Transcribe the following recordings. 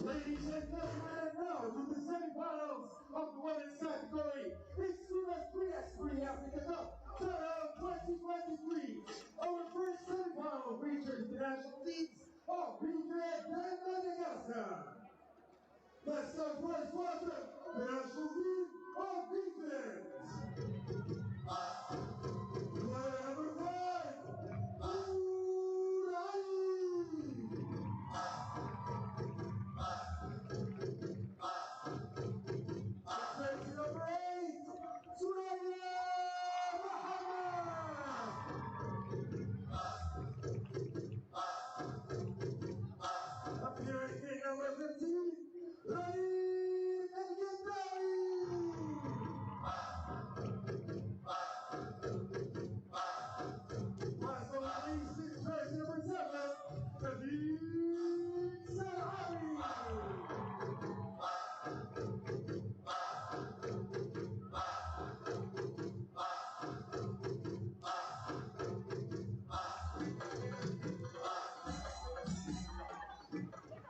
Ladies and gentlemen, and now to the semifinals of the women's category. It's FIBA 3x3 Africa Cup Cairo 2023. Our first semifinal features the national teams of Uganda and Madagascar. Let's go first welcome the national team of defense. Player number 5,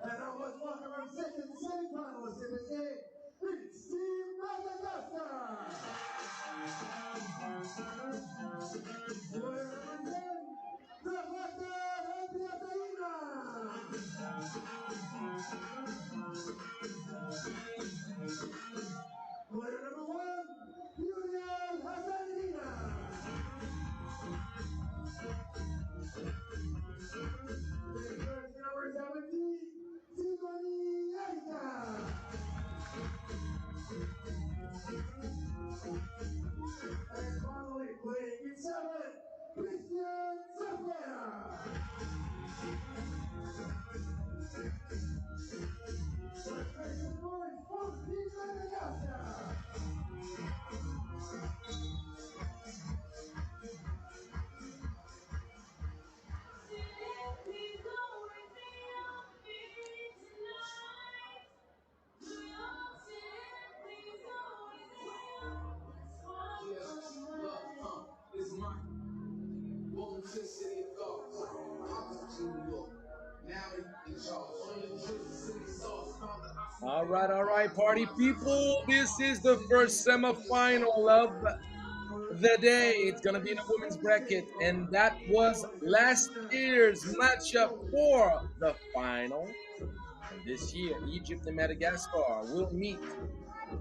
and I was welcome our second semi-finalist in this game. It's Team Madagascar. Player number 10, Player number 1, Uriel Hasanina. Jersey number 17, Sigoni Erika. And finally playing in 7, Christian Zafera. Let's make some noise for Team Madagascar. It's mine. Welcome to the city of God. Opposite to New York. Now in charge. On your Jersey City sauce. All right, party people. This is the first semifinal of the day. It's gonna be in the women's bracket, and that was last year's matchup for the final. And this year, Egypt and Madagascar will meet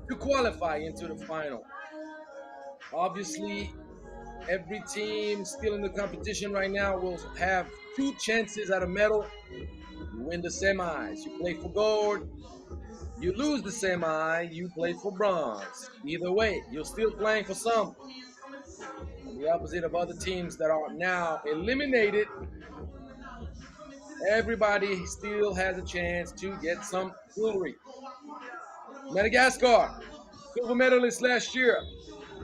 to qualify into the final. Obviously, every team still in the competition right now will have 2 chances at a medal. You win the semis, you play for gold. You lose the semi, you play for bronze. Either way, you're still playing for some. On the opposite of other teams that are now eliminated, everybody still has a chance to get some jewelry. Madagascar, silver medalist last year,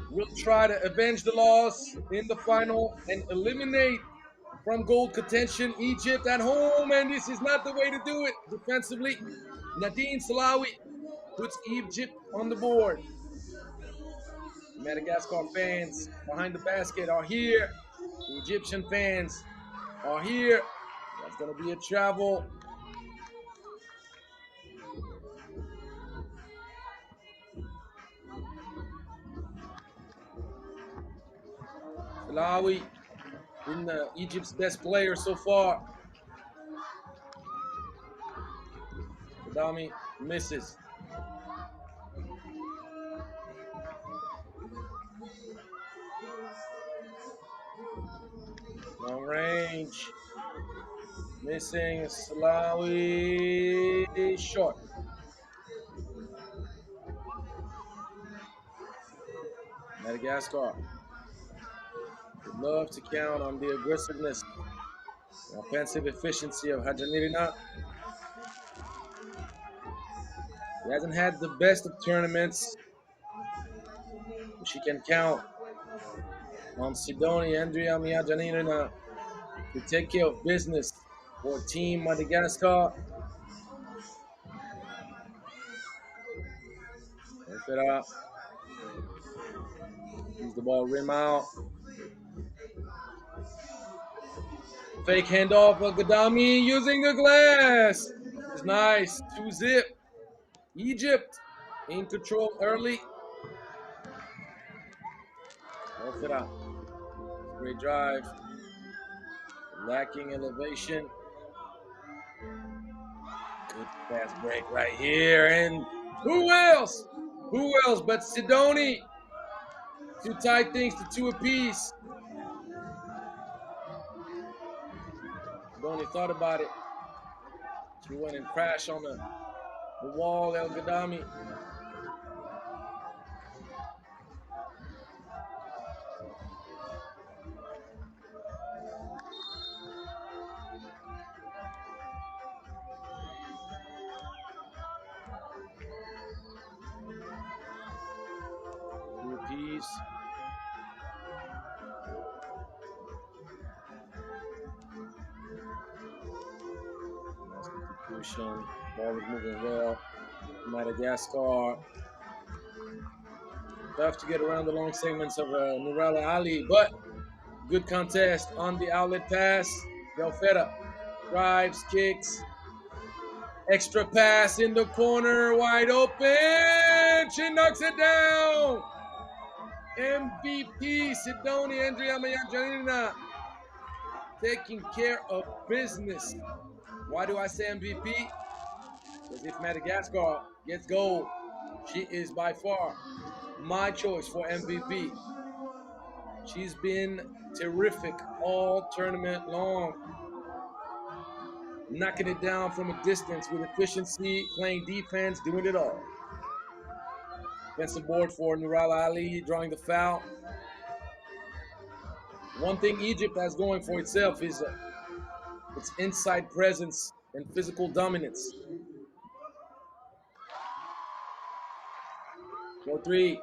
will try to avenge the loss in the final and eliminate from gold contention Egypt at home, and this is not the way to do it defensively. Nadine Salawi puts Egypt on the board. Madagascar fans behind the basket are here. The Egyptian fans are here. That's going to be a travel. Salawi in Egypt's best player so far. Gadami misses. Long range. Missing. Slawi short. Madagascar would love to count on the aggressiveness and offensive efficiency of Hajanirina. He hasn't had the best of tournaments, but she can count on Sidoni Andrea Hajanirina to take care of business for Team Madagascar. Fera sees the ball rim out. Fake handoff of Gadami using the glass. This is nice. 2-zip. Egypt in control early. Fera. Great drive. Lacking elevation. Good fast break right here. And who else? Who else but Sidoni to tie things to 2 apiece. Sidoni thought about it. She went and crashed on the wall, El Gadami. Two apiece. Nice execution. Ball was moving well. Madagascar. Tough to get around the long segments of Nurala Ali, but good contest on the outlet pass. Belfetta drives, kicks. Extra pass in the corner, wide open. She knocks it down. MVP Sidoni Andrea Mayanjanina taking care of business. Why do I say MVP? Because if Madagascar gets gold, she is by far my choice for MVP. She's been terrific all tournament long. Knocking it down from a distance with efficiency, playing defense, doing it all. Defensive board for Nurala Ali, drawing the foul. One thing Egypt has going for itself is its inside presence and physical dominance. 4-3.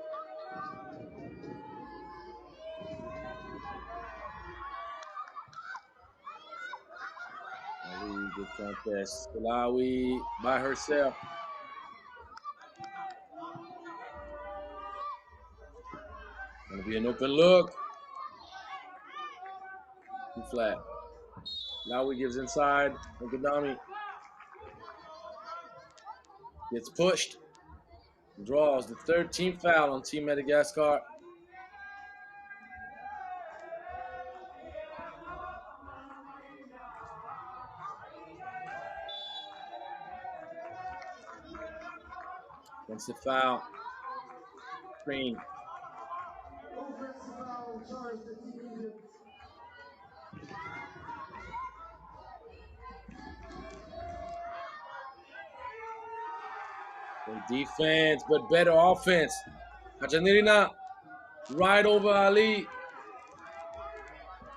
Ali, good contest. Salawi by herself. Gonna be an open look. Too flat. Lawi gives inside. Gadami gets pushed. Draws the 13th foul on Team Madagascar. Offensive foul. Screen. Good defense, but better offense. Hajanirina right over Ali.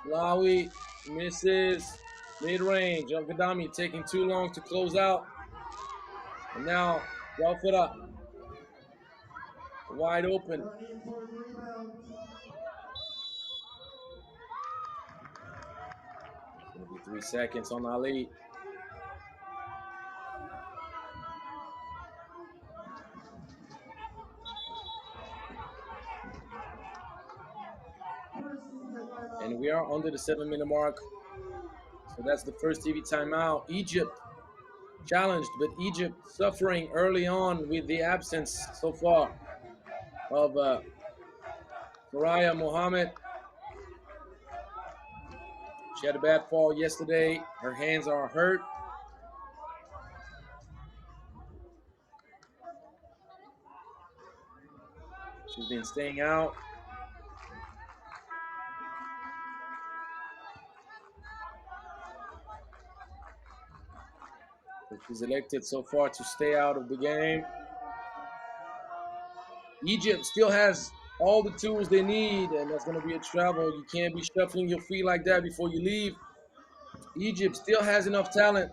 Lawi misses mid-range. Gadami taking too long to close out. And now Belfetta wide open. It's gonna be 3 seconds on Ali. And we are under the 7-minute mark. So that's the first TV timeout. Egypt challenged, but Egypt suffering early on with the absence so far of Soraya Mohammed. She had a bad fall yesterday. Her hands are hurt. She's been staying out. So she's elected so far to stay out of the game. Egypt still has all the tools they need, and that's going to be a travel. You can't be shuffling your feet like that before you leave. Egypt still has enough talent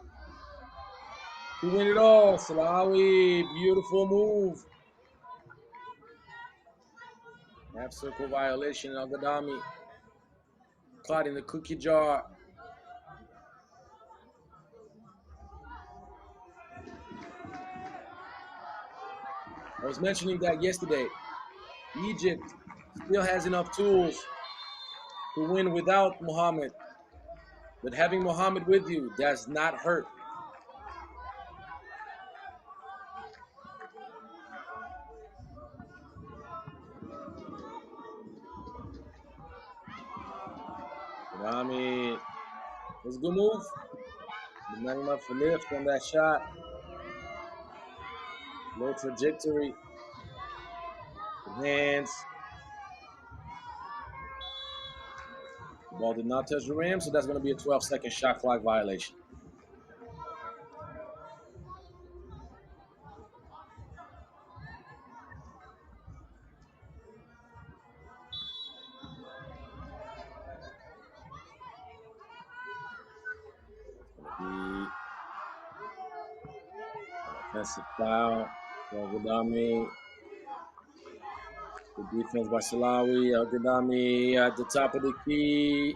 to win it all. Salawi, beautiful move. Half circle violation. Al Gadami caught in the cookie jar. I was mentioning that yesterday. Egypt still has enough tools to win without Muhammad. But having Muhammad with you does not hurt. Gadami, it's a good move. But not enough for lift on that shot. Low trajectory. Good hands. The ball did not touch the rim, so that's going to be a 12-second shot clock violation. It's going to be an offensive foul. Al Gadami. Good defense by Salawi. Al Gadami at the top of the key.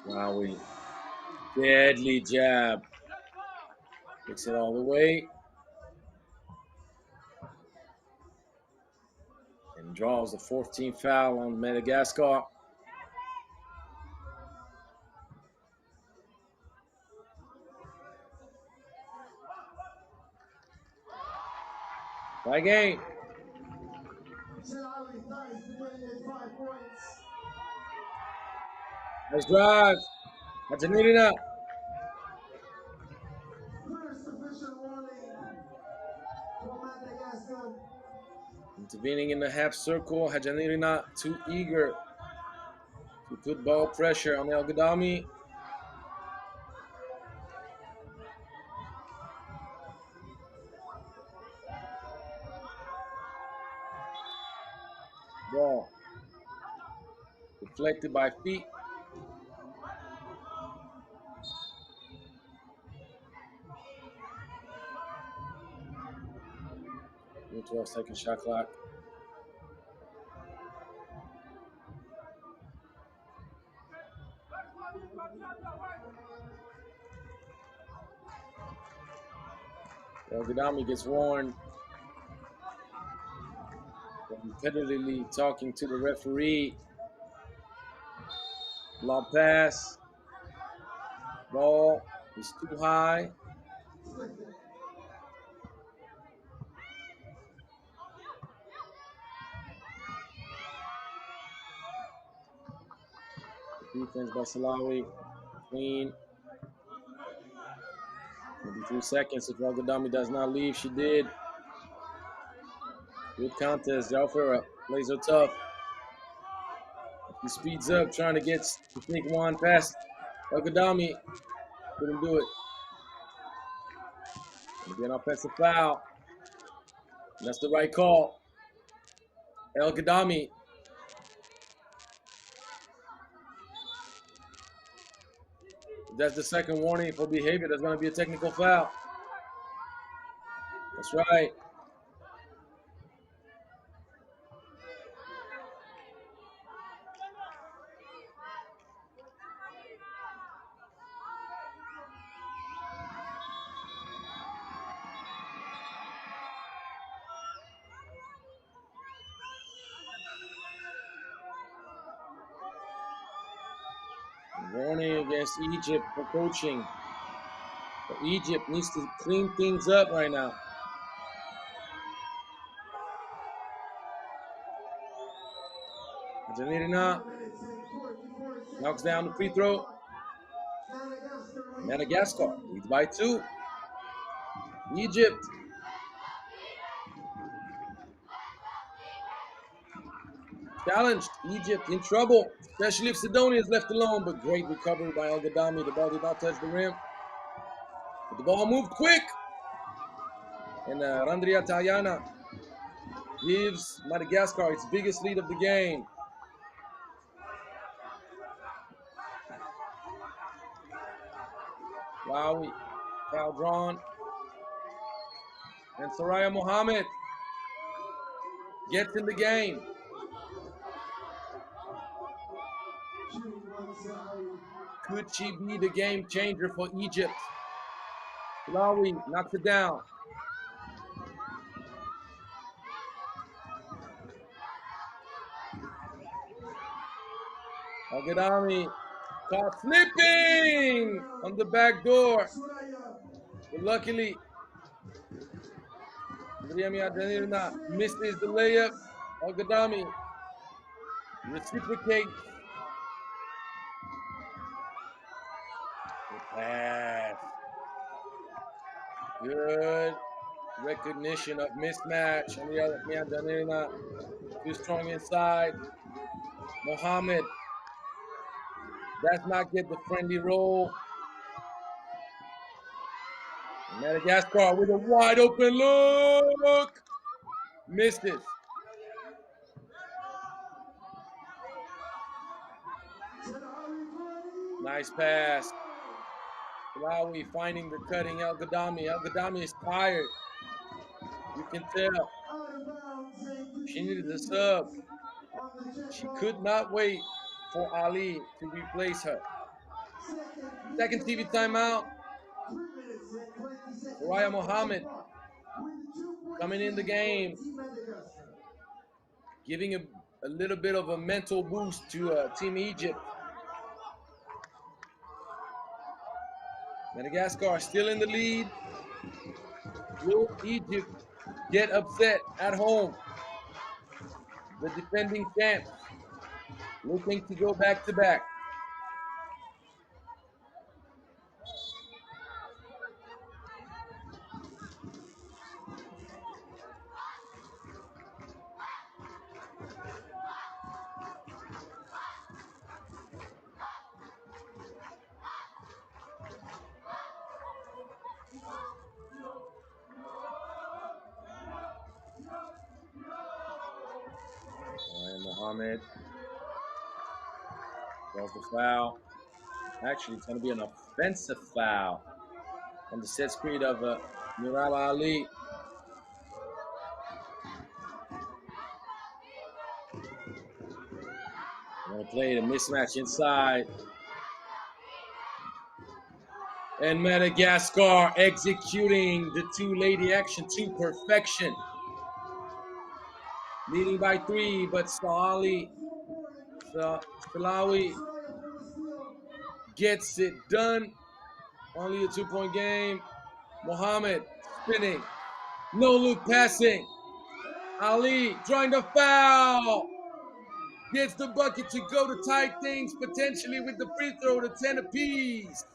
Salawi. Deadly jab. Takes it all the way. And draws the 14th foul on Madagascar. Tie game. Nice drive. Argentina. Intervening in the half circle. Hajaniri not too eager to put ball pressure on El Gadami. Ball deflected by feet. 12-second shot clock. El Gadami gets warned. Repeatedly talking to the referee. Lob pass. Ball is too high. Defense by Salawi. Clean. 23 seconds. If El Gadami does not leave, she did. Good contest. Jalfera plays her tough. He speeds up, trying to get to sneak one past El Gadami. Couldn't do it. It'll be an offensive foul. And that's the right call. El Gadami. That's the second warning for behavior. That's going to be a technical foul. That's right. against Egypt for coaching. But Egypt needs to clean things up right now. Argentina knocks down the free throw. Madagascar leads by 2. Egypt. Challenged. Egypt in trouble, especially if Sidonia is left alone. But great recovery by El Gadami. The ball did not touch the rim. But the ball moved quick. And Randria Tayana gives Madagascar its biggest lead of the game. Lowy, foul drawn. And Soraya Mohammed gets in the game. Could she be the game changer for Egypt? Lowy knocks it down. Al-Gadami caught slipping on the back door. But luckily, misses the layup. Al-Gadami reciprocates. The pass. Good recognition of mismatch. On the other hand, too strong inside. Mohammed does not get the friendly roll. Madagascar with a wide open look. Misses. Nice pass. Lowy finding the cutting El Gadami. El Gadami is tired. You can tell. She needed a sub. She could not wait for Ali to replace her. Second TV timeout. Soraya Mohammed coming in the game, giving a little bit of a mental boost to Team Egypt. Madagascar still in the lead. Will Egypt get upset at home? The defending champs looking to go back-to-back. Mohammed draws the foul. Actually, it's going to be an offensive foul on the set screen of Mural Ali. They're going to play the mismatch inside. And Madagascar executing the two-lady action to perfection. Leading by 3, but Salawi gets it done. Only a 2-point game. Mohammed spinning. No look passing. Ali drawing the foul. Gets the bucket to go to tie things potentially with the free throw to 10 apiece.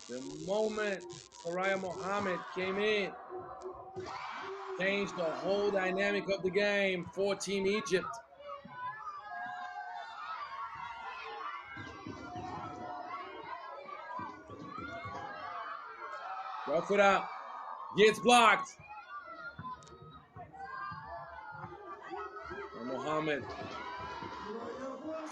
The moment Soraya Mohammed came in, changed the whole dynamic of the game for Team Egypt. Rough it out. Gets blocked. And Mohammed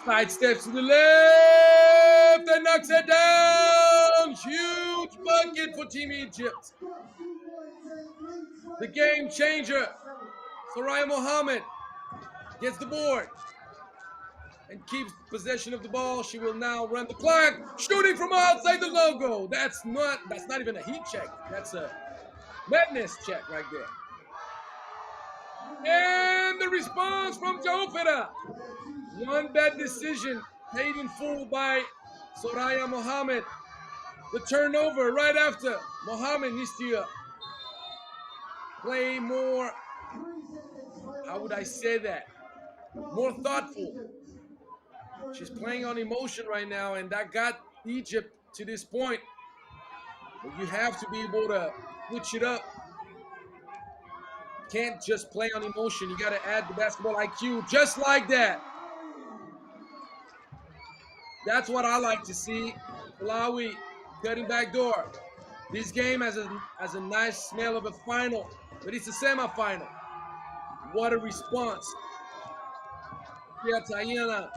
sidesteps to the left and knocks it down. Huge bucket for Team Egypt. The game changer. Soraya Mohammed gets the board and keeps possession of the ball. She will now run the clock. Shooting from outside the logo. That's not even a heat check. That's a Madness check right there. And the response from Jaufera. One bad decision paid in full by Soraya Mohammed. The turnover right after. Mohammed needs to play more, how would I say that? More thoughtful. She's playing on emotion right now, and that got Egypt to this point. But you have to be able to switch it up. Can't just play on emotion. You got to add the basketball IQ just like that. That's what I like to see. Malawi cutting back door. This game has a nice smell of a final, but it's a semifinal. What a response. Yeah, Tayana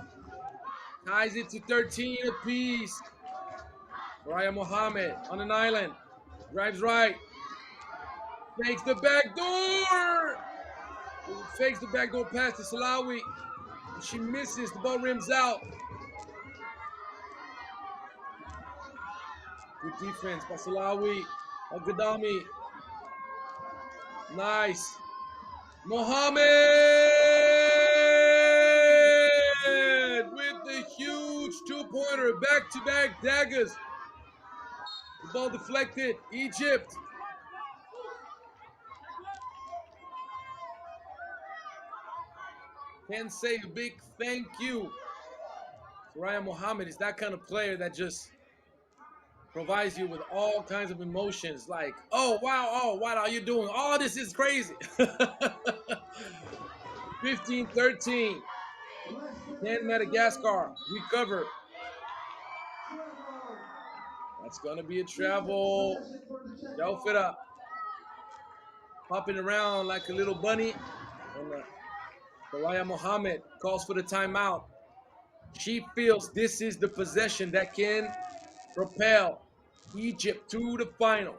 ties it to 13 apiece. Raya Mohammed on an island. Drives right. Fakes the back door. Fakes the back door pass to Salawi. She misses. The ball rims out. Good defense by Salawi. Al-Gadami. Nice. Mohammed with the huge two-pointer. Back-to-back daggers. The ball deflected. Egypt. Can say a big thank you. Soraya Mohammed is that kind of player that just provides you with all kinds of emotions like, oh, wow, oh, what are you doing? Oh, this is crazy. 15-13. Can Madagascar recover? That's going to be a travel. Jaufera hopping around like a little bunny. And Soraya Mohammed calls for the timeout. She feels this is the possession that can propel Egypt to the final.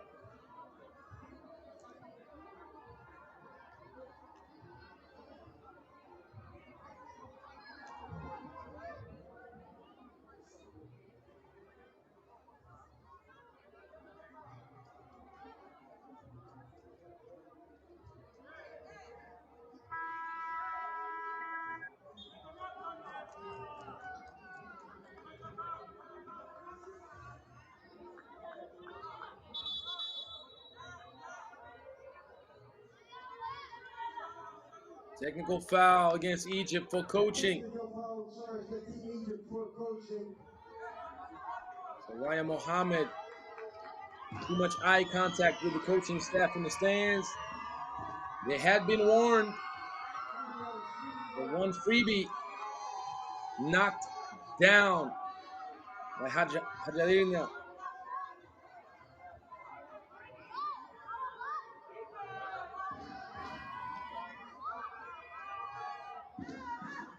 Technical foul against Egypt for coaching. Soraya Mohammed, too much eye contact with the coaching staff in the stands. They had been warned. The one freebie knocked down by Hajarina.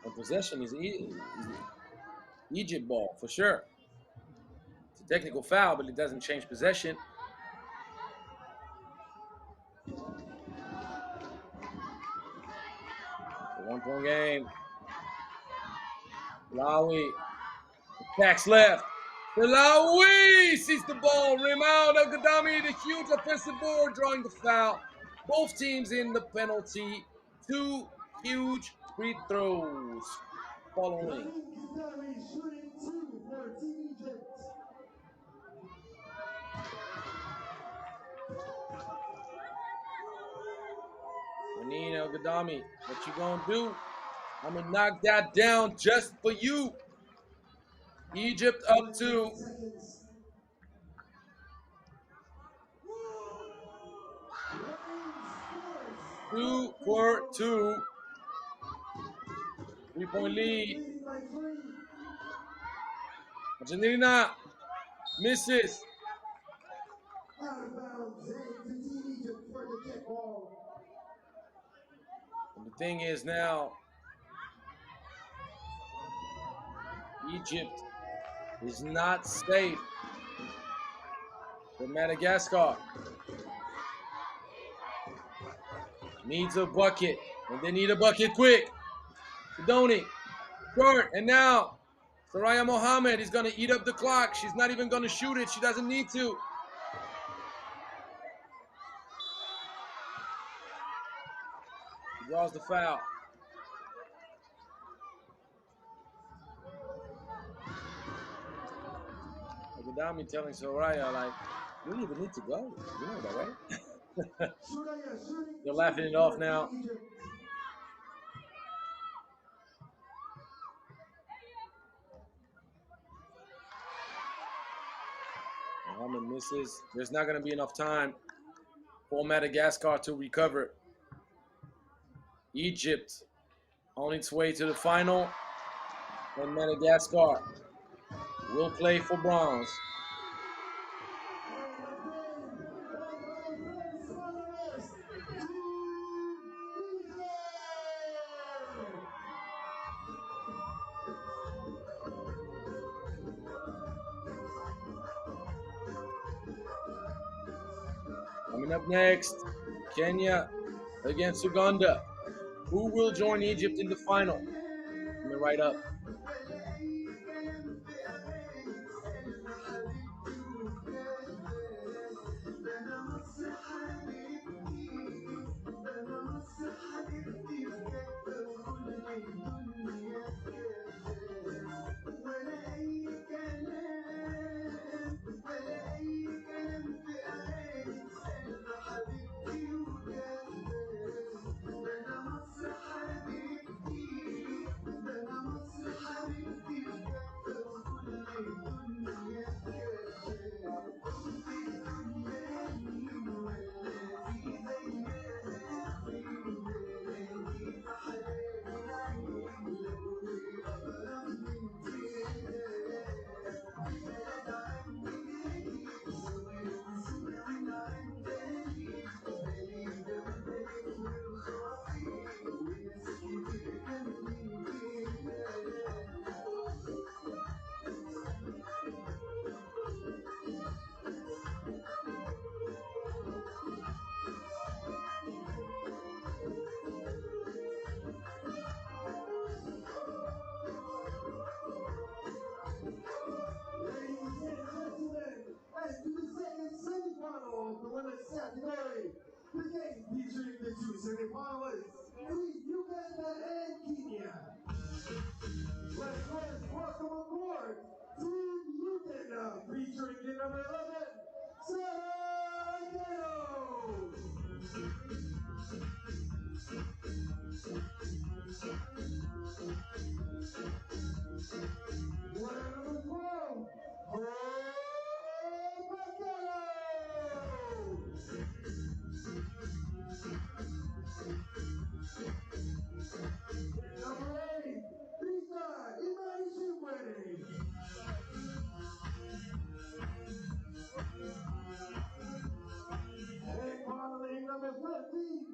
The possession is Egypt ball for sure. It's a technical foul, but it doesn't change possession. The 1-point game. Malawi attacks left. Malawi sees the ball. Rim out. Al-Gadami, the huge offensive board, drawing the foul. Both teams in the penalty. 2 huge free throws following. Nina Al-Gadami, what you gonna do? I'm gonna knock that down just for you. Egypt up 2. Two for 2. 3-point lead. Argentina misses. And the thing is now, Egypt is not safe for Madagascar. Needs a bucket, and they need a bucket quick. Sidoni, short, and now Soraya Mohammed is going to eat up the clock. She's not even going to shoot it. She doesn't need to. He draws the foul. Uganda telling Soraya, like, you don't even need to go. You know that, right? They're laughing it off now. Muhammad misses. There's not going to be enough time for Madagascar to recover. Egypt on its way to the final, and Madagascar will play for bronze. Coming up next, Kenya against Uganda. Who will join Egypt in the final? Coming right up. The women's category. The game featuring the two semi-finalists, Team Uganda and Kenya. Let's first welcome aboard Team Uganda, featuring the number 11, Cairo. Number 12, Number 8, Lisa Imanishimwe. And finally, number 13,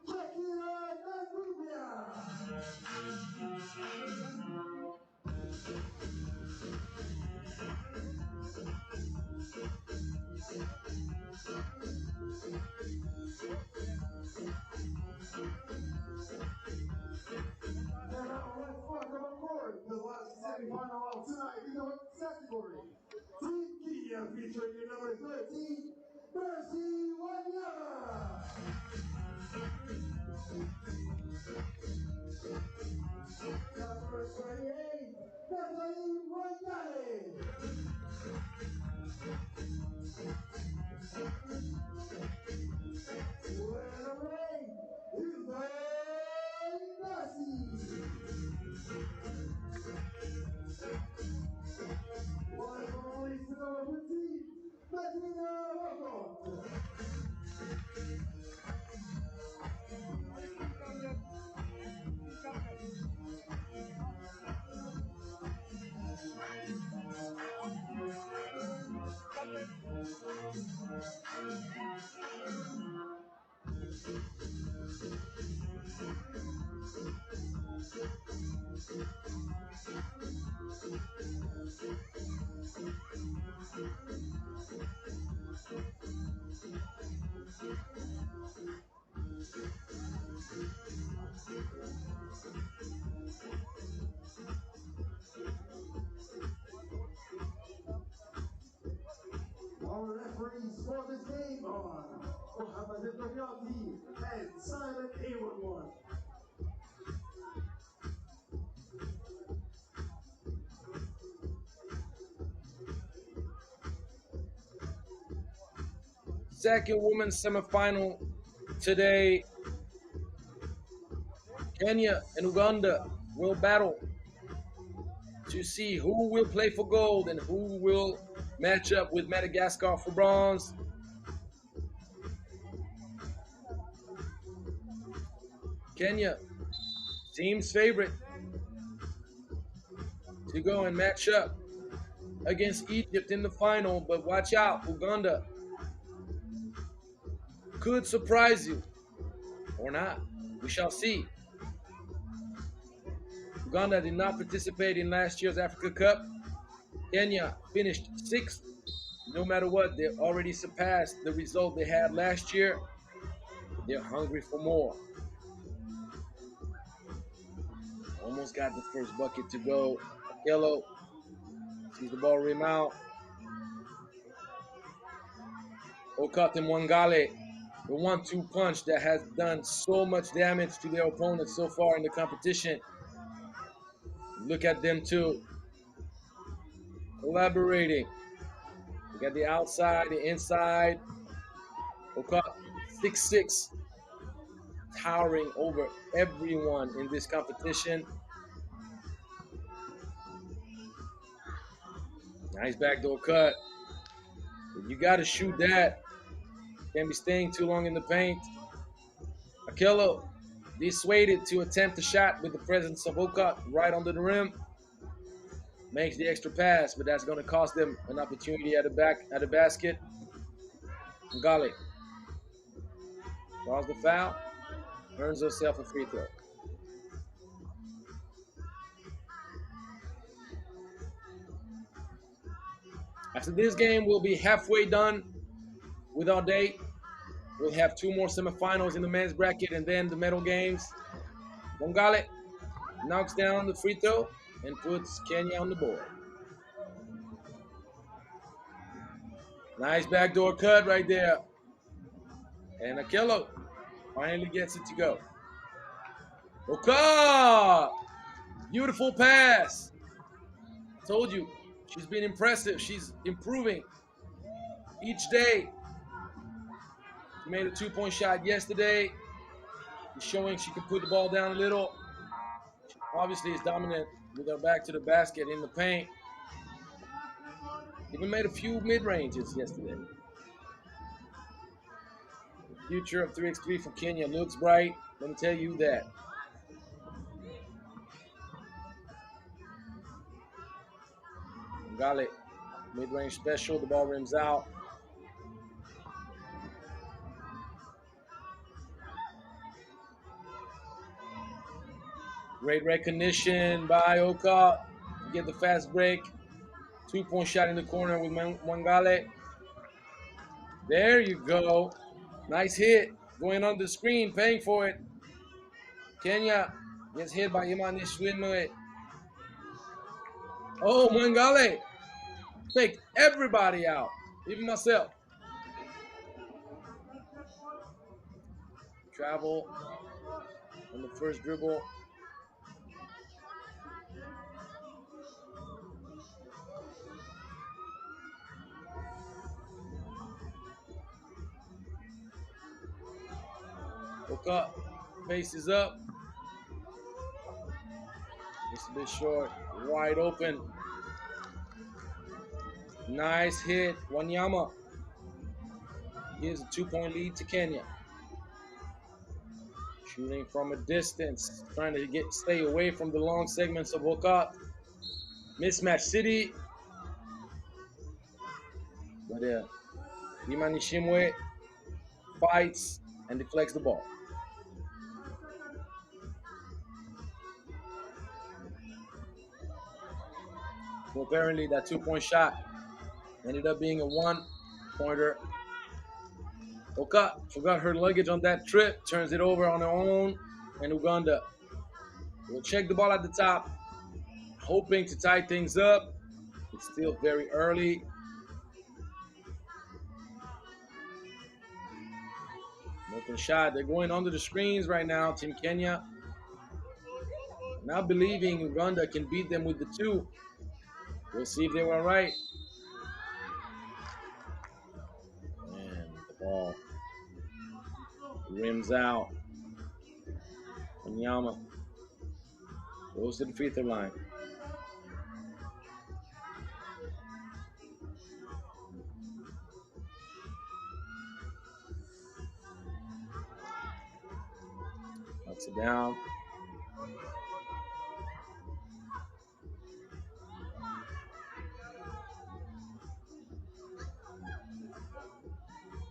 Shakira Nasubia. And now let's welcome aboard the last semi-final of tonight in the women's category. Team Kenya featuring the number 13, Mercy Wanyama. Number 28, Natalie Wanyale. Number 8, Hilda Nasi. One of only number 15, Latina Rocco. Our referees for this game are Mohammed Al and Simon A11. second women's semifinal today. Kenya and Uganda will battle to see who will play for gold and who will match up with Madagascar for bronze. Kenya seems favorite to go and match up against Egypt in the final, but watch out, Uganda could surprise you or not. We shall see. Uganda did not participate in last year's Africa Cup. Kenya finished 6th. No matter what, they already surpassed the result they had last year. They're hungry for more. Almost got the first bucket to go. Yellow sees the ball rim out. Okate Mwangale, the 1-2 punch that has done so much damage to their opponents so far in the competition. Look at them two collaborating. We got the outside, the inside. Okate 6'6", towering over everyone in this competition. Nice backdoor cut. But you got to shoot that. Can't be staying too long in the paint. Akello dissuaded to attempt a shot with the presence of Okate right under the rim. Makes the extra pass, but that's going to cost them an opportunity at the basket. Ngale draws the foul, earns herself a free throw. After this game, we'll be halfway done with our day. We'll have 2 more semifinals in the men's bracket and then the medal games. Ngale knocks down the free throw and puts Kenya on the board. Nice backdoor cut right there. And Akello finally gets it to go. Okate! Beautiful pass. Told you, she's been impressive. She's improving each day. She made a 2-point shot yesterday. She's showing she can put the ball down a little. She obviously is dominant with her back to the basket in the paint. Even made a few mid-ranges yesterday. The future of 3x3 for Kenya looks bright. Let me tell you that. Ngale, mid-range special. The ball rims out. Great recognition by Okate to get the fast break. 2-point shot in the corner with Mwangale. There you go. Nice hit. Going on the screen, paying for it. Kenya gets hit by Imanishwinwe. Oh, Mwangale. Take everybody out, even myself. Travel on the first dribble. Okate faces up. Just a bit short, wide open. Nice hit. Wanyama gives a 2-point lead to Kenya. Shooting from a distance, trying to stay away from the long segments of Okate. Mismatch city. But Imanishimwe fights and deflects the ball. So apparently that 2-point shot ended up being a 1-pointer. Okate forgot her luggage on that trip, turns it over on her own, and Uganda will check the ball at the top, hoping to tie things up. It's still very early. Open shot. They're going under the screens right now, Team Kenya. Not believing Uganda can beat them with the 2. We'll see if they were right. And the Ball. Rims out. Wanyama goes to the free throw line. Knocks it down.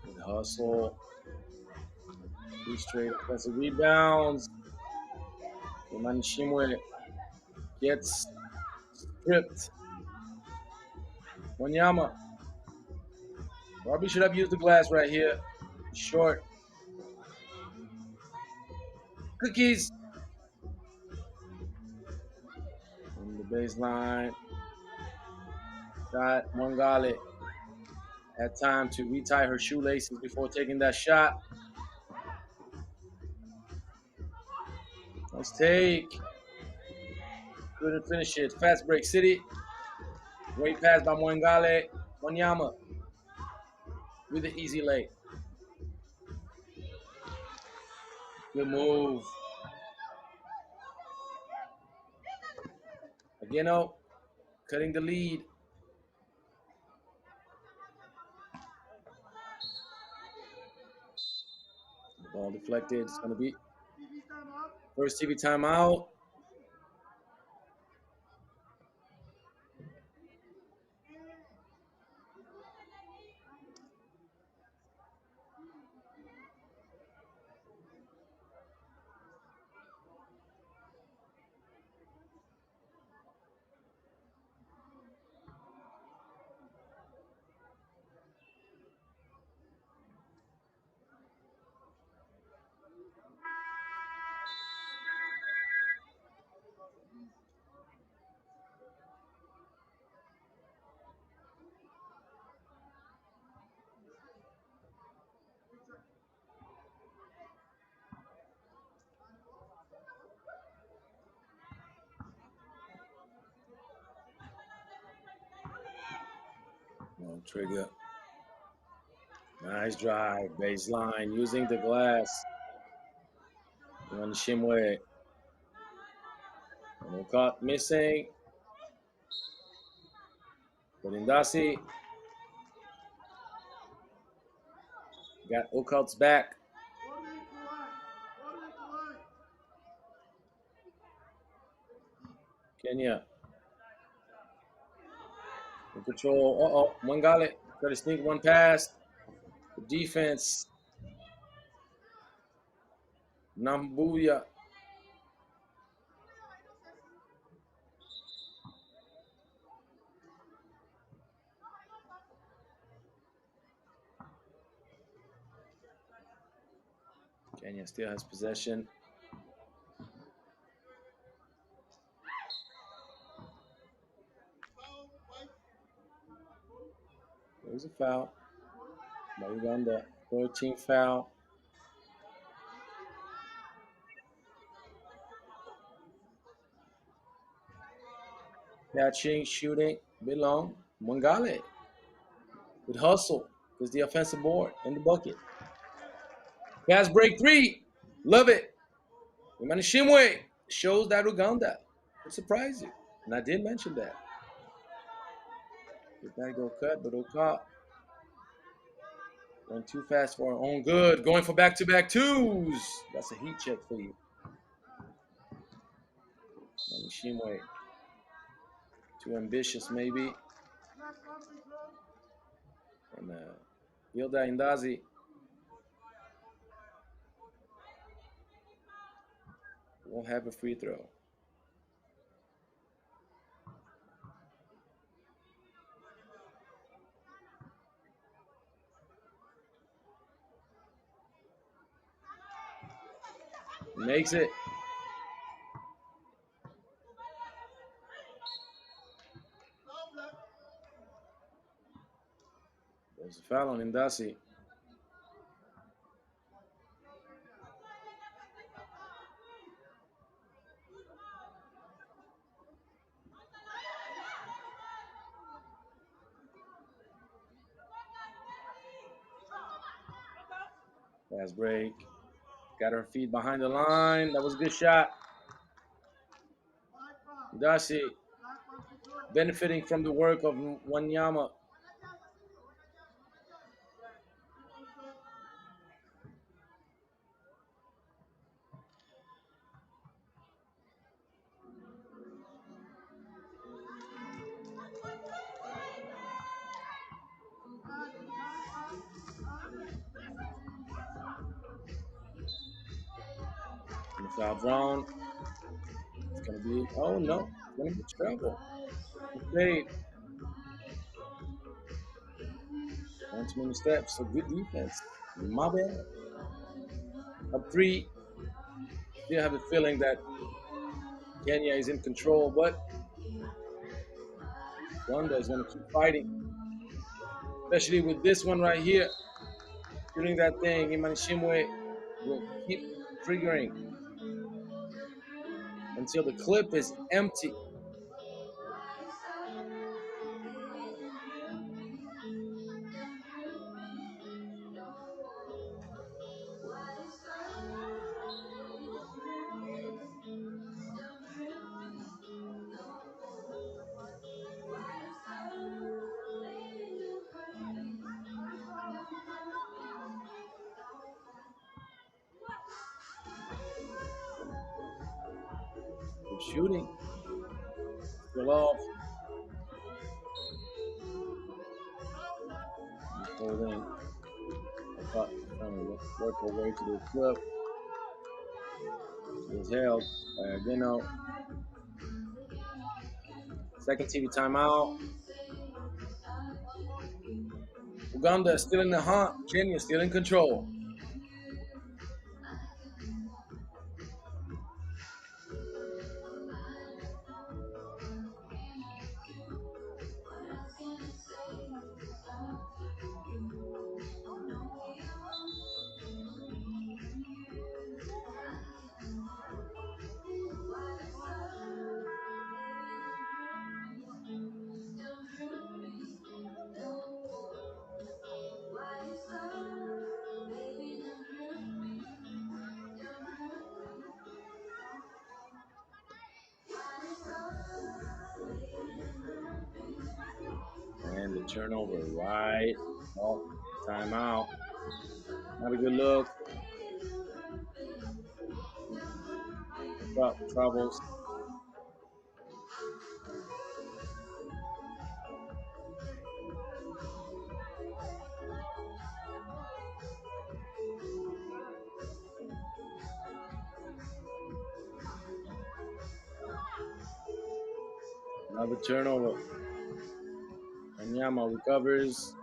Good hustle. 3 straight offensive rebounds. Shimwe gets stripped. Wanyama. Probably should have used the glass right here. Short. Cookies. On the baseline. Shot. Mwangale had time to retie her shoelaces before taking that shot. Nice take. Couldn't finish it. Fast break city. Great pass by Mwangale. Wanyama with an easy lay. Good move. Ageno cutting the lead. Ball deflected. It's going to be first TV timeout. Trigger. Nice drive. Baseline using the glass. On Shimwe. No caught missing. But Indasi got Oakouts back. Kenya. In control. Mwangale. Try to sneak one past. The defense. Nambuya. Kenya still has possession. There's a foul by Uganda. 13th foul. Catching, shooting, belong. Mwangale with hustle is the offensive board in the bucket. Fast break 3. Love it. Shimwe shows that Uganda would surprise you. And I did mention that. Did not go cut, but Oka went too fast for her own good. Going for back-to-back twos. That's a heat check for you. Shimwe. Too ambitious, maybe. And Hilda Indazi won't have a free throw. Makes it. There's a foul on Indasi. Fast break. Got her feet behind the line. That was a good shot. Dasi benefiting from the work of Wanyama. In the foul zone. It's going to be, oh no, it's going to be trouble. Okay. One too many steps, so good defense. My bad. Up 3. Still have the feeling that Kenya is in control, but Uganda is going to keep fighting. Especially with this one right here. Shooting that thing, Imanishimwe will keep triggering until the clip is empty. Good shooting. Still off. Holding. I thought trying to work her way to the clip. She was held by Ageno. Second TV timeout. Uganda still in the hunt. Kenya still in control. And the turnover right off timeout. Not a good look. Troubles. Another turnover. Anyama recovers.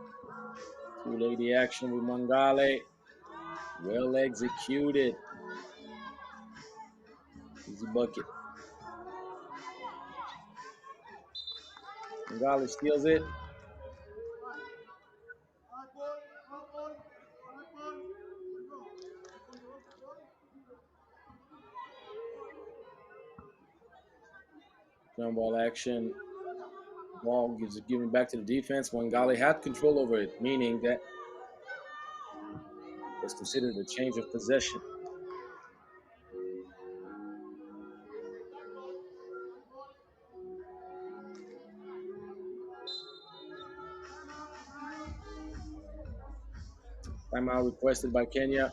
Two-lady action with Mangale. Well executed. Easy bucket. Mangale steals it. Jump ball action. Ball is given back to the defense. Mangale had control over it, meaning that it's considered a change of possession. Timeout requested by Kenya.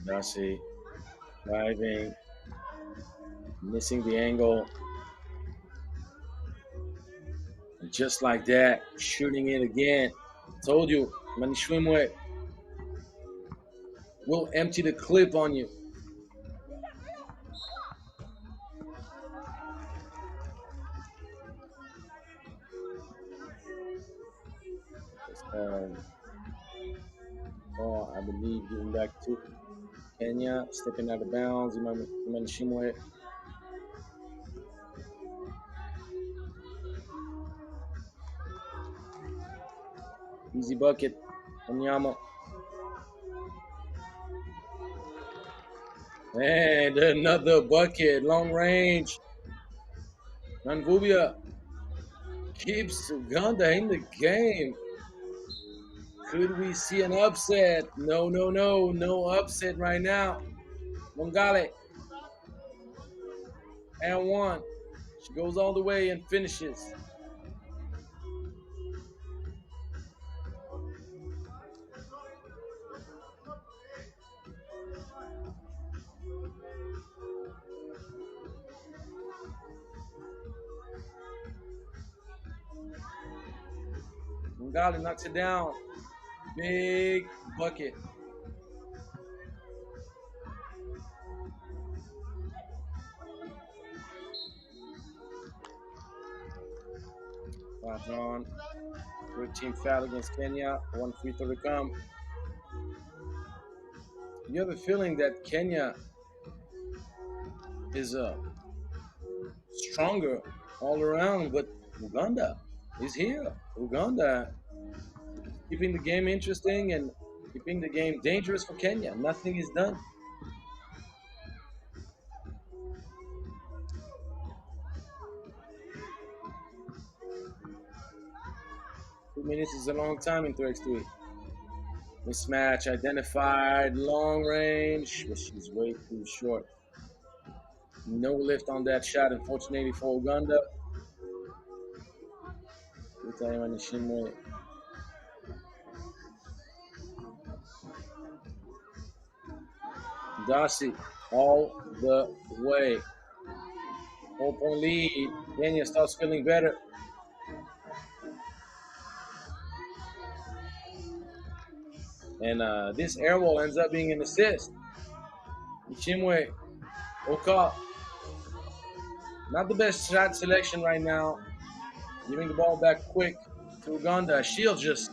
Dasi driving, missing the angle. And just like that, shooting it again. Told you, Manishwimwe will empty the clip on you. I believe getting back to Kenya, stepping out of bounds. Shimwe. Easy bucket. Onyama. And another bucket. Long range. Nanvubia keeps Uganda in the game. Could we see an upset? No, no, no. No upset right now. Mongale. And one. She goes all the way and finishes. Mongale knocks it down. Big bucket. Foul drawn. 13 foul against Kenya. 1 free throw to come. You have a feeling that Kenya is stronger all around, but Uganda is here. Uganda keeping the game interesting and keeping the game dangerous for Kenya. Nothing is done. Minutes is a long time in 3x3. Mismatch identified, long range, but she's way too short. No lift on that shot, unfortunately for Uganda. Darcy all the way. 4-point lead. Kenya starts feeling better. And this air ball ends up being an assist. Chimwe, Oka. Not the best shot selection right now. Giving the ball back quick to Uganda. She'll just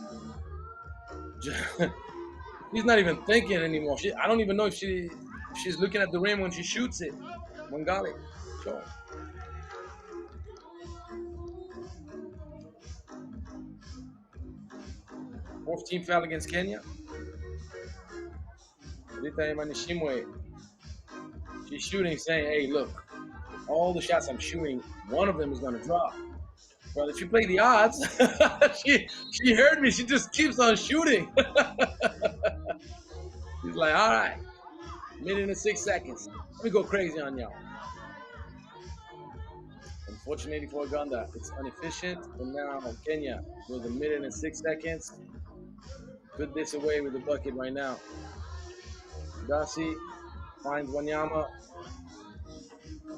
she's not even thinking anymore. I don't even know if she's looking at the rim when she shoots it. Mongale. Sure. Fourth team foul against Kenya. She's shooting, saying, hey, look, all the shots I'm shooting, one of them is going to drop. Well, if you play the odds, she heard me. She just keeps on shooting. She's like, all right, minute and 6 seconds. Let me go crazy on y'all. Unfortunately for Uganda, it's inefficient. And now Kenya with a minute and 6 seconds. Put this away with the bucket right now. Darcy finds Wanyama.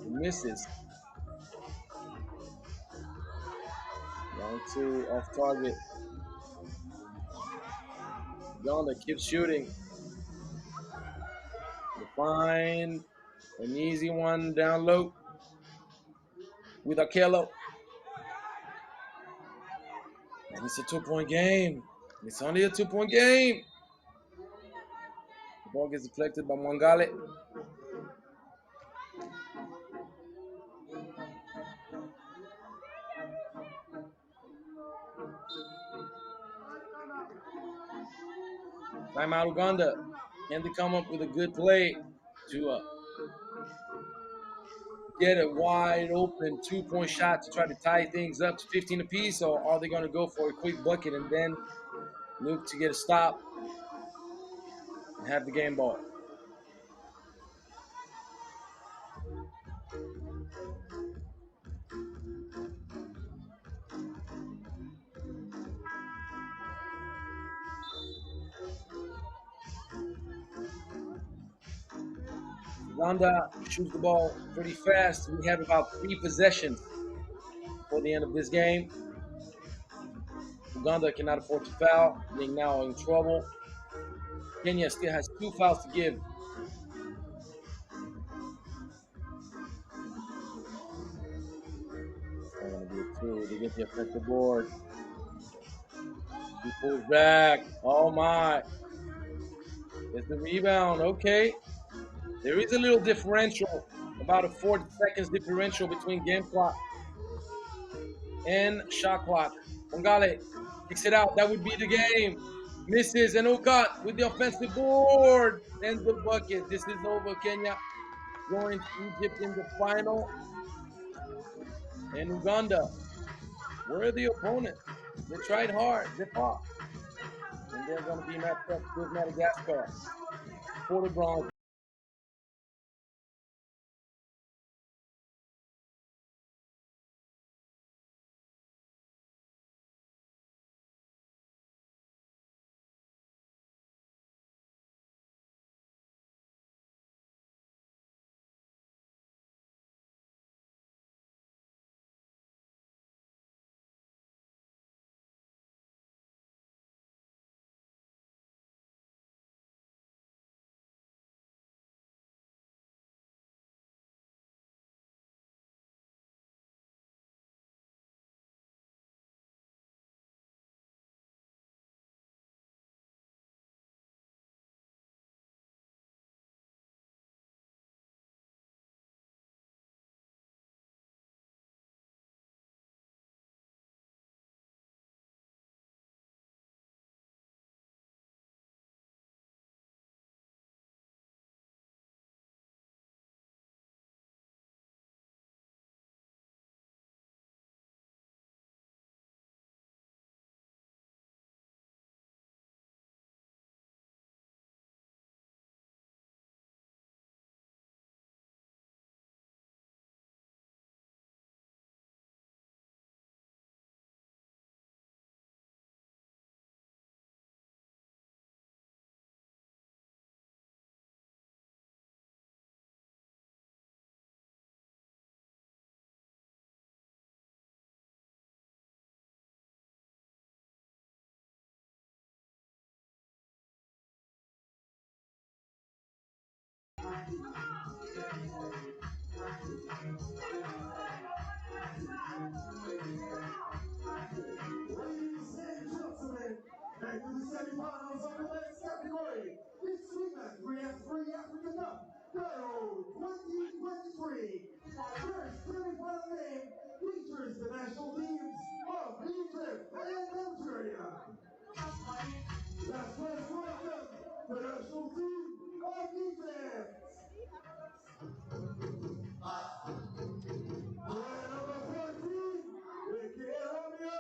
He misses. Round 2 off target. Uganda keeps shooting. They find an easy one down low with Akello. And it's a 2-point game. It's only a 2-point game. The ball gets deflected by Mongale. Timeout Uganda. Can they come up with a good play to get a wide open 2-point shot to try to tie things up to 15 apiece, or are they going to go for a quick bucket and then look to get a stop and have the game ball? Uganda shoots the ball pretty fast. We have about 3 possessions before the end of this game. Uganda cannot afford to foul, being now in trouble. Kenya still has 2 fouls to give. It's not going to be a 2. They get the offensive board. He pulls back. Oh my. There's the rebound. Okay. There is a little differential, about a 4 seconds differential between game clock and shot clock. Ongale kicks it out. That would be the game. Misses, and Okat with the offensive board and the bucket. This is over. Kenya joins Egypt in the final. And Uganda were the opponents. They tried hard. They fought. And they're going to be matched up with Madagascar for the bronze. Ladies and gentlemen, back to the semifinals of the men's category. It's FIBA 3x3 Africa Cup, Cairo 2023. First semifinal game features the national teams of Egypt and Algeria. Let's first welcome the national team of Egypt. Player number 14, aka Romeo,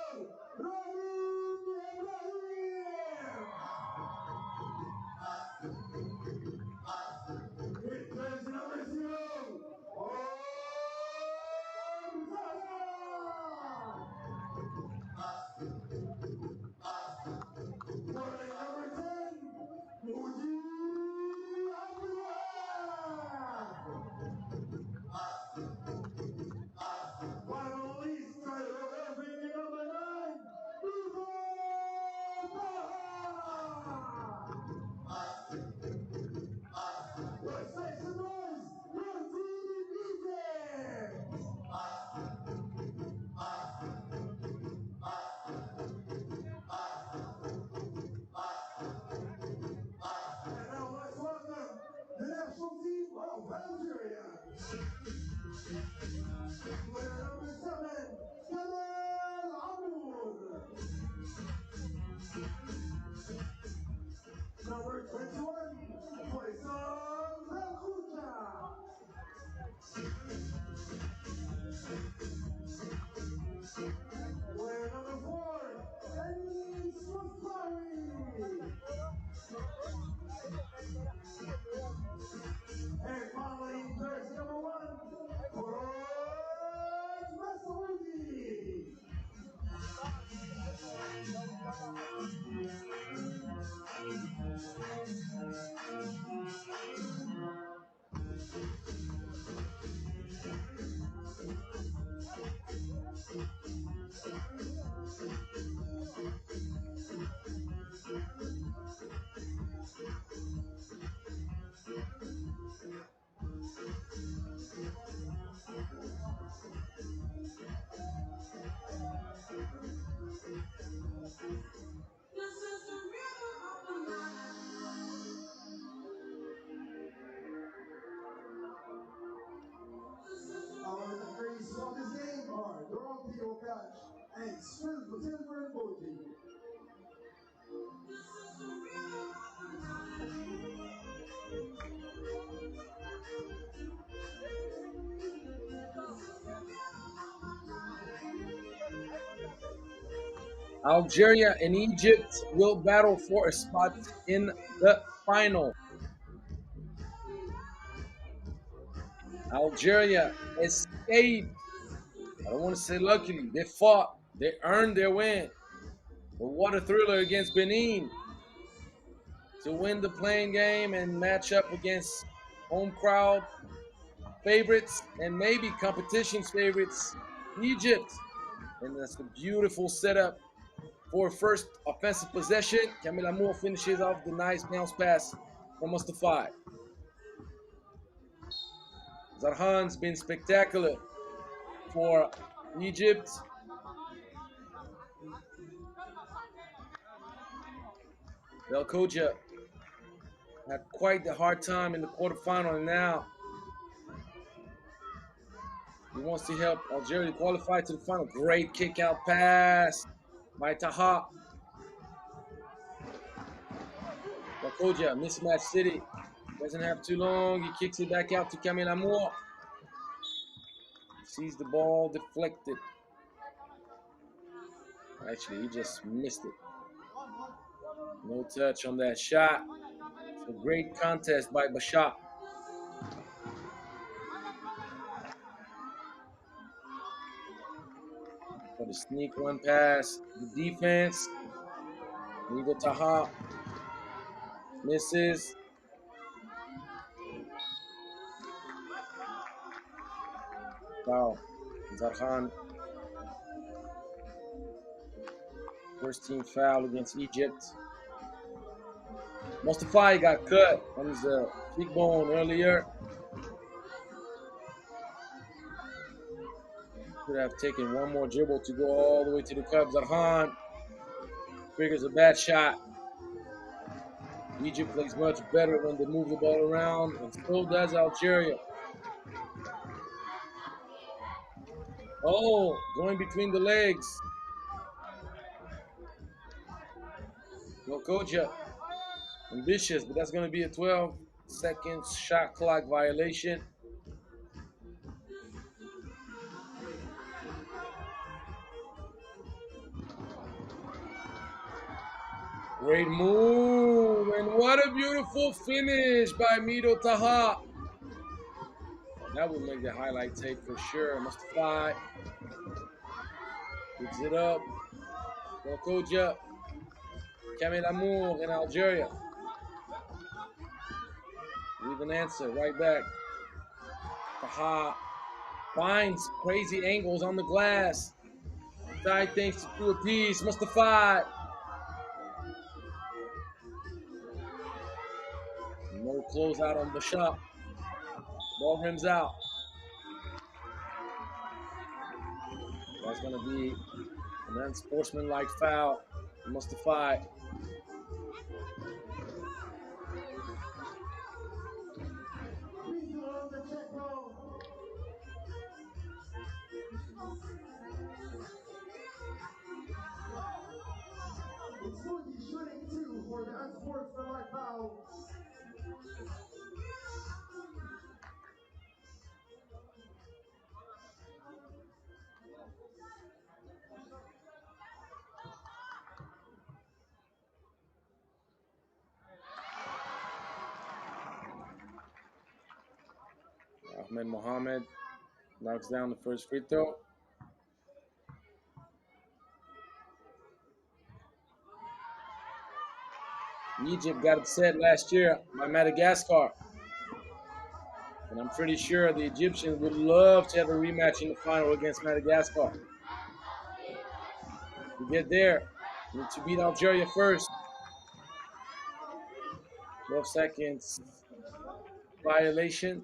Rahim Ibrahim. It turns number 0, Playing number 10, Muji Abdullah. One of the least title everything number 9, Ivo Let's make some noise for Team Egypt. And now let's welcome the national team of Algeria. Player number 7, Kamal Amour. Number 21, Faisal Belkhucha. Player number 4, Enis Mustawi. And finally, there's voyage. And silver emoji. Algeria and Egypt will battle for a spot in the final. Algeria escaped. I don't want to say luckily. They fought. They earned their win. But what a thriller against Benin to win the playing game and match up against home crowd favorites and maybe competition's favorites, Egypt. And that's a beautiful setup for first offensive possession. Kamil Amour finishes off the nice bounce pass from Mustafa. Zarhan's been spectacular for Egypt. Belkoja had quite the hard time in the quarterfinal, and now he wants to help Algeria qualify to the final. Great kick out pass by Taha. Belkoja, mismatch city. Doesn't have too long. He kicks it back out to Kamil Amour. Sees the ball deflected. Actually, he just missed it. No touch on that shot. It's a great contest by Bashar. For the sneak one pass. The defense. Nigo Taha misses. Wow. Zarhan. First team foul against Egypt. Mustafa got cut on his cheekbone earlier. Could have taken one more dribble to go all the way to the cup. Zarhan triggers a bad shot. Egypt plays much better when they move the ball around, and so does Algeria. Oh, going between the legs. Belkoja, ambitious, but that's going to be a 12-second shot clock violation. Great move, and what a beautiful finish by Mido Taha. That would make the highlight tape for sure. Mustafa picks it up. Belkoja, Kamil Amour in Algeria. With an answer right back. Taha finds crazy angles on the glass. Side thanks to two apiece. Mustafa. No closeout on Bashar. Ball rims out. That's going to be an unsportsmanlike foul. Mustafa. Shooting two for the unsportsmanlike foul. Ahmed Mohamed knocks down the first free throw. Egypt got upset last year by Madagascar. And I'm pretty sure the Egyptians would love to have a rematch in the final against Madagascar. To get there, you need to beat Algeria first. 12 seconds violation.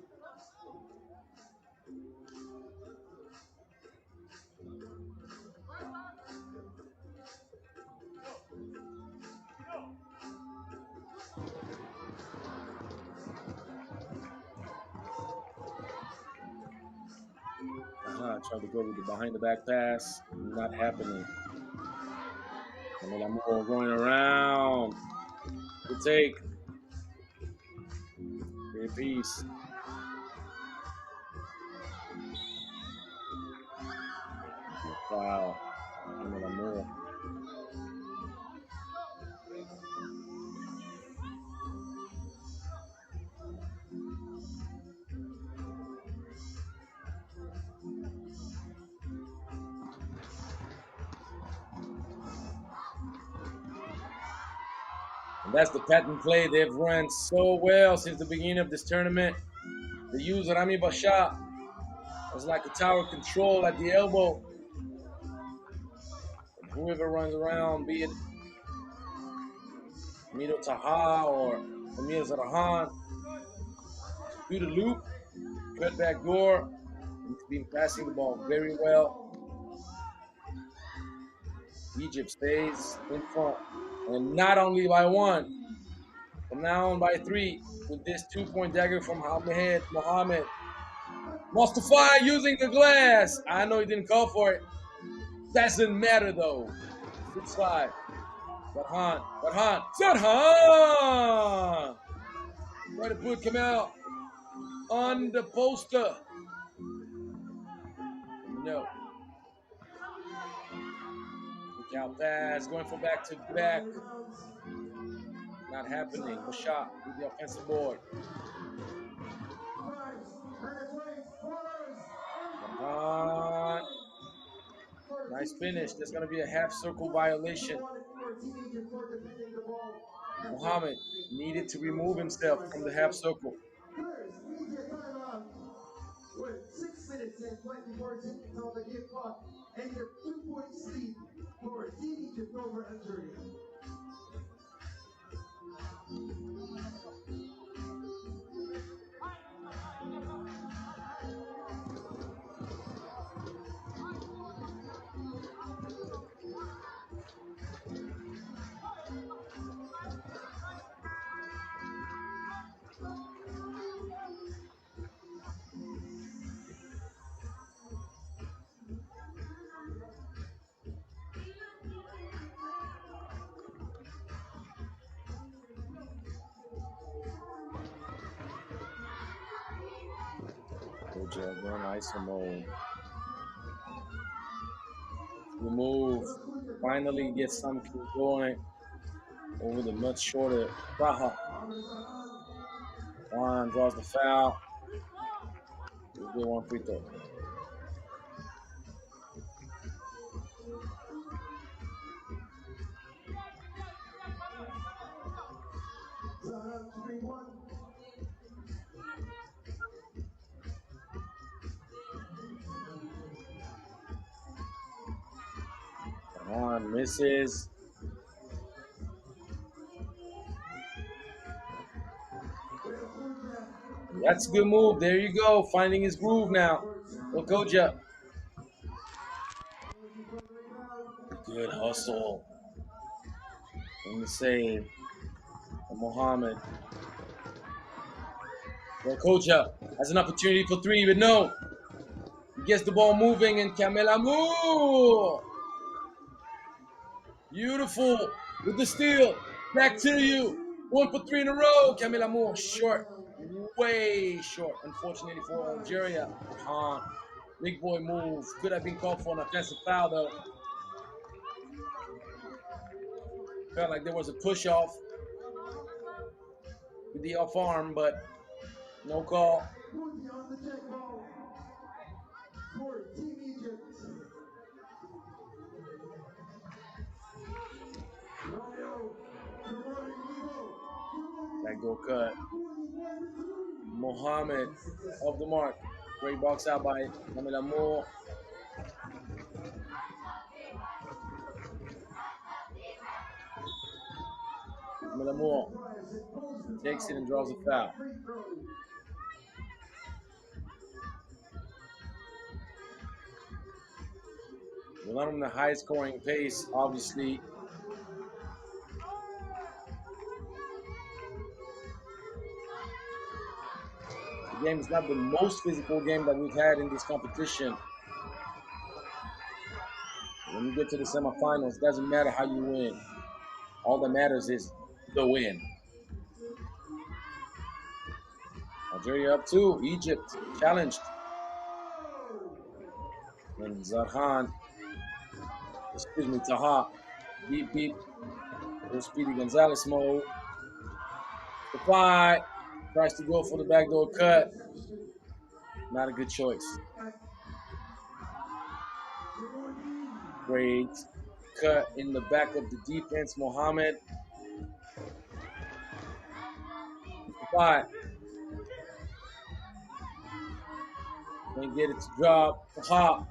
Trying to go with the behind the back pass. Not happening. And then I'm all going around. Good take. Great piece. Wow. And then I'm more. And that's the patent play they've run so well since the beginning of this tournament. They use Rami Basha as like a tower control at the elbow. And whoever runs around, be it Mito Taha or Amir Zarahan, do the loop, cut back door. He's been passing the ball very well. Egypt stays in front. And not only by one, from now on by 3 with this 2-point dagger from Mohammed. Mustafa using the glass. I know he didn't call for it. Doesn't matter though. 6-5. Farhan. Try to put Kamal on the poster. No. Kick out pass. Going for back to back. Not happening. Basha with the offensive board. Farhan. Nice finish. There's going to be a half circle violation. Mohammed needed to remove himself from the half circle. With 6 minutes and 24 seconds on the game clock, and your 2-point lead for Team Egypt over Algeria. Going ISO mode. Remove. Finally get something going over the much shorter Raha. Juan draws the foul. We'll do one free throw. Juan misses. That's a good move. There you go. Finding his groove now. Okoja. Good hustle. And the save. And Mohammed. Okoja has an opportunity for 3, but no. He gets the ball moving and Kamel Amour. Beautiful with the steal. Back to you. 1 for 3 in a row. Kamel Amour short. Way short, unfortunately for Algeria. Big boy move. Could have been called for an offensive foul though. Felt like there was a push off with the off arm, but no call. That go cut. Mohammed off the mark. Great box out by Kamel Amour. Kamel Amour takes it and draws a foul. We're not on the high scoring pace, obviously. The game is not the most physical game that we've had in this competition. When you get to the semifinals, it doesn't matter how you win. All that matters is the win. Algeria up 2. Egypt challenged. And Taha, beep. Go Speedy Gonzalez mode. The fight. Tries to go for the backdoor cut. Not a good choice. Great cut in the back of the defense. Mohammed. The fight. Can't get it to drop. Taha.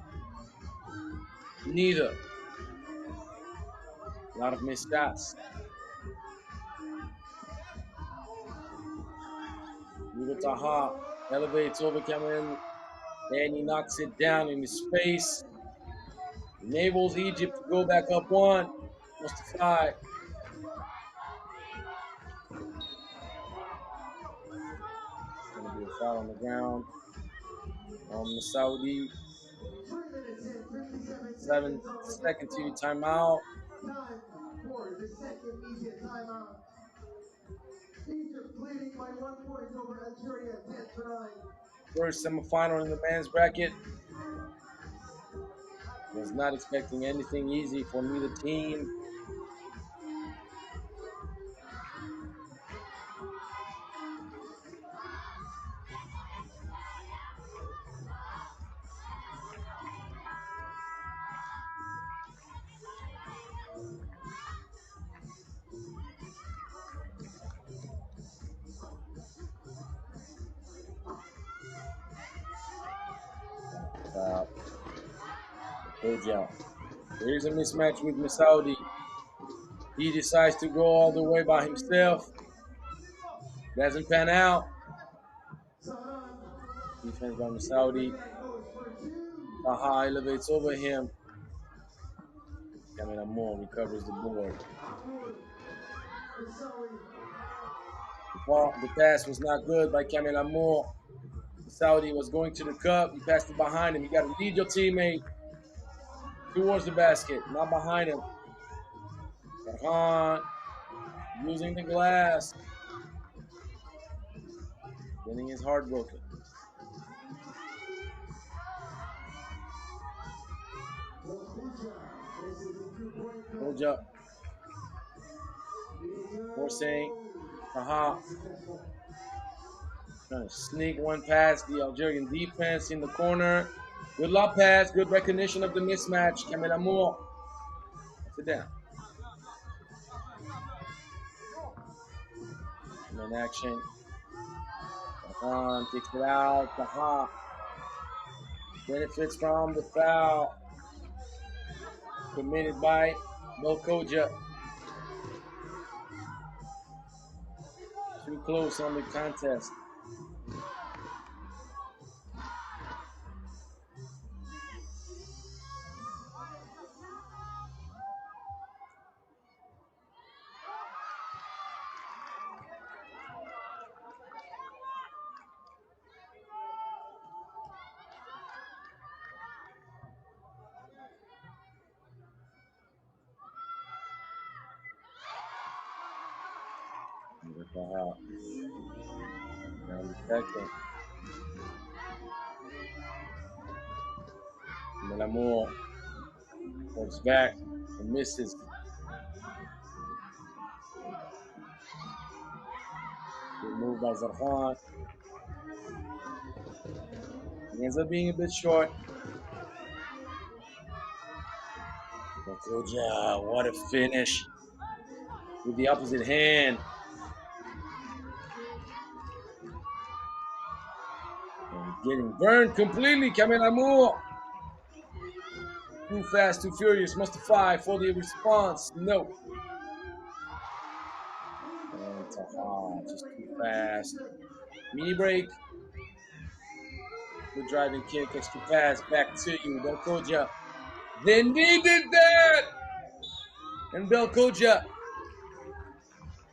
Neither. A lot of missed shots. Lugo Taha elevates over Cameron, and he knocks it down in his face. Enables Egypt to go back up 1. Mustafa. Going to be a foul on the ground on the Saudi. 7 second to timeout. Time for the second media timeout. Egypt leading by 1 point over Algeria, 10-9. First semifinal in the men's bracket. Was not expecting anything easy for neither team. There's a mismatch with Masoudi. He decides to go all the way by himself. Doesn't pan out. Defense by Masoudi. Taha elevates over him. Kamil Amor recovers the board. The pass was not good by Kamil Amor. Saudi was going to the cup. He passed it behind him. You got to lead your teammate towards the basket, not behind him. Farhan using the glass. Getting his heart broken. Hoja. Forcing Taha. Trying to sneak one past the Algerian defense in the corner. Good lob pass, good recognition of the mismatch. Kamil Amor. Sit down. In action. Farhan takes it out. Taha benefits from the foul committed by Belkoja. Too close on the contest. Now the second. Melamore goes back and misses. Good move by Zarhan. He ends up being a bit short. Belkoja, what a finish with the opposite hand. And getting burned completely, Kamil Amor. Too fast, too furious. Mustafa for the response. No. And Taha, just too fast. Mini break. Good driving kick, extra pass, back to you, Belkoja. They needed that! And Belkoja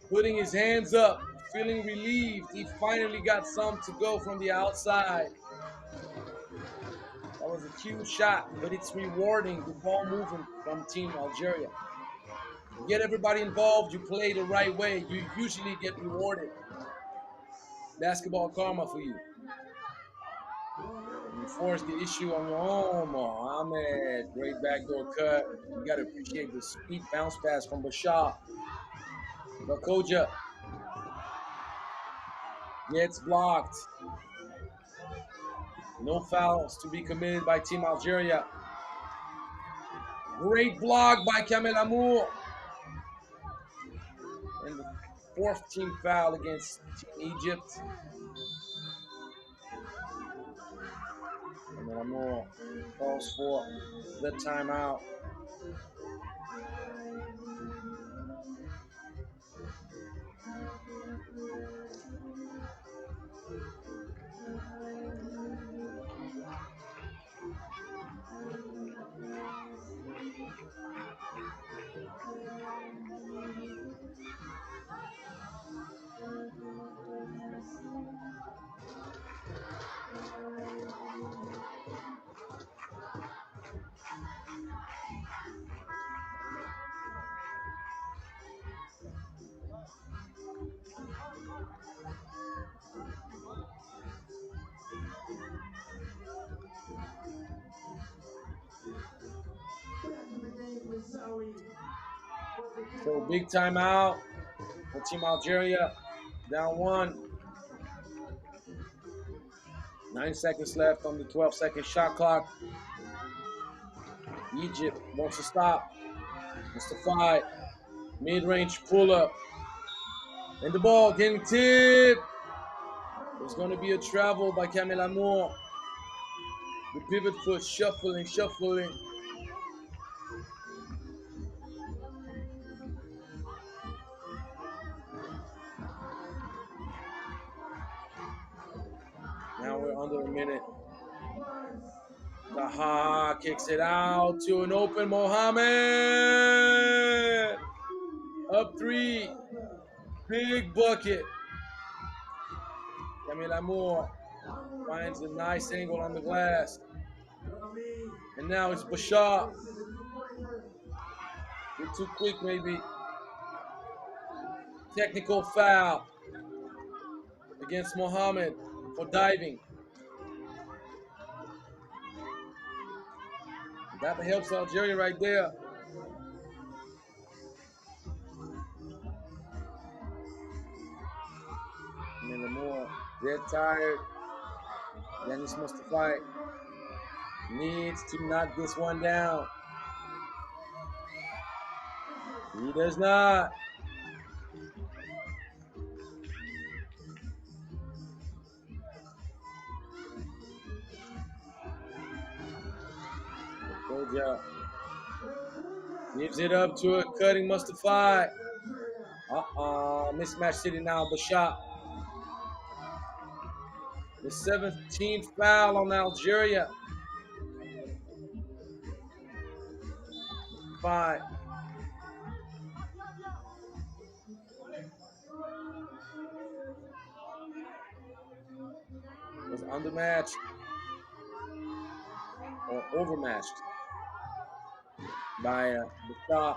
putting his hands up, feeling relieved. He finally got some to go from the outside. That was a cute shot, but it's rewarding the ball movement from Team Algeria. You get everybody involved, you play the right way, you usually get rewarded. Basketball karma for you. You force the issue on your own, Mohamed. Great backdoor cut. You got to appreciate the speed bounce pass from Bashar. Bakoja gets blocked. No fouls to be committed by Team Algeria. Great block by Kamel Amour. And the fourth team foul against Team Egypt. Kamel Amour calls for the timeout. So big timeout for Team Algeria. Down one. 9 seconds left on the 12-second shot clock. Egypt wants to stop. Mustafi, mid-range pull-up. And the ball getting tipped. There's going to be a travel by Kamel Amour. The pivot foot shuffling. Now we're under a minute. Taha kicks it out to an open Mohamed. Up 3. Big bucket. Kamel Amour finds a nice angle on the glass. And now it's Bashar. You're too quick, maybe. Technical foul against Mohamed for diving. That helps Algeria right there. And Amour, dead tired. Yanis Mustafi needs to knock this one down. He does not. Koja gives it up to a cutting Mustafi. Mismatch city now, Bashar. The 17th foul on Algeria. 5. Was undermatched or overmatched by Bashar.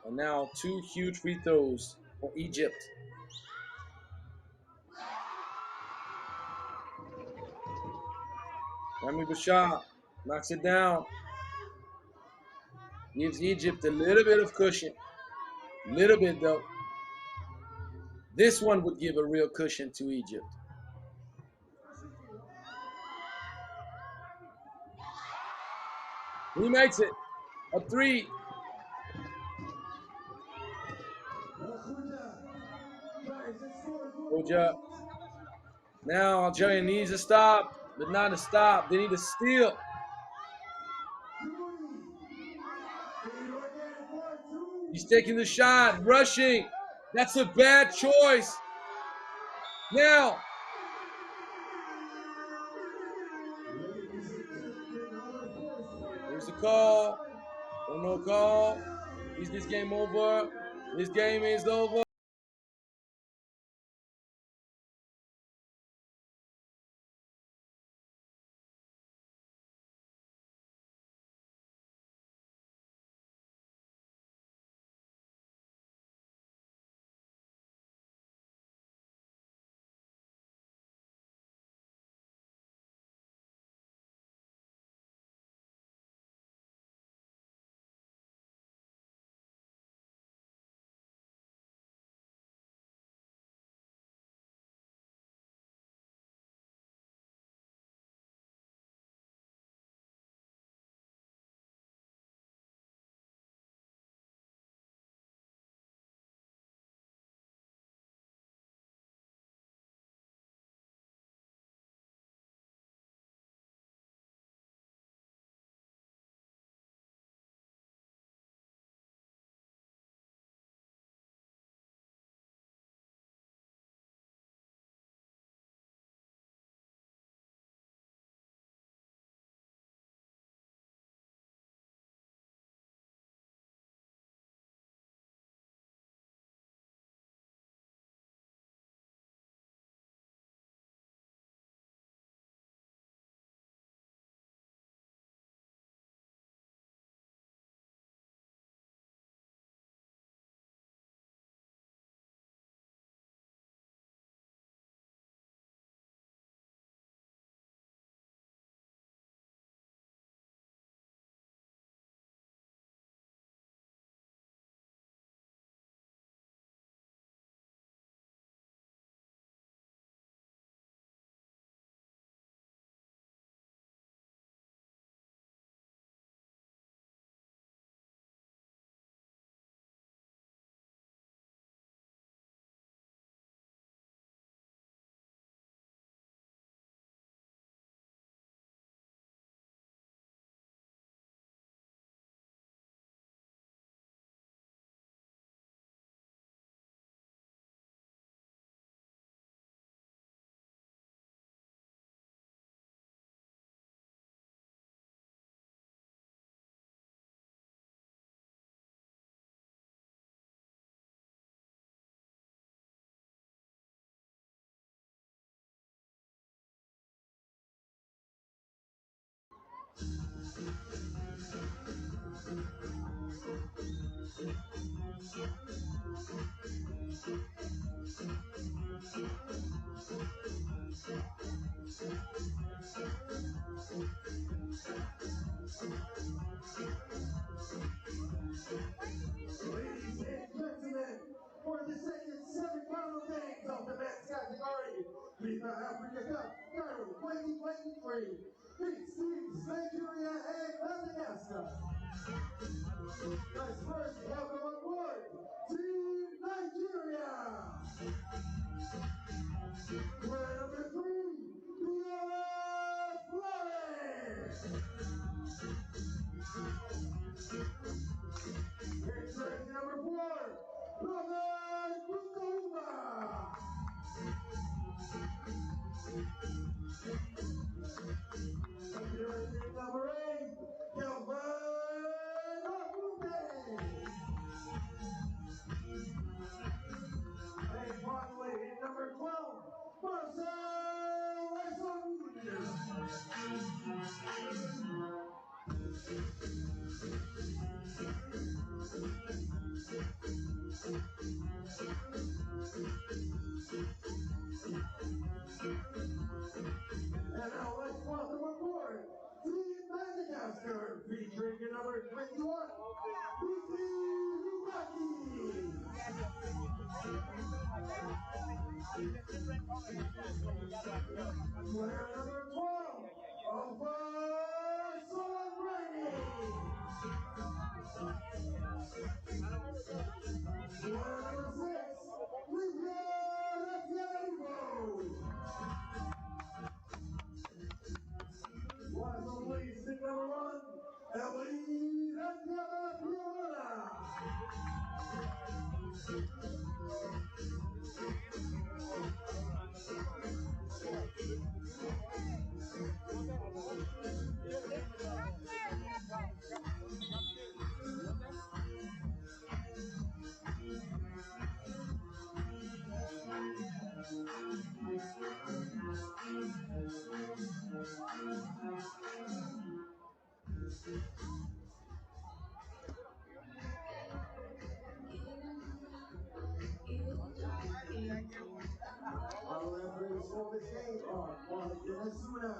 And now 2 huge free throws for Egypt. Rami Bashar knocks it down. Gives Egypt a little bit of cushion. Little bit, though. This one would give a real cushion to Egypt. He makes it. A 3. Koja. Now Algeria needs a stop, but not a stop. They need a steal. He's taking the shot, rushing. That's a bad choice. Now. Here's the call. Or no call. Is this game over? This game is over. Ladies and gentlemen, for the second semi-final games of the men's category, FIBA Africa Cup, Cairo 2023, mixed teams Nigeria and Madagascar. Let's first welcome on board Team Nigeria. Player number 3, Viola Flores. Jersey number 4, Robert Kukauma. Jersey number 8, Kelvin Akunde. And finally, in number 12, Marcel Wesson. And now let's welcome aboard Team Madagascar, featuring the number 21, Lucy Lubaki. Player number 12, Alpha Solomrani. Player number 6, Livia Ratianivo. Last but not least, stick number 1, Ellie Ratiana Fiona. Our referees for this game are Monica Nasuna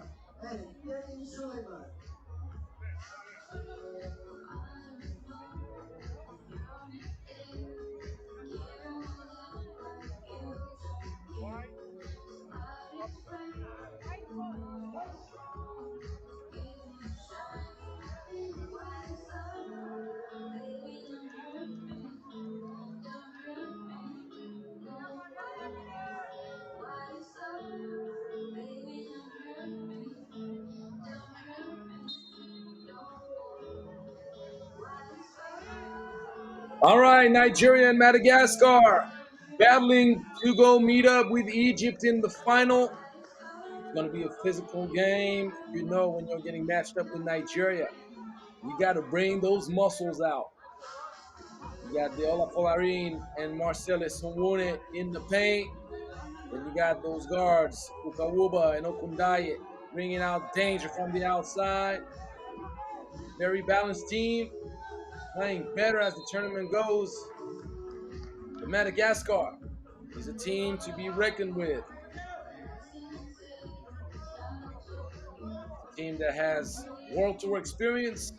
and Danny Suleiman. All right, Nigeria and Madagascar battling to go meet up with Egypt in the final. It's going to be a physical game. You know, when you're getting matched up with Nigeria, you got to bring those muscles out. You got Deola Folarin and Marcellus Nwune in the paint. Then you got those guards, Ukawuba and Okundaye, bringing out danger from the outside. Very balanced team, playing better as the tournament goes. But Madagascar is a team to be reckoned with. It's a team that has World Tour experience,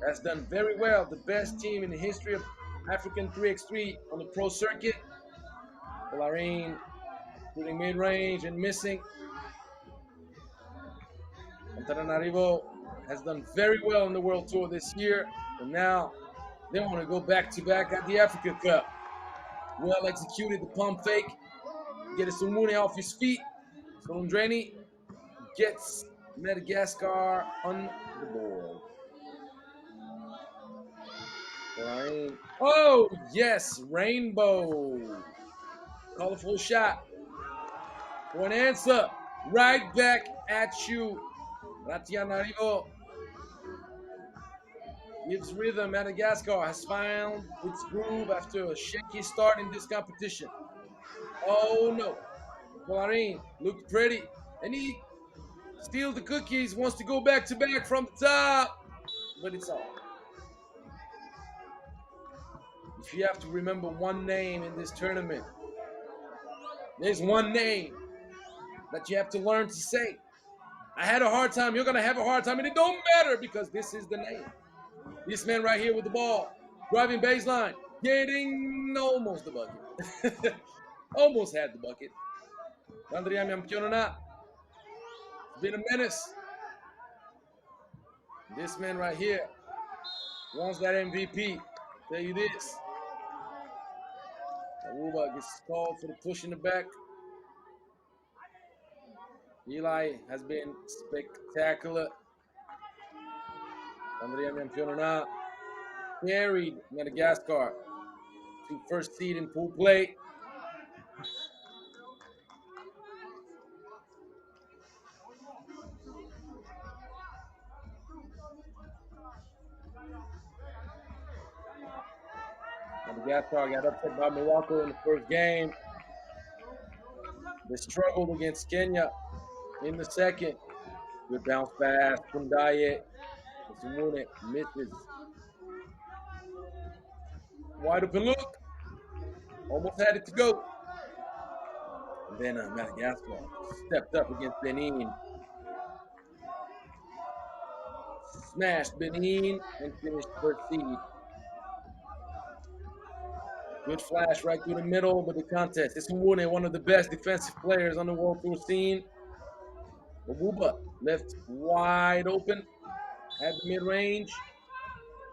that's done very well. The best team in the history of African 3x3 on the pro circuit. Folarin shooting mid-range and missing. Antananarivo has done very well in the World Tour this year, and now they want to go back-to-back at the Africa Cup. Well executed the pump fake, get Sumune off his feet. Solondreni gets Madagascar on the board. Folarin. Oh, yes, rainbow. Colorful shot. For an answer. Right back at you. Ratianarivo gives rhythm. Madagascar has found its groove after a shaky start in this competition. Oh no. Folarin looked pretty. And he steal the cookies, wants to go back to back from the top, but it's all. If you have to remember one name in this tournament, there's one name that you have to learn to say. I had a hard time. You're going to have a hard time, and it don't matter because this is the name. This man right here with the ball, driving baseline, getting almost the bucket. Almost had the bucket. Andrea Mampionana. It's been a menace. This man right here wants that MVP. Tell you this. Aruba gets called for the push in the back. Eli has been spectacular. Andrea Mampionana carried Madagascar to first seed in pool play. Madagascar got upset by Morocco in the first game. They struggled against Kenya in the second. Good bounce pass from Daye. Simone misses. Wide open look. Almost had it to go. And then Madagascar stepped up against Benin. Smashed Benin and finished first seed. Good flash right through the middle of the contest. It's one of the best defensive players on the World Tour scene. Awuba left wide open at the mid-range.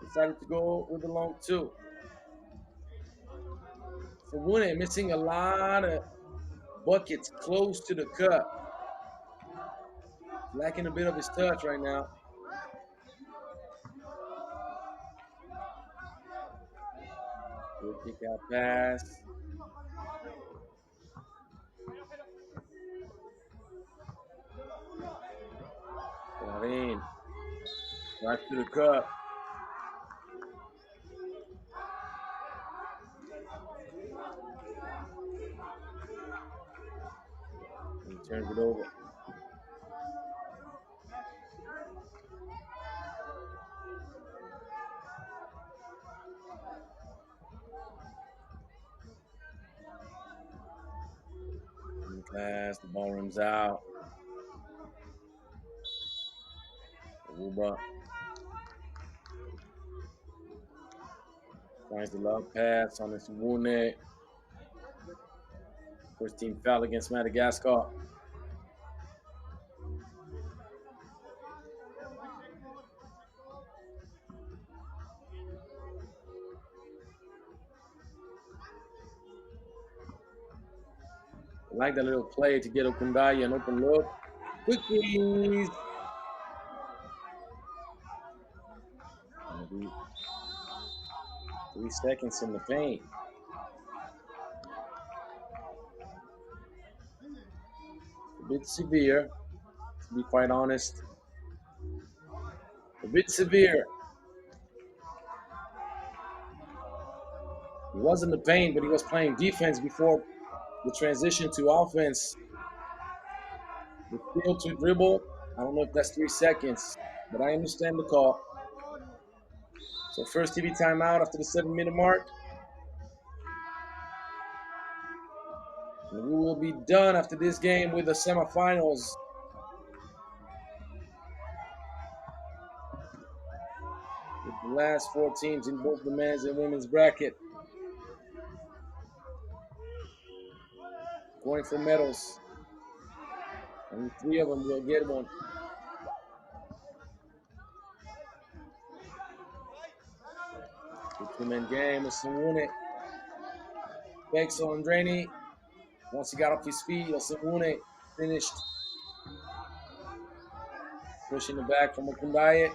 Decided to go with the long two. Simone missing a lot of buckets close to the cup. Lacking a bit of his touch right now. Good kick out pass. Karim. Right to the cup. He turns it over. Pass, the ball runs out. Aruba finds the love pass on this Wune. First team foul against Madagascar. I like that little play to get Okundaya an open look. Cookies. 3 seconds in the paint. A bit severe, to be quite honest. A bit severe. He was in the paint, but he was playing defense before the transition to offense. The field to dribble. I don't know if that's 3 seconds, but I understand the call. So first TV timeout after the 7-minute mark. And we will be done after this game with the semifinals. With the last 4 teams in both the men's and women's bracket going for medals. And 3 of them will get one. The 2-man game is Simone. Thanks to Andreni. Once he got up his feet, Simone finished pushing the back from Okundaye.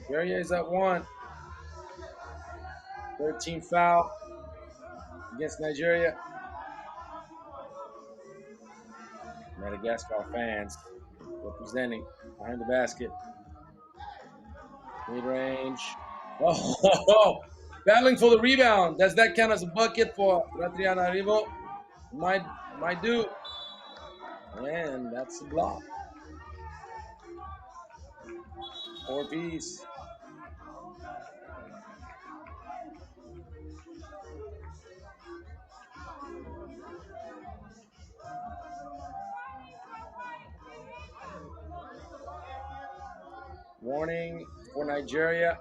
Algeria is at 1. 13 foul against Nigeria. Madagascar fans representing behind the basket. Mid-range. Oh, battling for the rebound. Does that count as a bucket for Ratriana Rivo? Might do. And that's a block. 4-piece. Warning for Nigeria.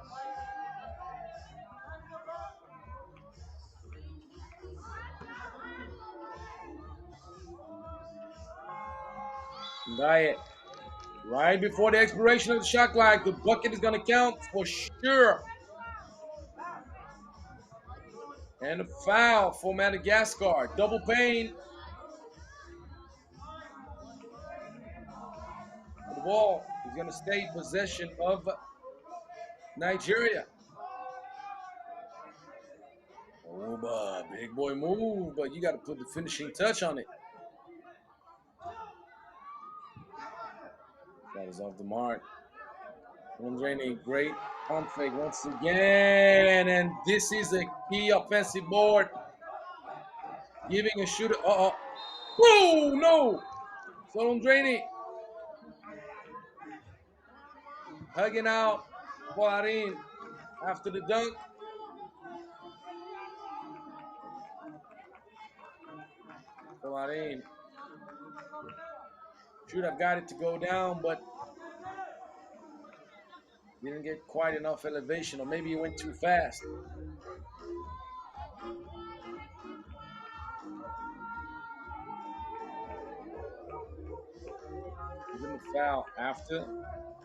Diet. Right before the expiration of the shot clock, the bucket is going to count for sure. And a foul for Madagascar. Double pain. The ball is going to stay in possession of Nigeria. Oh, big boy move, but you got to put the finishing touch on it. That is off the mark. Andreni, great pump fake once again. And this is a key offensive board. Giving a shooter. Oh, no. So Andreni hugging out Boarin after the dunk. Boarin should have got it to go down, but didn't get quite enough elevation, or maybe he went too fast. He's in the foul after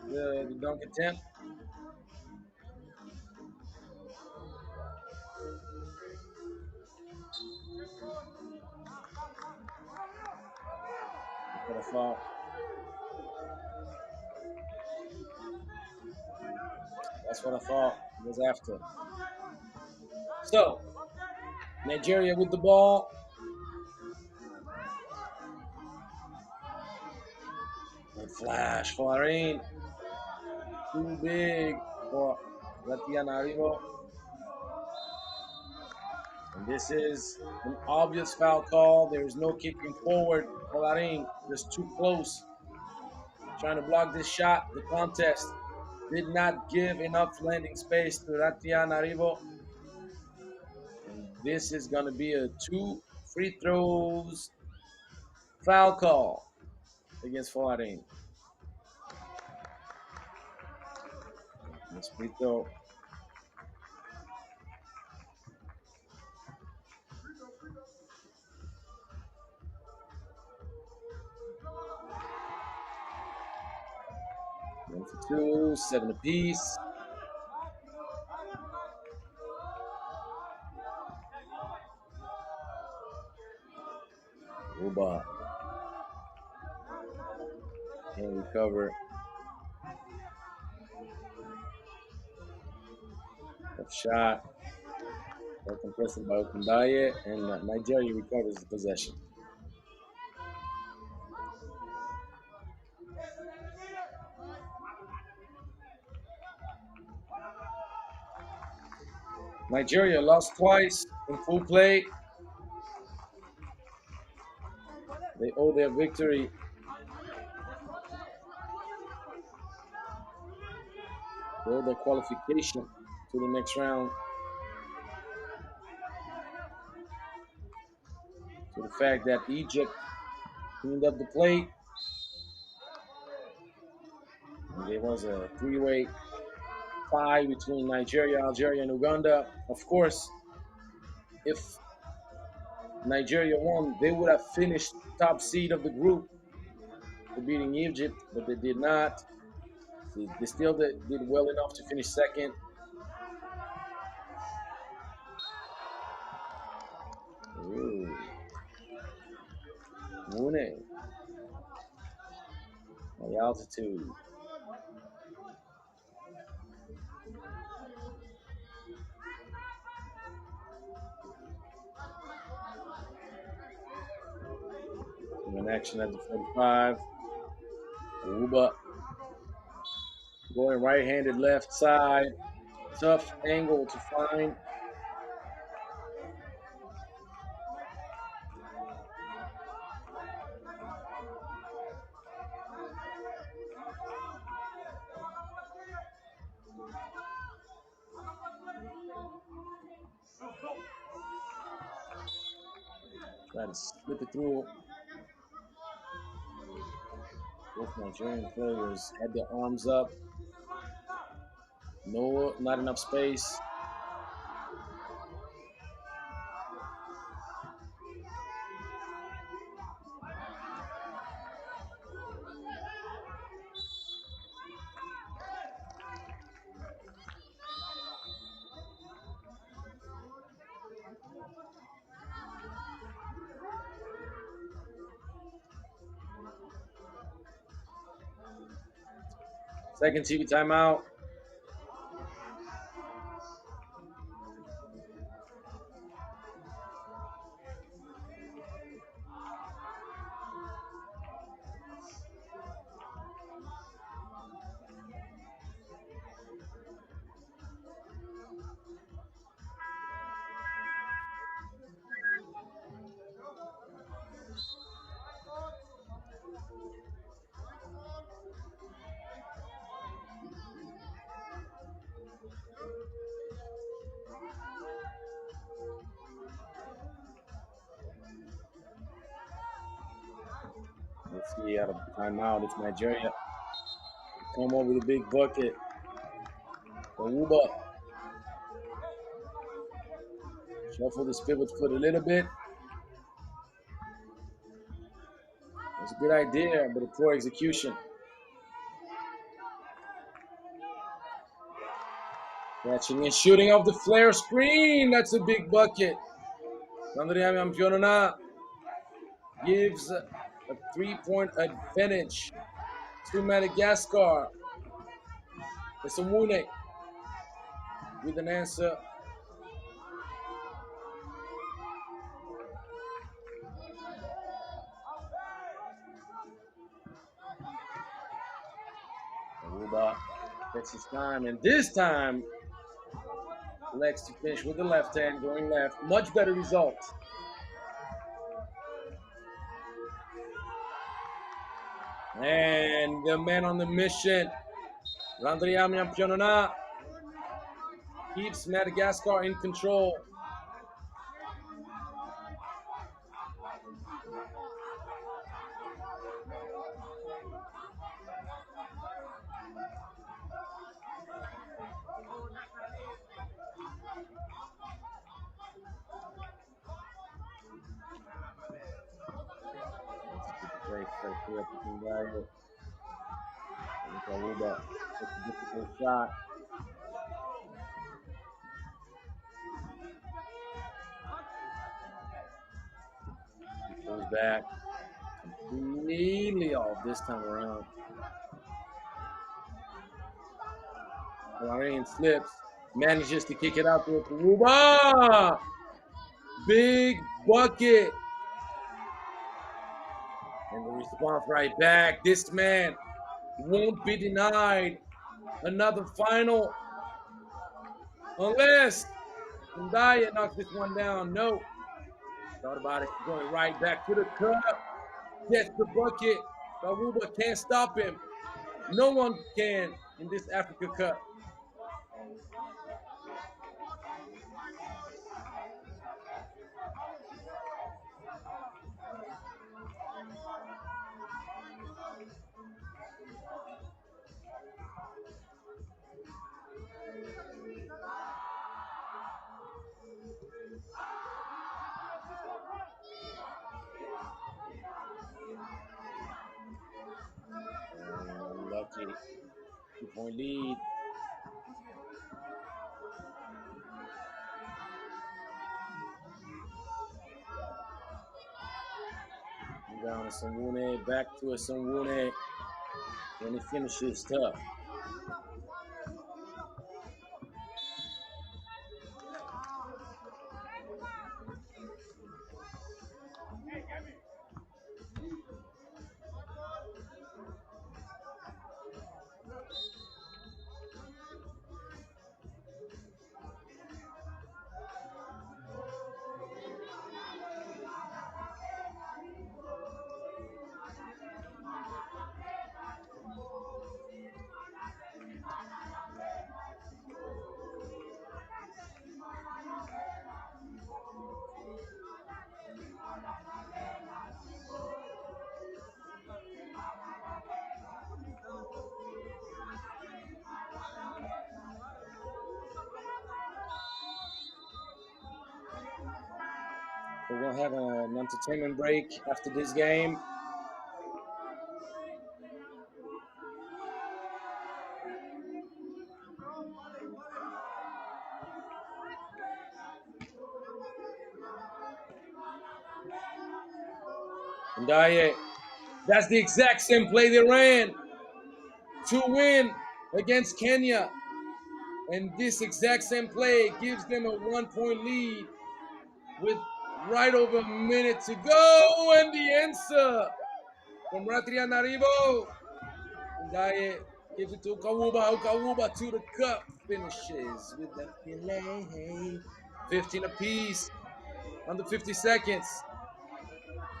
the dunk attempt. That's what I thought. That's what I thought. It was after. So, Nigeria with the ball. Good flash for Irene. Too big for Ratianarivo. And this is an obvious foul call. There is no keeping forward. Colarin just too close. Trying to block this shot. The contest did not give enough landing space to Ratianarivo. And this is going to be a 2 free throws foul call against Colarin. This free throw. One for two, 7 apiece. Uba can't recover. Tough shot. Well contested by Okundaye, and Nigeria recovers the possession. Nigeria lost twice in full play. They owe their victory They owe their qualification to the next round to the fact that Egypt cleaned up the plate. And there was a three-way tie between Nigeria, Algeria, and Uganda. Of course, if Nigeria won, they would have finished top seed of the group for beating Egypt, but they did not. They still did well enough to finish second. Ooh. Mune. High altitude. In action at the 45. Uba going right-handed left side. Tough angle to find. Try to slip it through. Both Nigerian players had their arms up. No, not enough space. Second TV timeout. Let's see, out of timeout, it's Nigeria. Come over the big bucket. Owuba. Shuffle this pivot foot a little bit. It's a good idea, but a poor execution. Catching and shooting off the flare screen. That's a big bucket. Andrea Mampionana gives a 3-point advantage to Madagascar. It's a Mune with an answer. Aruba takes his time, and this time elects to finish with the left hand, going left. Much better result. And the man on the mission, Andrea Mampionana, keeps Madagascar in control. Great, try to clear up the team riot. And Aruba takes a difficult shot. He pulls back. Completely off this time around. Bahrain slips. Manages to kick it out to Aruba. Big bucket. And the response right back. This man won't be denied another final unless Ndaya knocks this one down. No. Thought about it. Going right back to the cup. Gets the bucket. Aruba can't stop him. No one can in this Africa Cup. Lucky 2-point lead. Down to Sangune, back to a Sangune, and he finishes tough. We're going to have an entertainment break after this game. Ndaye, that's the exact same play they ran to win against Kenya. And this exact same play gives them a 1-point lead with right over a minute to go. And the answer from Antananarivo. Ndaye gives it to Ukawuba. Ukawuba to the cup. Finishes with the fillet. 15 apiece under 50 seconds.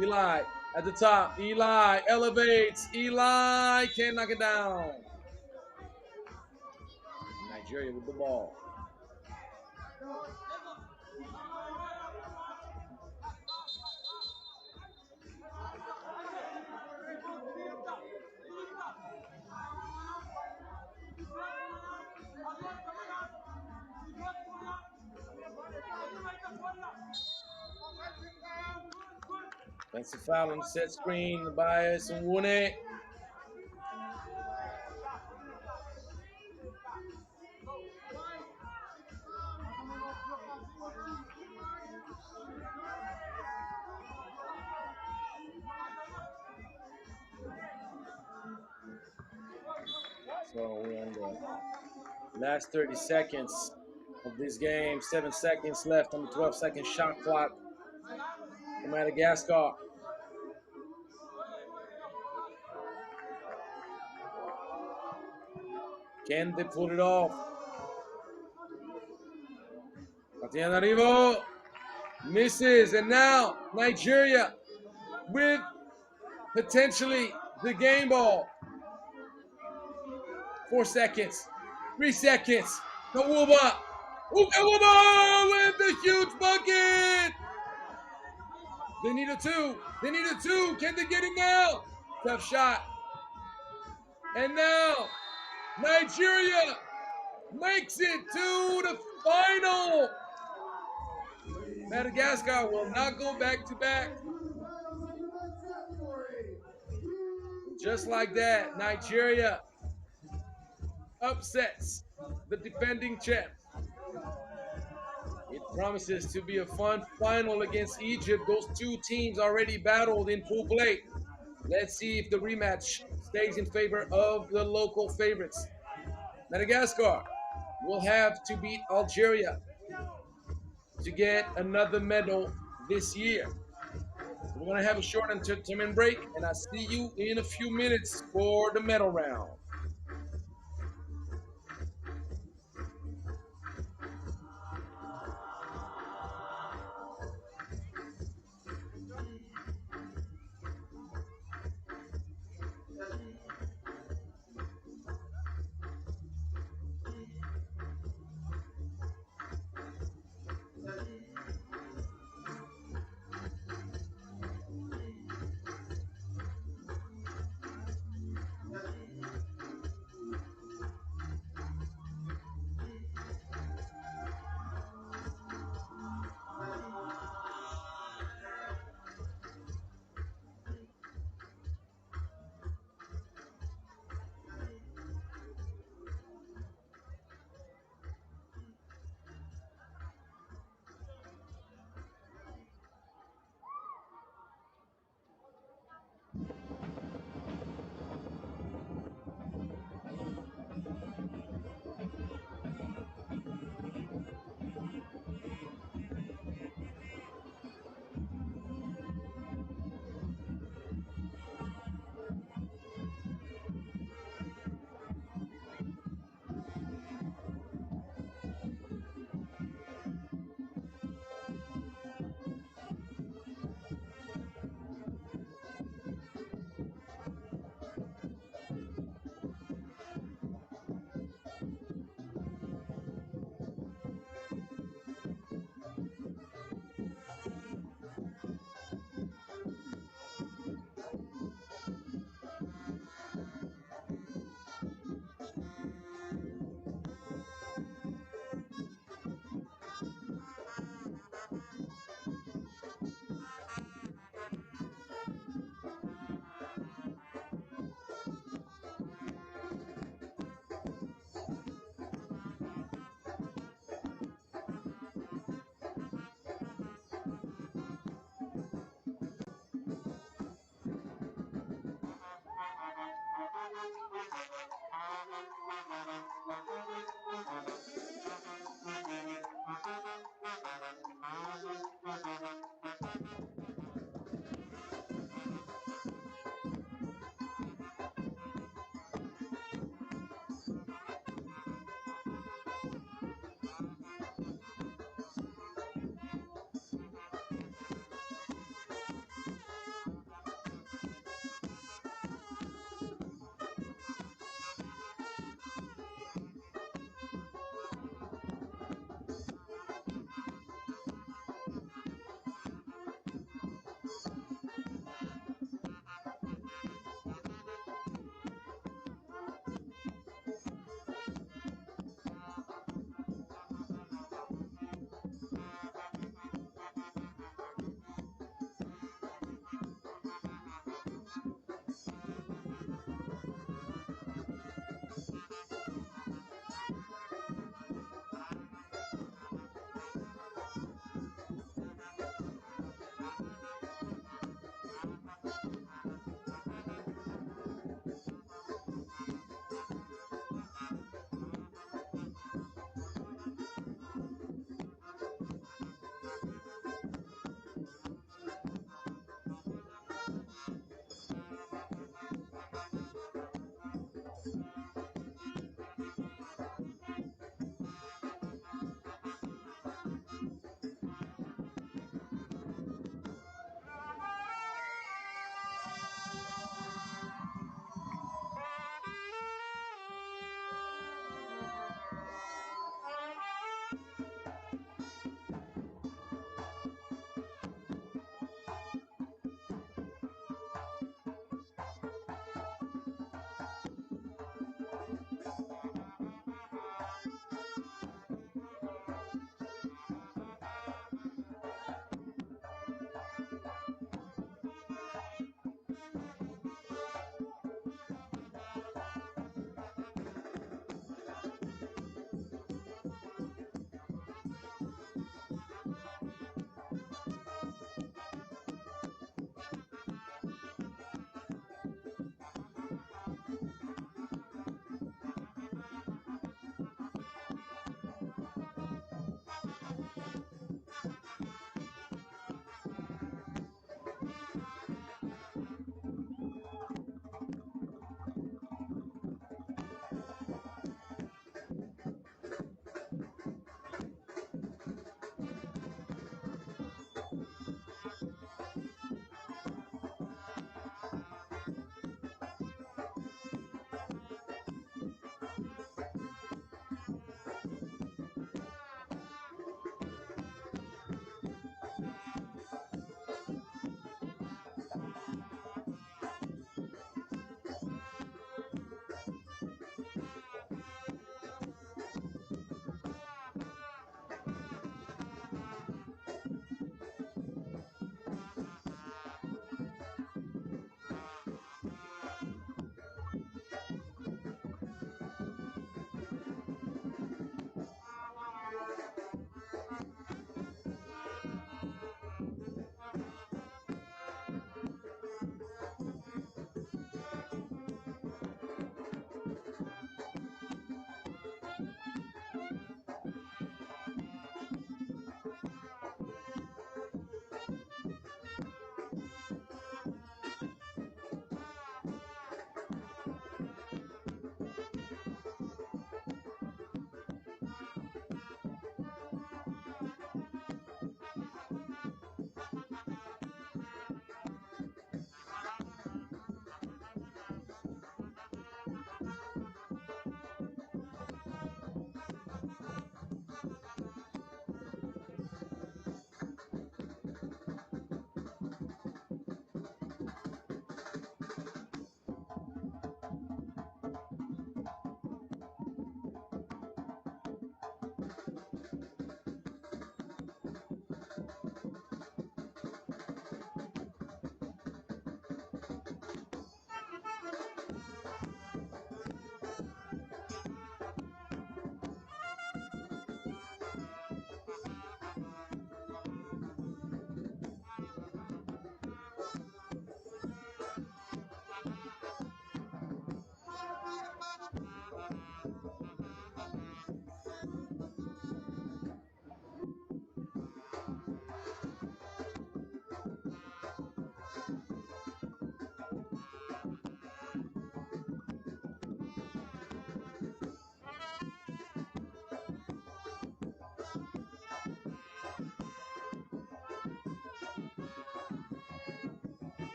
Eli at the top. Eli elevates. Eli can't knock it down. Nigeria with the ball. That's a foul on the set screen by Sungwune. So we're on the last 30 seconds of this game. 7 seconds left on the 12-second shot clock for Madagascar. Can they pull it off? Antananarivo misses, and now Nigeria with potentially the game ball. 4 seconds, 3 seconds. Ukawuba with the huge bucket. They need a two. They need a two. Can they get it now? Tough shot. And now Nigeria makes it to the final. Madagascar will not go back to back. Just like that, Nigeria upsets the defending champ. It promises to be a fun final against Egypt. Those two teams already battled in pool play. Let's see if the rematch stays in favor of the local favorites. Madagascar will have to beat Algeria to get another medal this year. We're going to have a short entertainment break, and I'll see you in a few minutes for the medal round.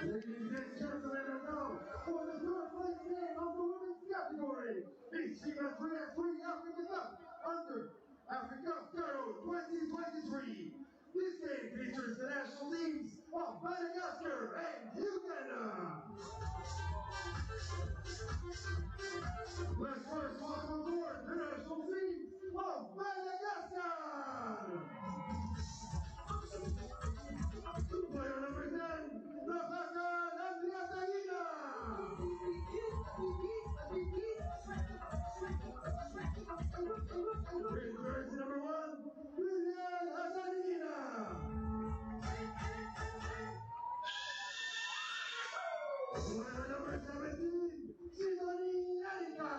Ladies and gentlemen, now for the third place game of the women's category, it's FIBA 3x3 Africa Cup under Africa Cairo 2023. This game features the national teams of Madagascar and Uganda. Let's first welcome aboard the national team of Madagascar. Player number 10, Rebecca Andriategina. In jersey number 1, Lilian Hasanina. Player number 17, Sidoni Erika.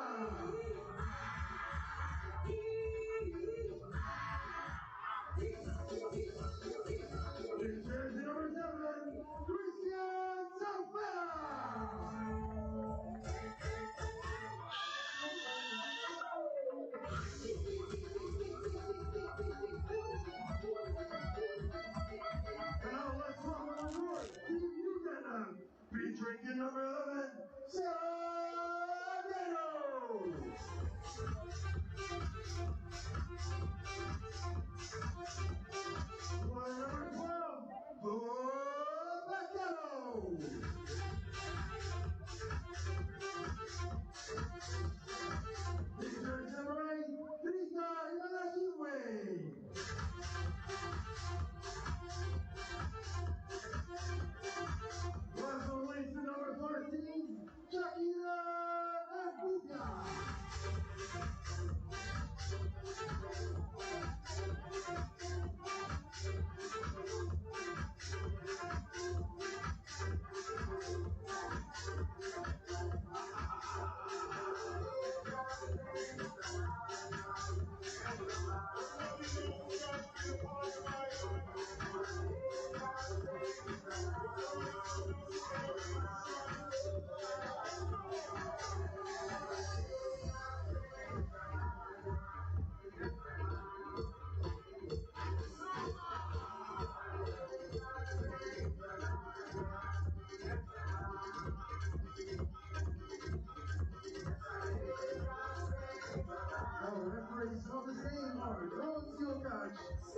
referees of the game are Rose Yokash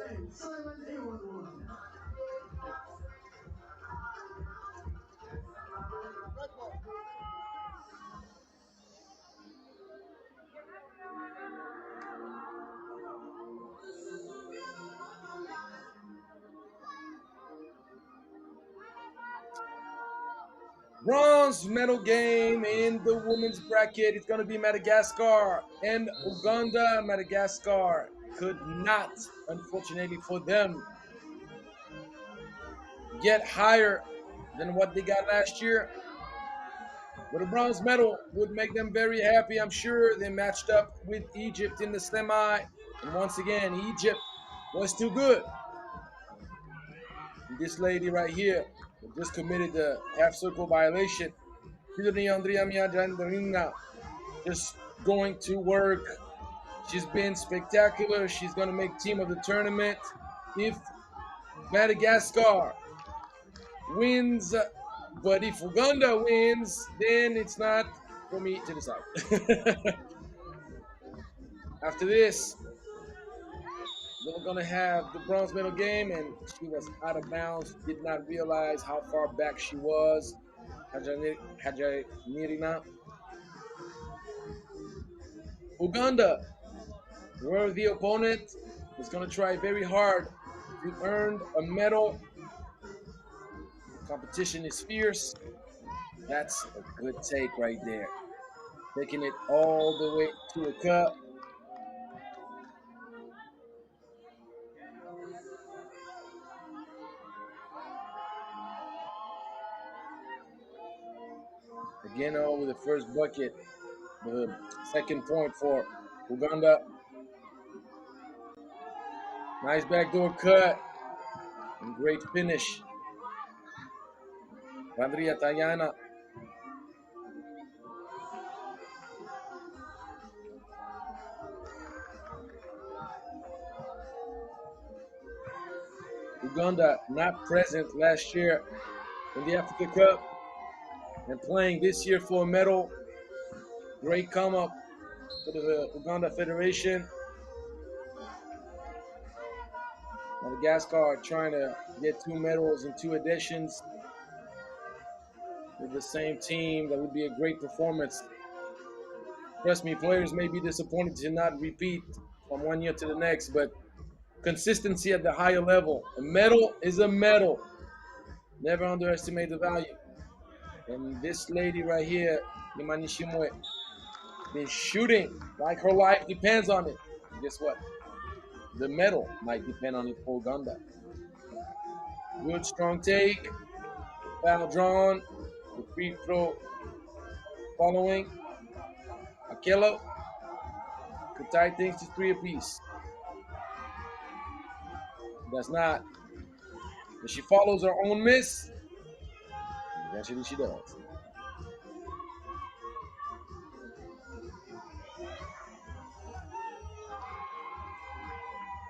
and Simon A11. Bronze medal game in the women's bracket. It's going to be Madagascar and Uganda. Madagascar could not, unfortunately for them, get higher than what they got last year. But a bronze medal would make them very happy, I'm sure. They matched up with Egypt in the semi. And once again, Egypt was too good. And this lady right here just committed the half circle violation. Just going to work. She's been spectacular. She's going to make team of the tournament. If Madagascar wins, but if Uganda wins, then it's not for me to decide. After this, we're going to have the bronze medal game, and she was out of bounds. Did not realize how far back she was. Hajanirina. Uganda, worthy opponent, is going to try very hard to earn a medal. The competition is fierce. That's a good take right there. Taking it all the way to a cup. Again, with the first bucket, the second point for Uganda. Nice backdoor cut and great finish. Andrea Tayana. Uganda not present last year in the Africa Cup and playing this year for a medal. Great come up for the Uganda Federation. Madagascar trying to get 2 medals in 2 editions with the same team. That would be a great performance. Trust me, players may be disappointed to not repeat from one year to the next, but consistency at the higher level. A medal is a medal. Never underestimate the value. And this lady right here, Imani Shimwe, been shooting like her life depends on it. And guess what? The medal might depend on it for Uganda. Good strong take. Foul drawn. The free throw following. Akello could tie things to 3 apiece. Does not. But she follows her own miss. Eventually she does.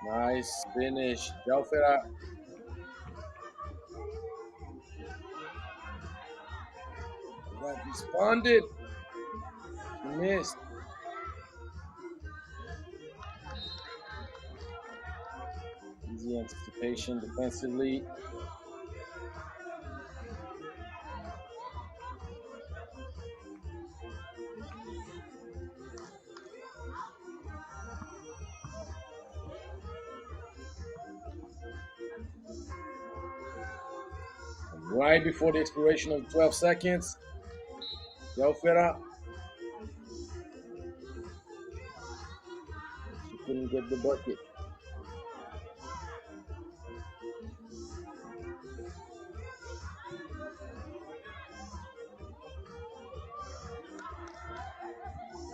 Nice finish. Jalfera. Got responded. She missed. Easy anticipation defensively. Right before the expiration of 12 seconds, Jalfera. She couldn't get the bucket.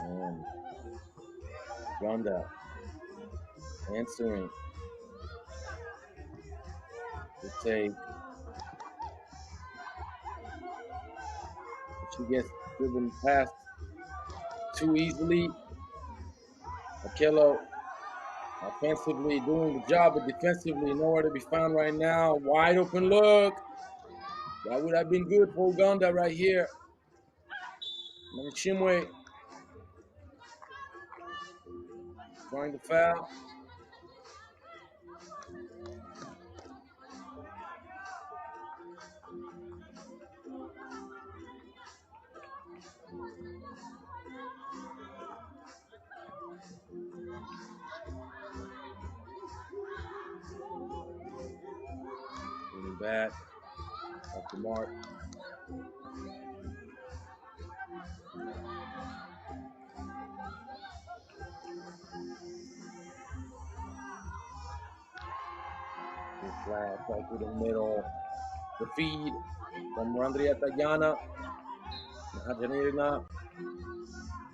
And Uganda answering the take. If she gets driven past too easily, Akello offensively doing the job, but defensively nowhere to be found right now. Wide open look. That would have been good for Uganda right here. Manishimwe. Trying to foul. Really bad. Off the mark. Good flash right through the middle. The feed from Randriata Yana. Algeria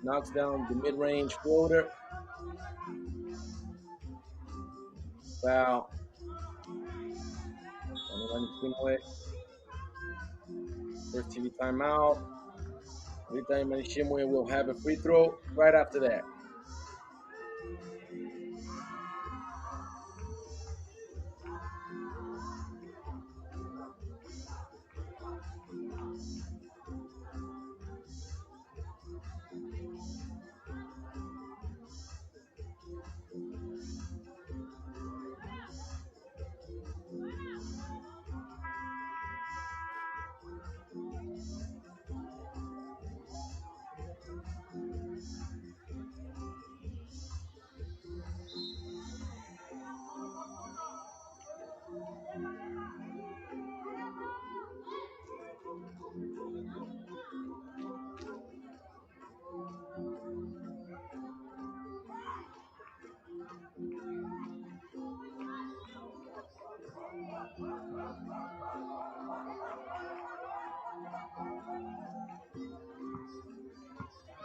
knocks down the mid-range floater. Foul. First TV timeout. Rita Shimwe will have a free throw right after that.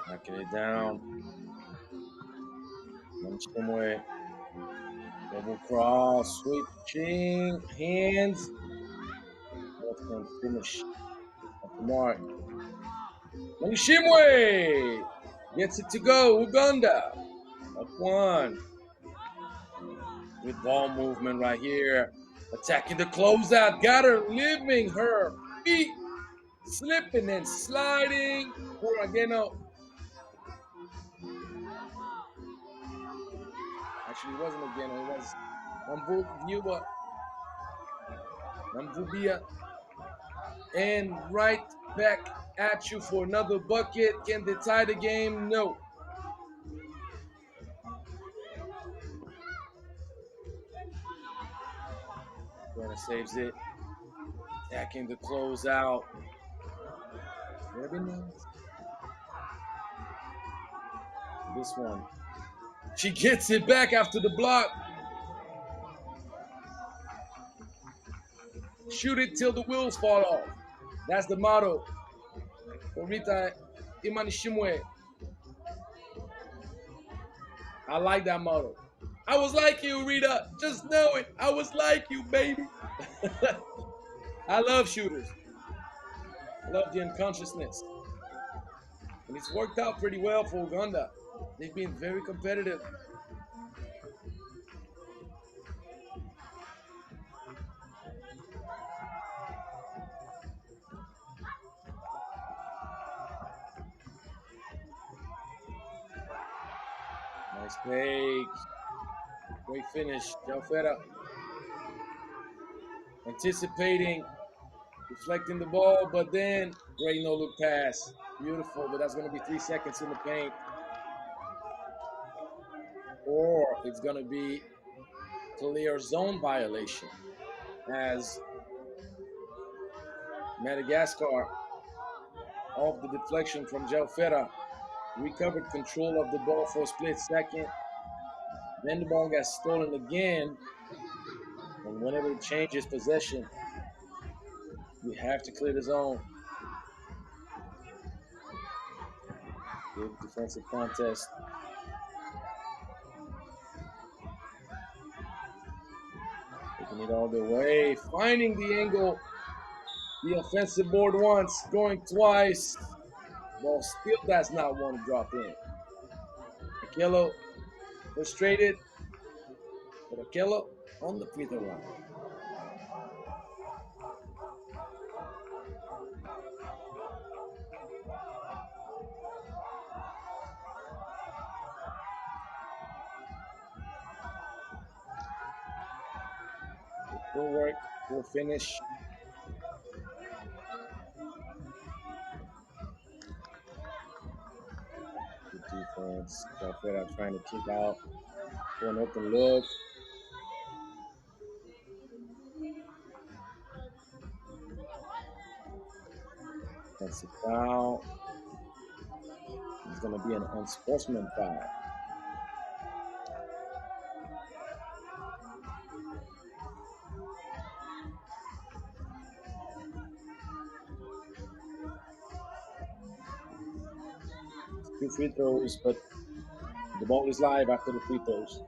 Knocking it down. Shimwe. Double cross. Switching. Hands. That's going to finish at the mark. Shimwe gets it to go. Uganda. Up one. Good ball movement right here. Attacking the closeout. Got her leaving her feet. Slipping and sliding. Again, actually, it wasn't again. It was Namvubia. And right back at you for another bucket. Can they tie the game? No. Gonna saves it. Attacking the closeout. Very nice. This one. She gets it back after the block. Shoot it till the wheels fall off. That's the motto for Rita Imanishimwe. I like that motto. I was like you, Rita. Just know it. I was like you, baby. I love shooters. I love the unconsciousness. And it's worked out pretty well for Uganda. They've been very competitive. Nice fake. Great finish. Jalfera anticipating, deflecting the ball, but then great no-look pass. Beautiful, but that's going to be 3 seconds in the paint. Or it's going to be clear zone violation as Madagascar, off the deflection from Jalfera, recovered control of the ball for a split second. Then the ball got stolen again. And whenever it changes possession, you have to clear the zone. Good defensive contest. Taking it all the way, finding the angle. The offensive board once, going twice. Ball still does not want to drop in. Akello frustrated, but Akello on the free throw line. Full work, full finish. Good defense. Alfredo trying to kick out for an open look. Offensive foul. It's going to be an unsportsman foul. Two free throws, but the ball is live after the free throws.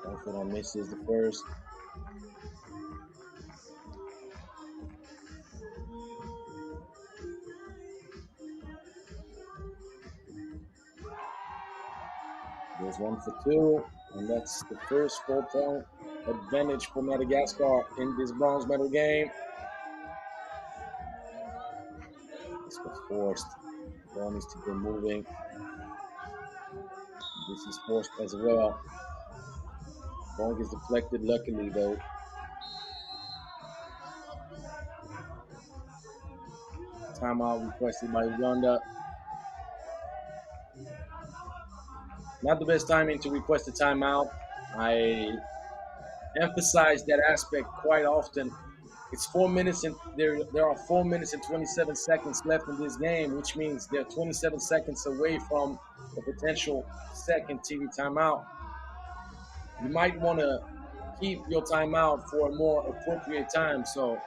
Alfredo misses the first. There's 1 for 2, and that's the first 4-point advantage for Madagascar in this bronze medal game. This was forced. The ball needs to be moving. This is forced as well. Ball gets deflected, luckily, though. Timeout requested by Uganda. Not the best timing to request a timeout. I emphasize that aspect quite often. It's 4 minutes and there are 4 minutes and 27 seconds left in this game, which means they're 27 seconds away from a potential second TV timeout. You might want to keep your timeout for a more appropriate time. So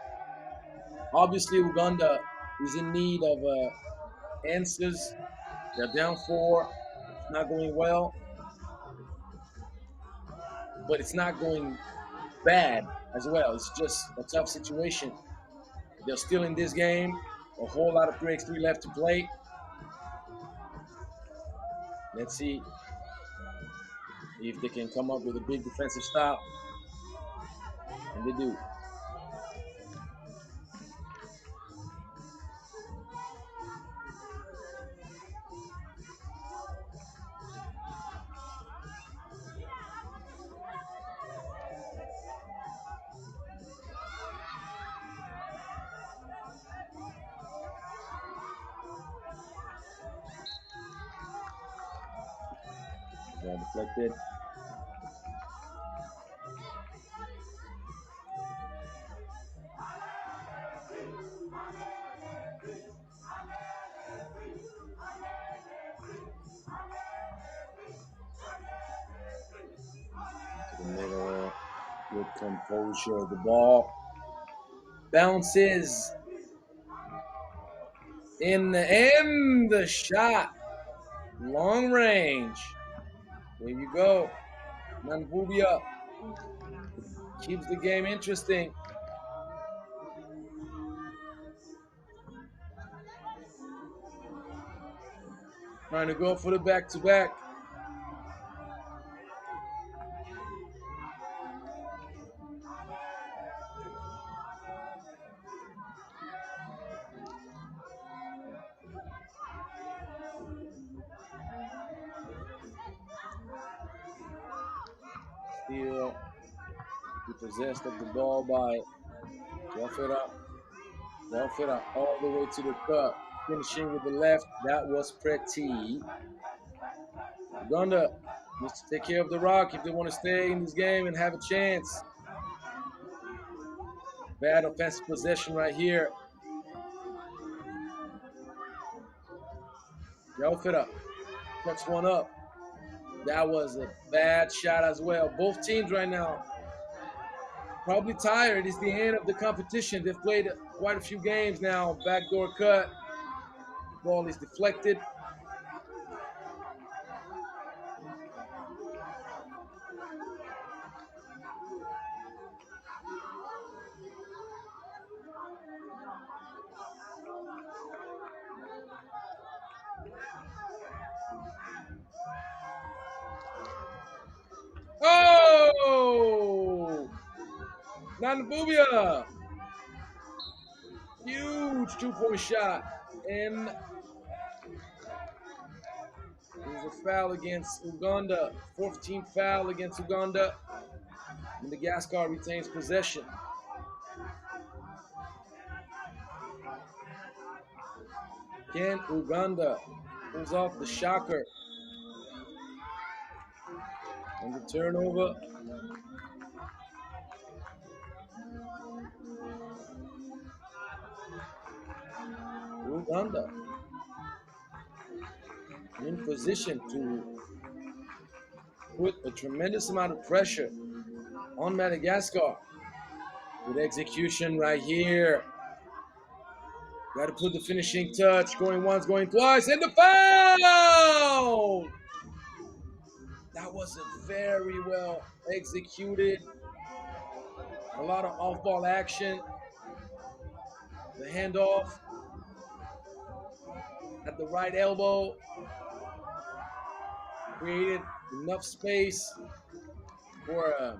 obviously Uganda is in need of answers. They're down 4. It's not going well, but it's not going bad as well. It's just a tough situation. They're still in this game. A whole lot of 3x3 left to play. Let's see if they can come up with a big defensive stop. And they do. Well deflected. To the middle. Good composure of the ball. Bounces in the end. The shot. Long range. There you go. Manvubia keeps the game interesting. Trying to go for the back-to-back. Still possessed of the ball by Alfredo all the way to the cup. Finishing with the left. That was pretty. Uganda needs to take care of the rock if they want to stay in this game and have a chance. Bad offensive possession right here. Alfredo puts one up. That was a bad shot as well. Both teams right now probably tired. It's the end of the competition. They've played quite a few games now. Backdoor cut. Ball is deflected. Namibia. Huge 2-point shot. And there's a foul against Uganda. 14th foul against Uganda. Madagascar retains possession. Can Uganda pulls off the shocker? And the turnover. Uganda in position to put a tremendous amount of pressure on Madagascar. Good execution right here. Got to put the finishing touch. Going once, going twice, and the foul! That was a very well executed. A lot of off-ball action. The handoff at the right elbow created enough space for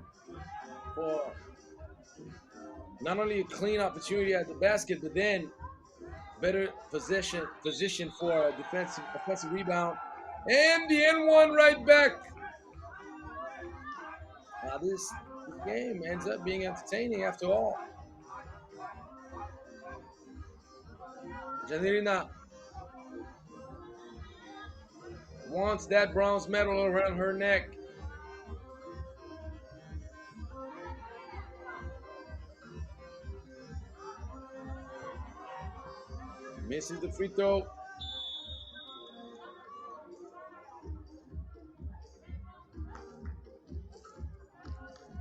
not only a clean opportunity at the basket, but then better position for a offensive rebound, and the N1 right back. This game ends up being entertaining after all. Janirina wants that bronze medal around her neck. Misses the free throw.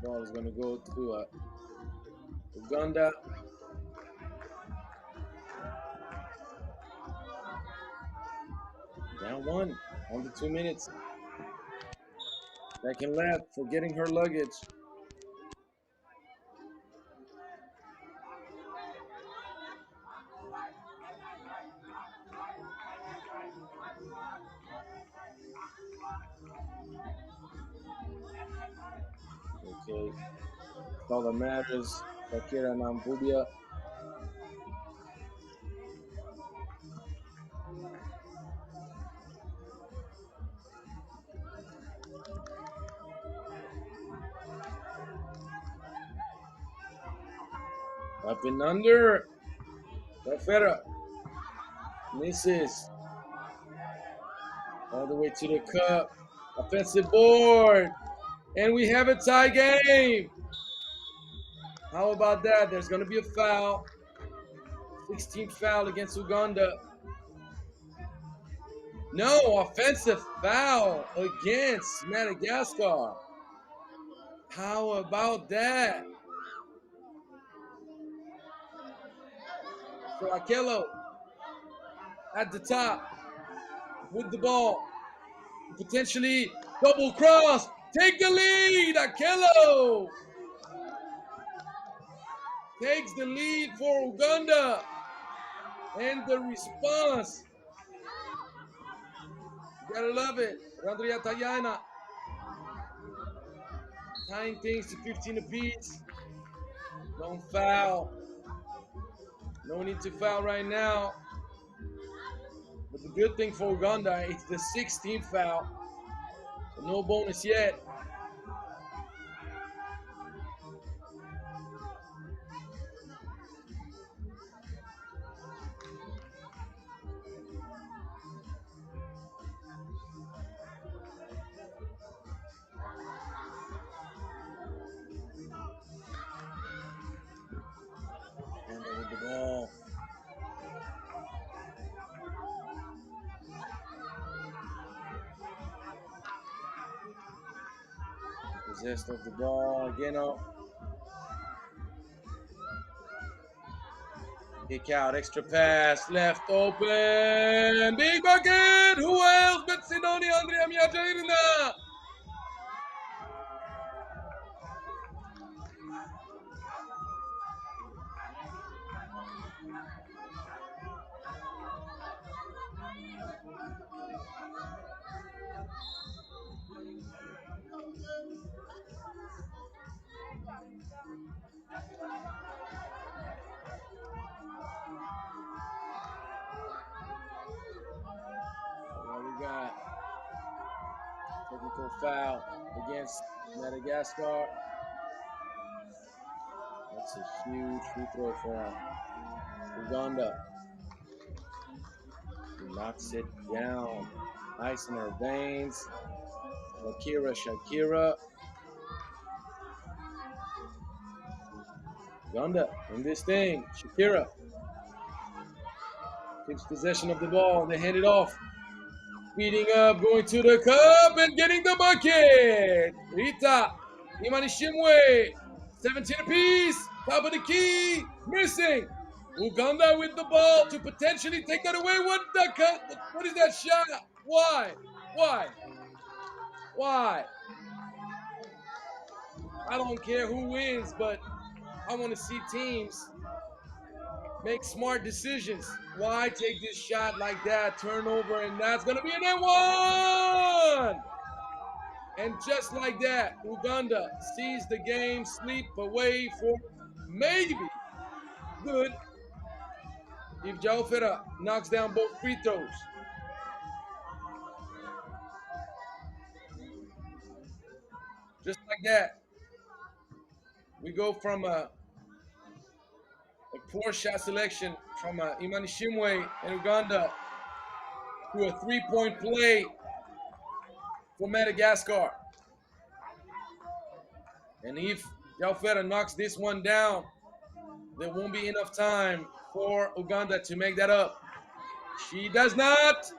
Ball is going to go to Uganda. Down one, under 2 minutes. Second left for getting her luggage. Okay, that's all that matters. Shakira Namibia. Up and under. Rafera misses. All the way to the cup. Offensive board. And we have a tie game. How about that? There's going to be a foul. 16th foul against Uganda. No, offensive foul against Madagascar. How about that? So Akello at the top with the ball. Potentially double cross. Take the lead. Akello takes the lead for Uganda. And the response. You gotta love it. Randria Tayana tying things to 15 apiece. Don't foul. No need to foul right now. But the good thing for Uganda, it's the 16th foul. So no bonus yet. And with the ball. Possessed of the ball again. Kick out, extra pass, left open, big bucket. Who else but Sidoni Andrea Miajairina? Technical foul against Madagascar. That's a huge free throw for him. Uganda. He knocks it down. Ice in her veins. Shakira. Uganda in this thing. Shakira takes possession of the ball. They hand it off. Speeding up, going to the cup and getting the bucket. Rita Imanishimwe. 17 apiece. Top of the key. Missing. Uganda with the ball to potentially take that away. What is that shot? Why? I don't care who wins, but I want to see teams make smart decisions. Why take this shot like that? Turnover, and that's going to be an N1! And just like that, Uganda sees the game slip away for maybe good if Jaofera knocks down both free throws. Just like that, we go from a poor shot selection from Imanishimwe in Uganda to a three-point play for Madagascar. And if Jaofera knocks this one down, there won't be enough time for Uganda to make that up. She does not.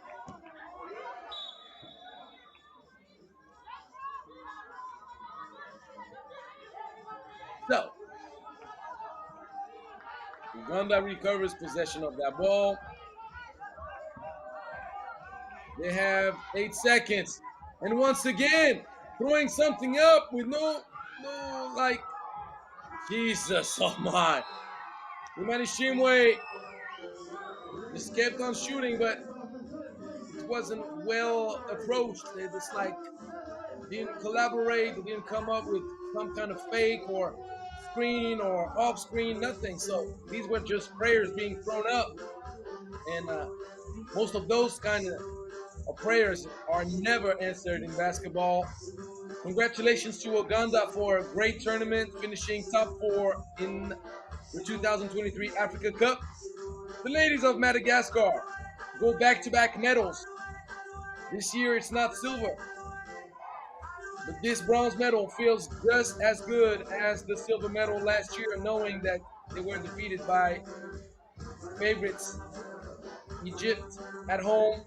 So, Uganda recovers possession of that ball. They have 8 seconds. And once again, throwing something up with no, like, Jesus, oh my. Imanishimwe just kept on shooting, but it wasn't well approached. They just didn't collaborate. They didn't come up with some kind of fake or screen or off screen, nothing. So these were just prayers being thrown up. And most of those kind of prayers are never answered in basketball. Congratulations to Uganda for a great tournament, finishing top 4 in the 2023 Africa Cup. The ladies of Madagascar go back-to-back medals. This year it's not silver, but this bronze medal feels just as good as the silver medal last year, knowing that they were defeated by favorites Egypt at home.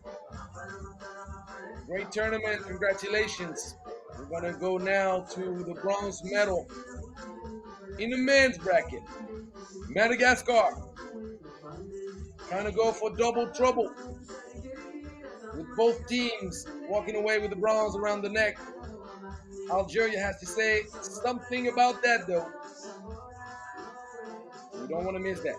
Great tournament, congratulations. We're going to go now to the bronze medal in the men's bracket. Madagascar trying to go for double trouble with both teams walking away with the bronze around the neck. Algeria has to say something about that, though. We don't want to miss that.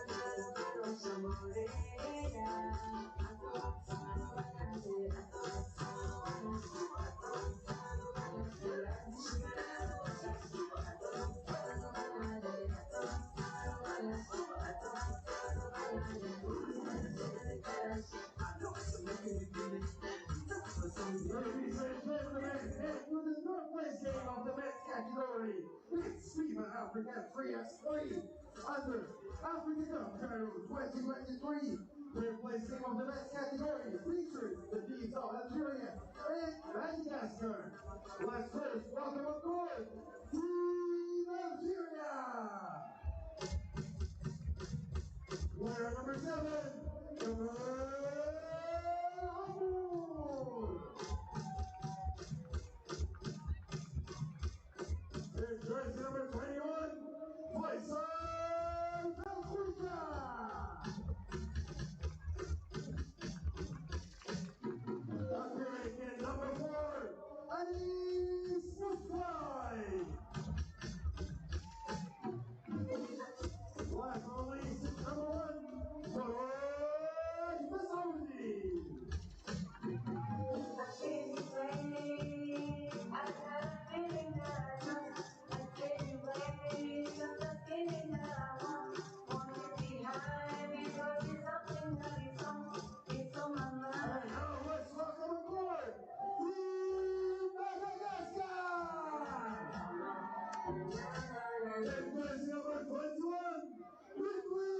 Ladies and gentlemen, into the third place game of the men's category, it's FIBA Africa 3x3 under Africa Cup Cairo 2023. Third place game of the men's category features the teams of Algeria and Madagascar. Let's first welcome aboard Team Algeria. Player number 7, jersey number 21, Faisal Belkhuja. Upgrading number 4, Anis Musfai. Last but not least, number 1, Farad jersey number 21, number 12,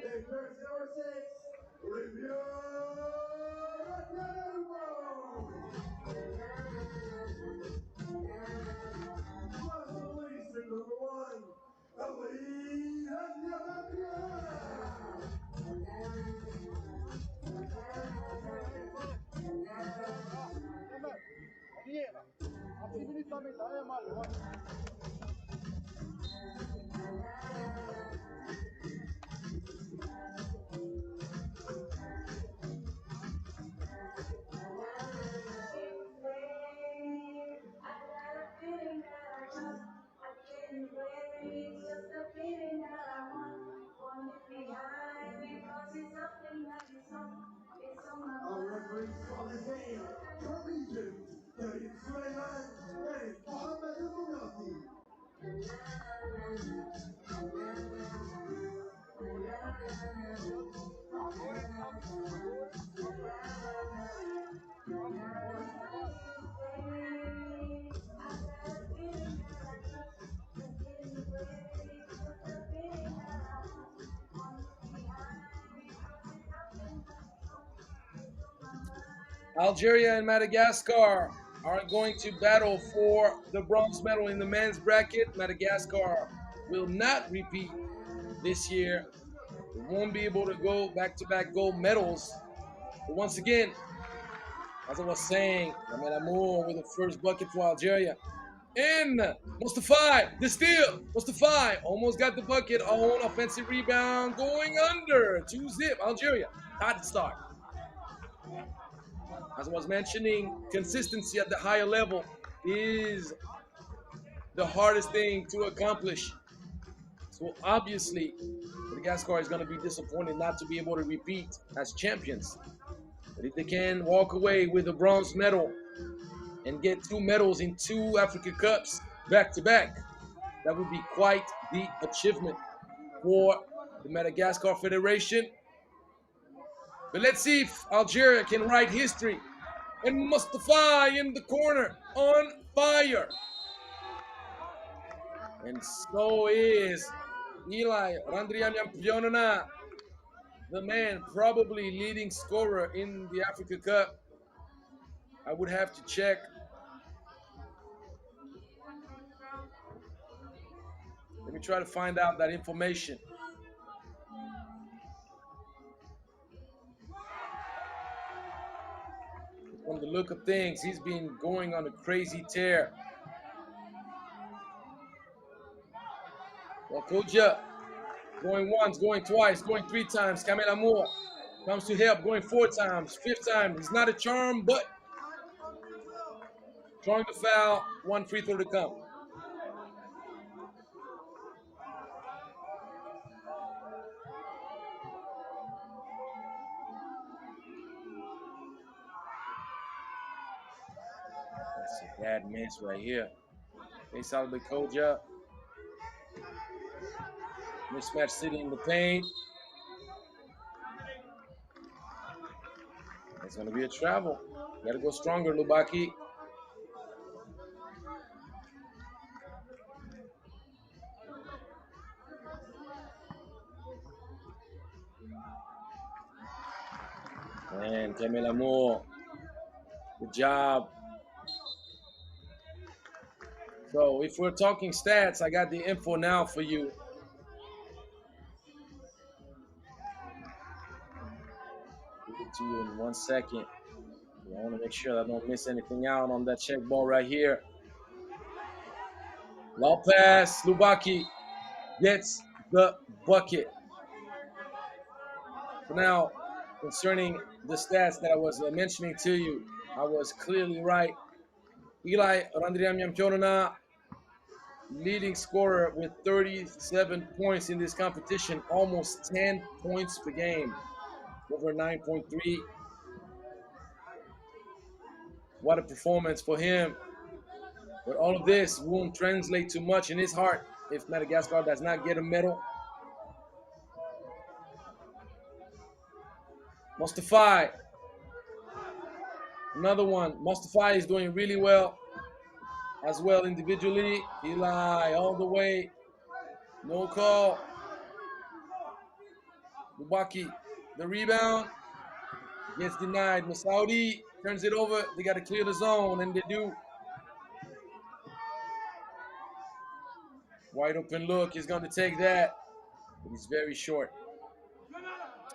jersey number 6, review. Number 1, our referees call this game from Egypt, Karim Suleiman and Mohammed Al-Mughati. Algeria and Madagascar are going to battle for the bronze medal in the men's bracket. Madagascar will not repeat this year. They won't be able to go back-to-back gold medals. But once again, as I was saying, Kamel Amour with the first bucket for Algeria. In Mustafa, the steal. Mustafa almost got the bucket. Own offensive rebound going under. 2-zip. Algeria. Hot start. As I was mentioning, consistency at the higher level is the hardest thing to accomplish. So obviously, Madagascar is going to be disappointed not to be able to repeat as champions. But if they can walk away with a bronze medal and get 2 medals in 2 Africa Cups back-to-back, that would be quite the achievement for the Madagascar Federation. But let's see if Algeria can write history. And Mustafa in the corner, on fire. And so is Eli Randrianyampionana, the man probably leading scorer in the Africa Cup. I would have to check. Let me try to find out that information. From the look of things, he's been going on a crazy tear. Well, Koja going once, going twice, going 3 times. Kamel Amour comes to help, going 4 times, 5th time. He's not a charm, but drawing the foul, 1 free throw to come. That's a bad miss right here. Face out of the Koja. Mismatch sitting in the paint. It's going to be a travel. Got to go stronger, Lubaki. And Kamel Amour. Good job. So if we're talking stats, I got the info now for you. Give it to you in 1 second. I want to make sure I don't miss anything out on that check ball right here. Low pass. Lubaki gets the bucket. So now, concerning the stats that I was mentioning to you, I was clearly right. Eli Randrianyampionana, leading scorer with 37 points in this competition, almost 10 points per game, over 9.3. What a performance for him. But all of this won't translate to much in his heart if Madagascar does not get a medal. Mustafa, another one. Mustafa is doing really well as well individually. Eli all the way. No call. Bubaki, the rebound gets denied. Masaudi turns it over. They got to clear the zone, and they do. Wide open look. He's going to take that, but he's very short.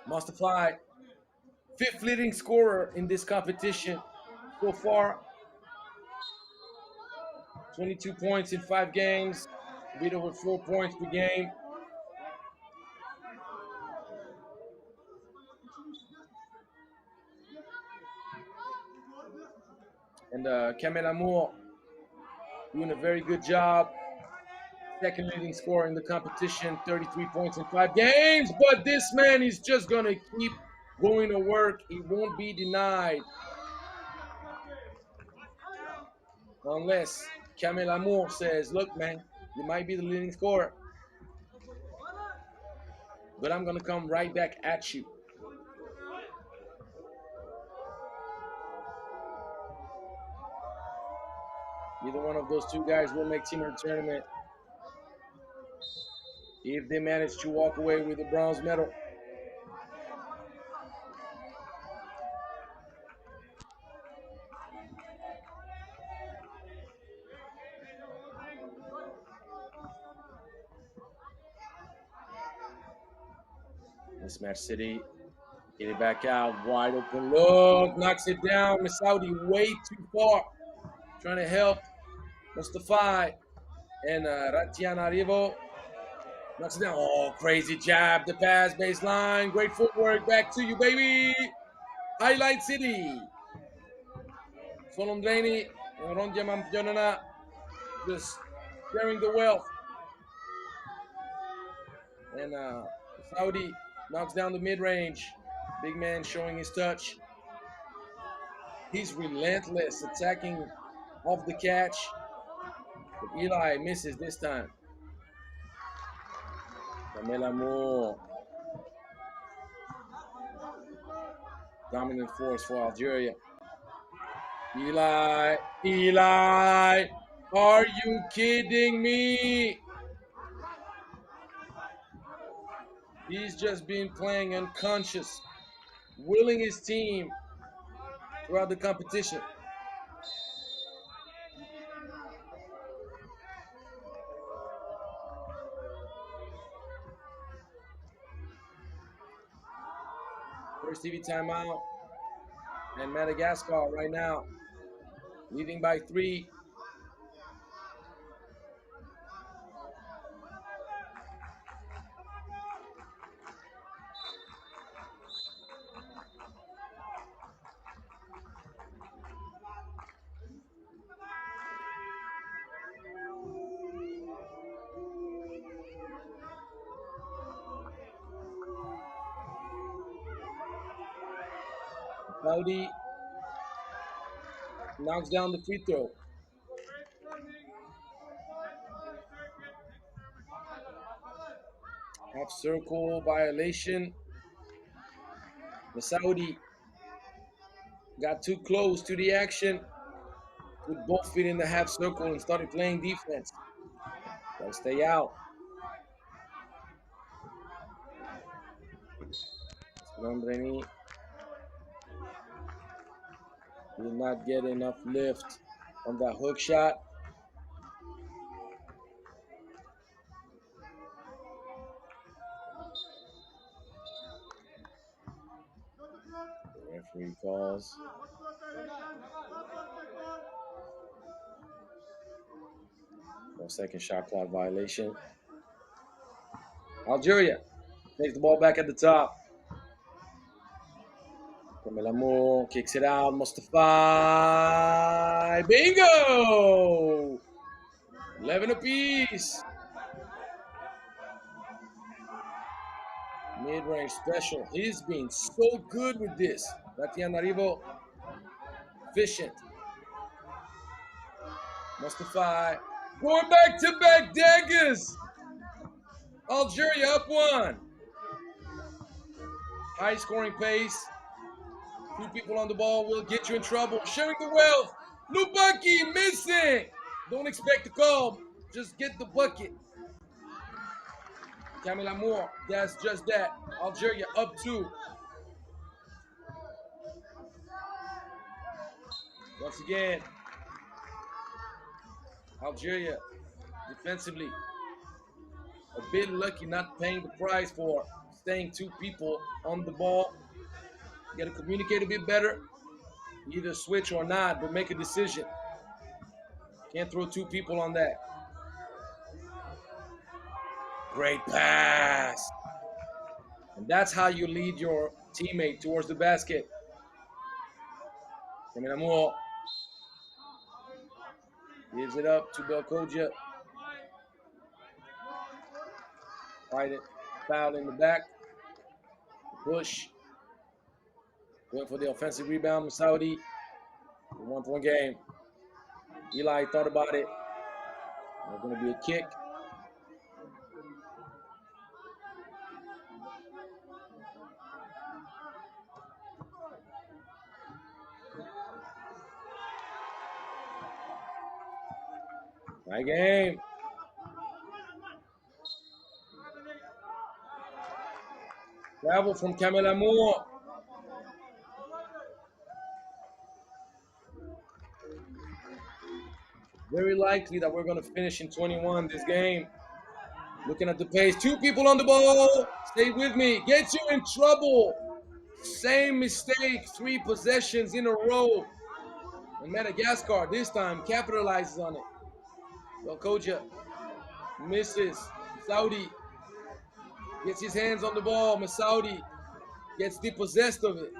Mustafa, fifth leading scorer in this competition so far. 22 points in 5 games, a bit over 4 points per game. And Kamel Amour doing a very good job. Second leading scorer in the competition, 33 points in 5 games. But this man is just going to keep going to work. He won't be denied. Unless Kamel Amour says, look, man, you might be the leading scorer, but I'm going to come right back at you. Either one of those two guys will make team of the tournament if they manage to walk away with the bronze medal. Mismatch City, get it back out, wide open look, knocks it down. Saudi way too far, trying to help Mustafa, and Ratianarivo knocks it down. Oh, crazy jab, the pass, baseline, great footwork, back to you, baby. Highlight City. Solondreni and Rondia Mampionana just sharing the wealth. And Saudi knocks down the mid-range. Big man showing his touch. He's relentless, attacking off the catch. But Eli misses this time. Kamel Amour. Dominant force for Algeria. Eli, are you kidding me? He's just been playing unconscious, willing his team throughout the competition. First TV timeout. And Madagascar right now leading by 3. Saudi knocks down the free throw. Half circle violation. The Saudi got too close to the action, put both feet in the half circle and started playing defense. Gotta stay out. Rambreni did not get enough lift on that hook shot. The referee calls. No second shot clock violation. Algeria takes the ball back at the top. Kamel Amour kicks it out. Mustafa. Bingo! 11 apiece. Mid-range special. He's been so good with this. Ratianarivo, efficient. Mustafa. Going back-to-back daggers. Algeria up 1. High scoring pace. 2 people on the ball will get you in trouble. Sharing the wealth. Lubaki missing. Don't expect the call. Just get the bucket. Camille Amour. That's just that. Algeria up 2. Once again, Algeria defensively a bit lucky not paying the price for staying 2 people on the ball. You got to communicate a bit better. Either switch or not, but make a decision. Can't throw 2 people on that. Great pass. And that's how you lead your teammate towards the basket. Camille Amour gives it up to Belkoja. Right it. Foul in the back. Push. Going for the offensive rebound. Saudi. 1-point game. Eli thought about it. There's going to be a kick. Right game. Travel from Camille Amour. Very likely that we're going to finish in 21 this game. Looking at the pace. 2 people on the ball. Stay with me. Gets you in trouble. Same mistake. 3 possessions in a row. And Madagascar this time capitalizes on it. Belkoja misses. Saudi gets his hands on the ball. Masoudi gets dispossessed of it.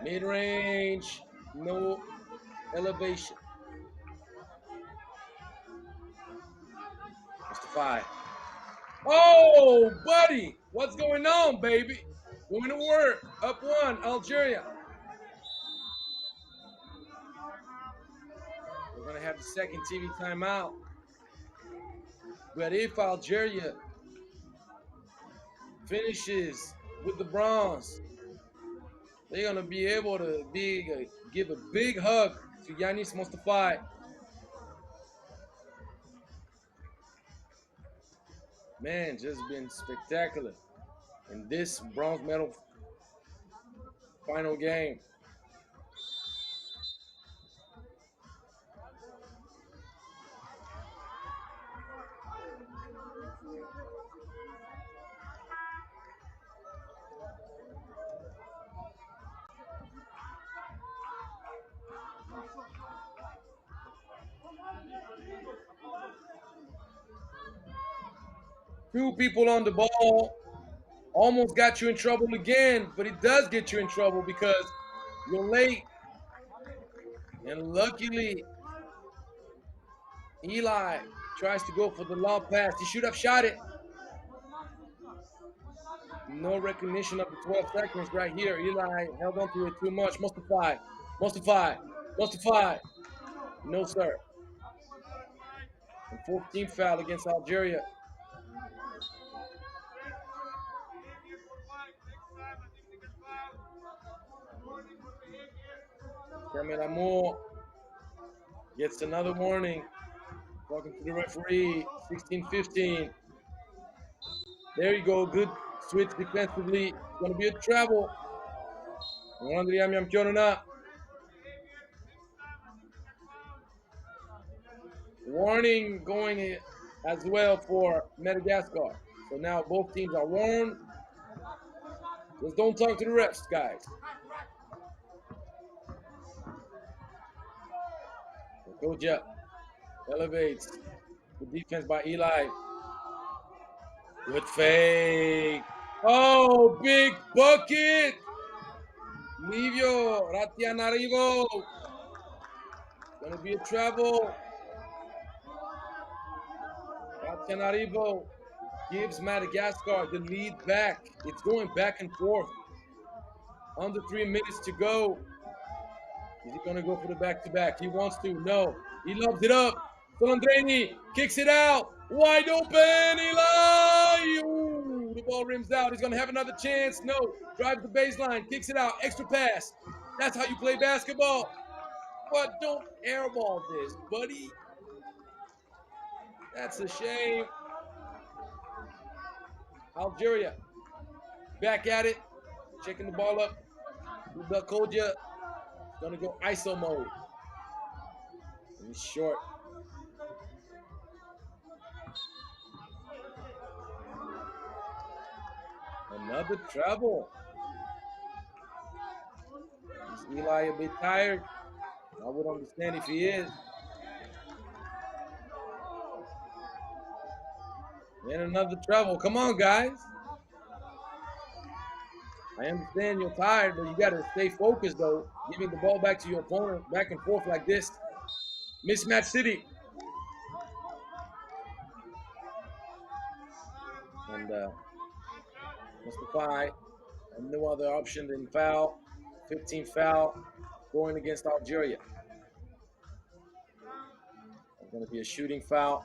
Mid-range. No elevation. Mustafa. Oh, buddy. What's going on, baby? Going to work. Up 1, Algeria. We're going to have the second TV timeout. But if Algeria finishes with the bronze, they're going to be able to give a big hug to Yanis Mustafa. Man, just been spectacular in this bronze medal final game. Two people on the ball almost got you in trouble again, but it does get you in trouble because you're late. And luckily, Eli tries to go for the long pass. He should have shot it. No recognition of the 12 seconds right here. Eli held on to it too much. Mustafa. No, sir. And 14th foul against Algeria. Camille Amour gets another warning. Talking to the referee. 16-15. There you go. Good switch defensively. It's going to be a travel. Warning going as well for Madagascar. So now both teams are warned. Just don't talk to the refs, guys. Koja elevates. Good defense by Eli. Good fake. Oh, big bucket. Livio Ratianarivo. Gonna be a travel. Ratianarivo gives Madagascar the lead back. It's going back and forth. Under 3 minutes to go. Is he going to go for the back-to-back? He wants to. No. He lobs it up. Solandreni kicks it out. Wide open. Eli. Ooh, the ball rims out. He's going to have another chance. No. Drives the baseline. Kicks it out. Extra pass. That's how you play basketball. But don't airball this, buddy. That's a shame. Algeria. Back at it. Checking the ball up. Udakodia. Going to go ISO mode. And he's short. Another travel. Is Eli a bit tired? I would understand if he is. And another travel. Come on, guys. I understand you're tired, but you got to stay focused, though. Giving the ball back to your opponent back and forth like this. Mismatch city. And Mustafa, no other option than foul. 15th foul going against Algeria. It's going to be a shooting foul.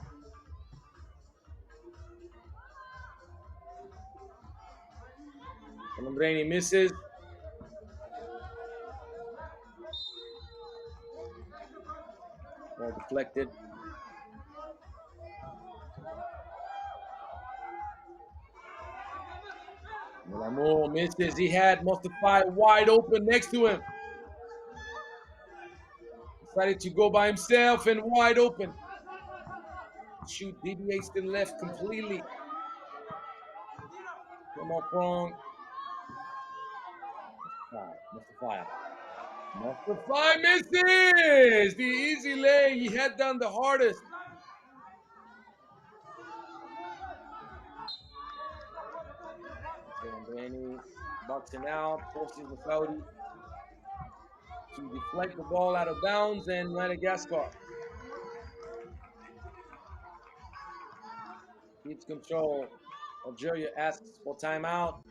Solandreni misses. Ball deflected. Milamur misses. He had Mustafa wide open next to him. Decided to go by himself and wide open. Shoot deviates to the left completely. Come on, Prong. Mustafa misses! The easy lay. He had done the hardest. Solandreni boxing out, forces the Saudi to deflect the ball out of bounds, and Madagascar keeps control. Algeria asks for timeout.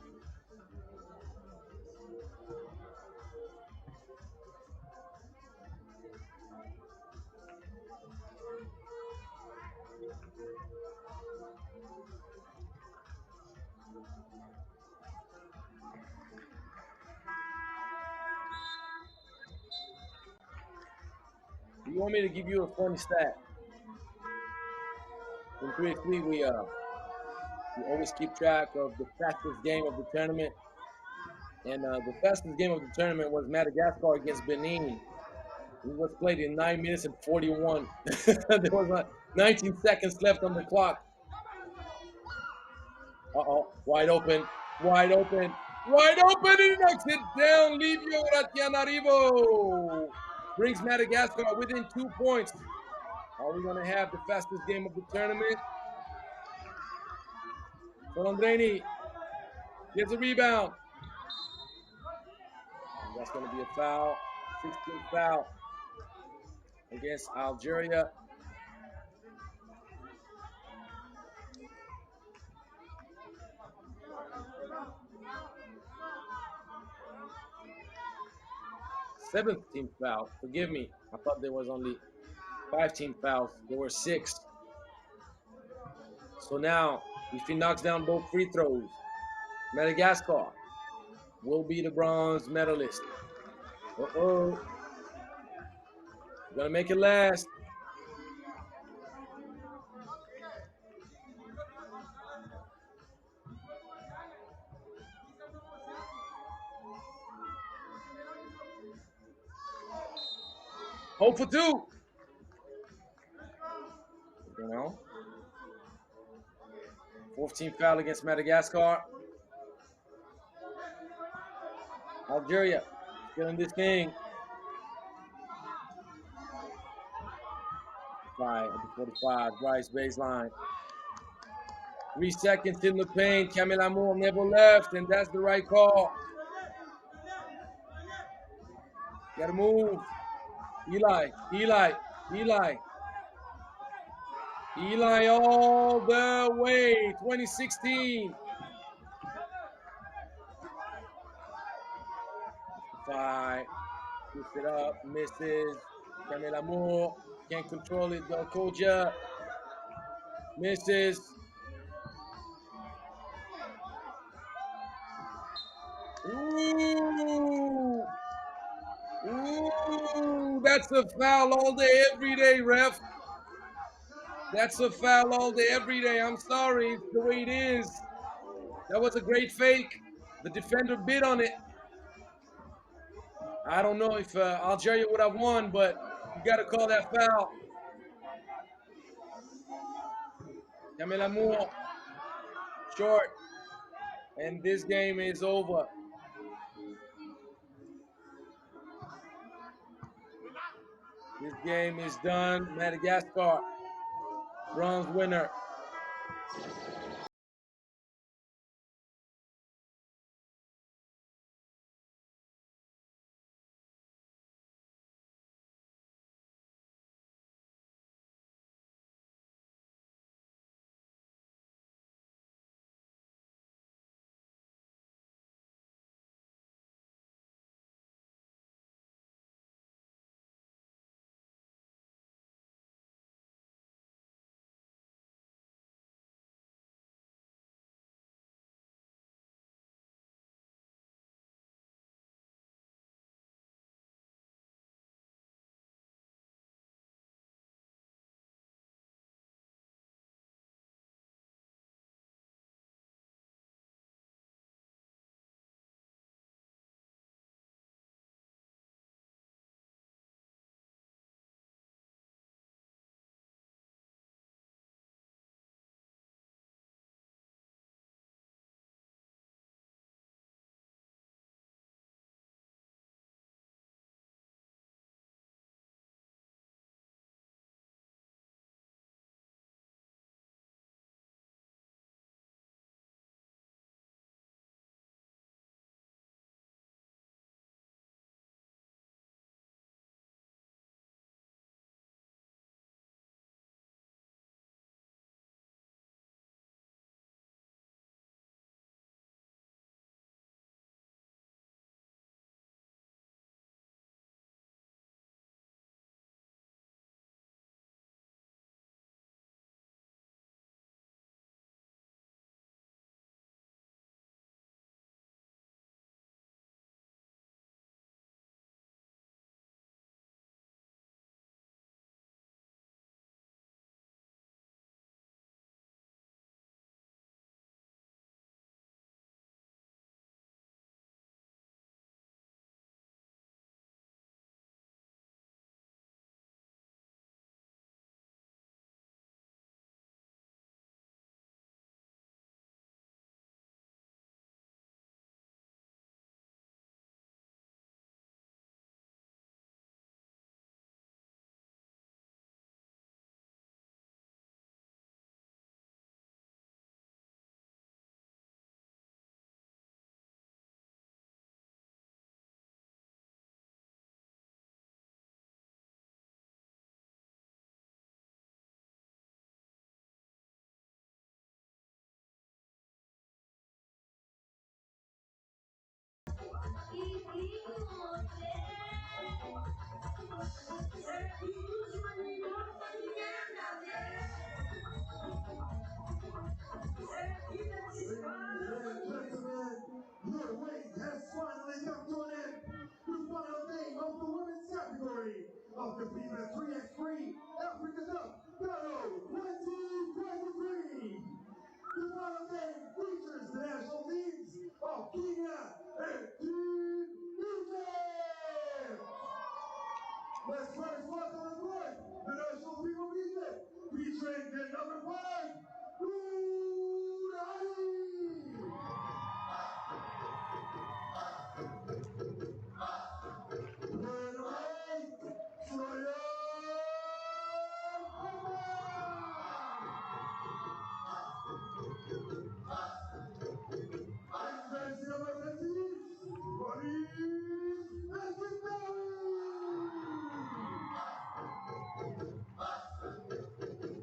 Do you want me to give you a funny stat? In 3x3, we always keep track of the fastest game of the tournament. And the fastest game of the tournament was Madagascar against Benin. It was played in 9 minutes and 41. There was 19 seconds left on the clock. Uh-oh, wide open, wide open, wide open, and he knocks it down. Livio Ratianarivo brings Madagascar within 2 points. Are we going to have the fastest game of the tournament? Solandreni gets a rebound. And that's going to be a foul, 16th foul against Algeria. Seventh team foul. Forgive me. I thought there was only 5 team fouls. There were 6. So now, if he knocks down both free throws, Madagascar will be the bronze medalist. Uh-oh. Gonna make it last. Hope for 2. You know, 14th foul against Madagascar. Algeria killing this thing. 45, Bryce baseline. 3 seconds in the paint. Kamil Amour never left, and that's the right call. Gotta move. Eli all the way. 2016. 5. Puts it up, misses. Camille Amour can't control it. Del Koja misses. Ooh, ooh, that's a foul all day, every day, ref. That's a foul all day, every day. I'm sorry, it's the way it is. That was a great fake. The defender bid on it. I don't know if Algeria would have won, but you got to call that foul. Camille Amour, short, and this game is over. This game is done. Madagascar, bronze winner. Your wait has finally come to an end. The final game of the women's category of the FIBA 3x3 Africa Cup Cairo 2023. The final game features the national teams of Kenya and Team Egypt. Let's first welcome on board the national team of Egypt, featuring the number 5,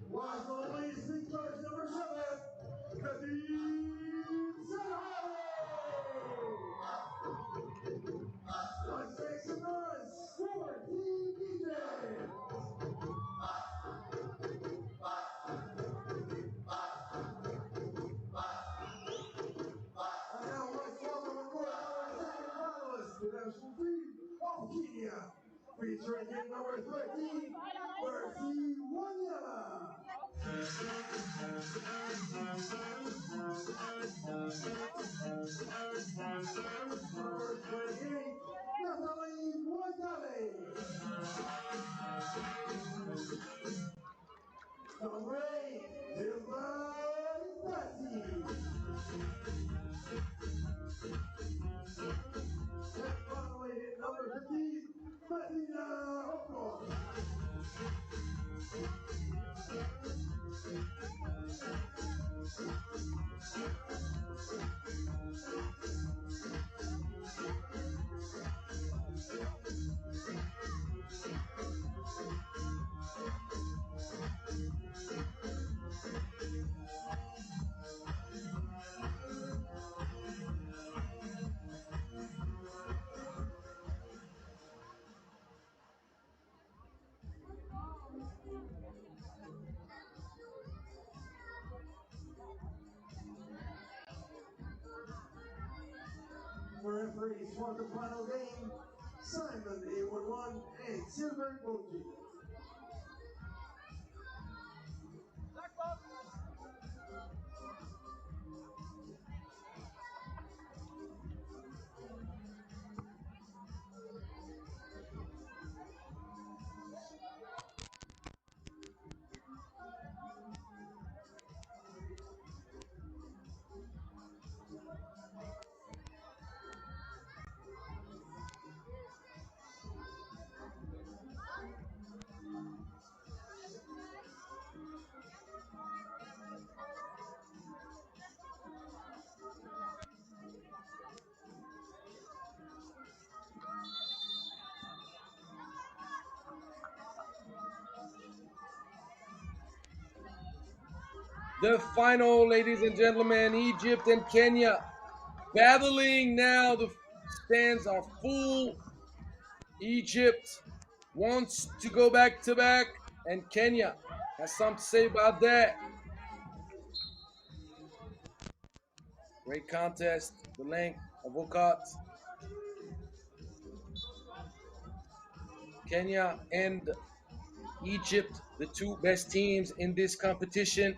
was only 16 Featuring hit number 13, Mercy Wanyama. Number 28, Natalie Watale. Number 8, Hilda Tassi. And finally, hit number 15, Fatina Oko. The referees for the final game, Simon A11 and Silver Boji. The final, ladies and gentlemen, Egypt and Kenya battling now. The stands are full. Egypt wants to go back to back, and Kenya has something to say about that. Great contest, the length of Okat. Kenya and Egypt, the two best teams in this competition,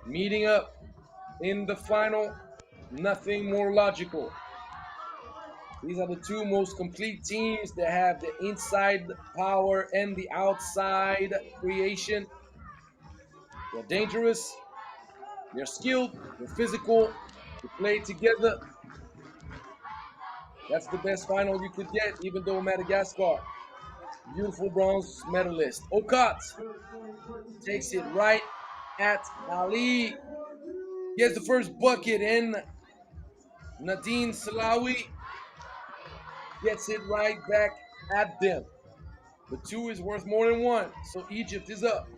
meeting up in the final. Nothing more logical. These are the two most complete teams that have the inside power and the outside creation. They're dangerous, they're skilled, they're physical, they play together. That's the best final you could get, even though Madagascar, beautiful bronze medalist. Okat takes it right at Ali. Gets the first bucket, and Nadine Salawi gets it right back at them. The two is worth more than one, so Egypt is up.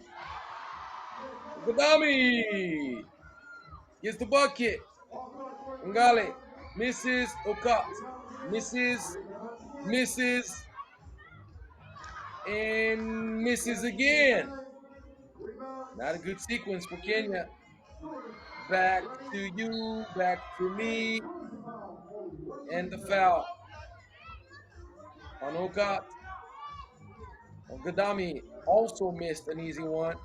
Gadami gets the bucket. Ngale misses. Okat misses, and misses again. Not a good sequence for Kenya. Back to you, back to me, and the foul on Okat. Gadami also missed an easy one.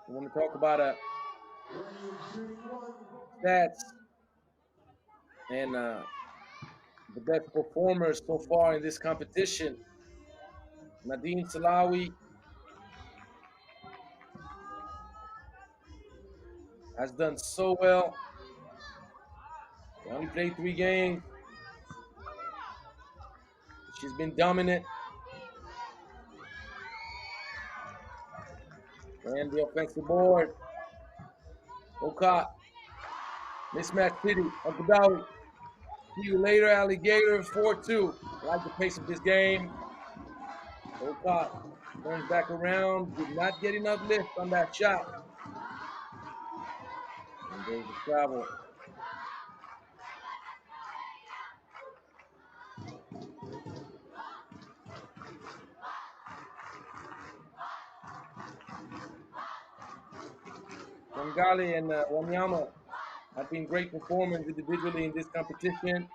I want to talk about stats and the best performers so far in this competition. Nadine Salawi has done so well. She only played 3 games. She's been dominant. And the offensive board. Okat Mismatch City of Gadawi. See you later, Alligator. 4-2. I like the pace of this game. Okat turns back around. Did not get enough lift on that shot. And there's the travel. Wangali and Wanyama have been great performers individually in this competition.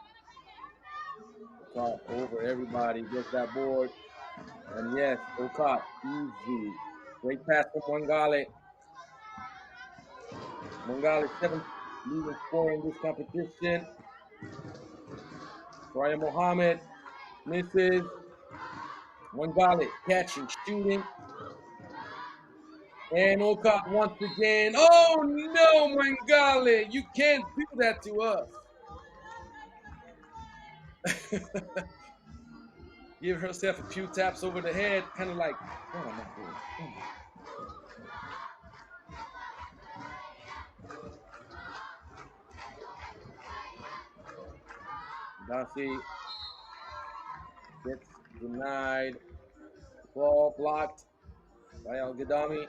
Okat over everybody, gets that board. And yes, Okat, easy. Great pass from Wangali. Wangali, 7th leading scorer in this competition. Ryan Mohammed misses. Wangali catching, shooting. And Okat once again. Oh no, Wangali, you can't do that to us. Give herself a few taps over the head, kind of like, what am I doing? Darcy gets denied. Ball blocked by Al Gadami.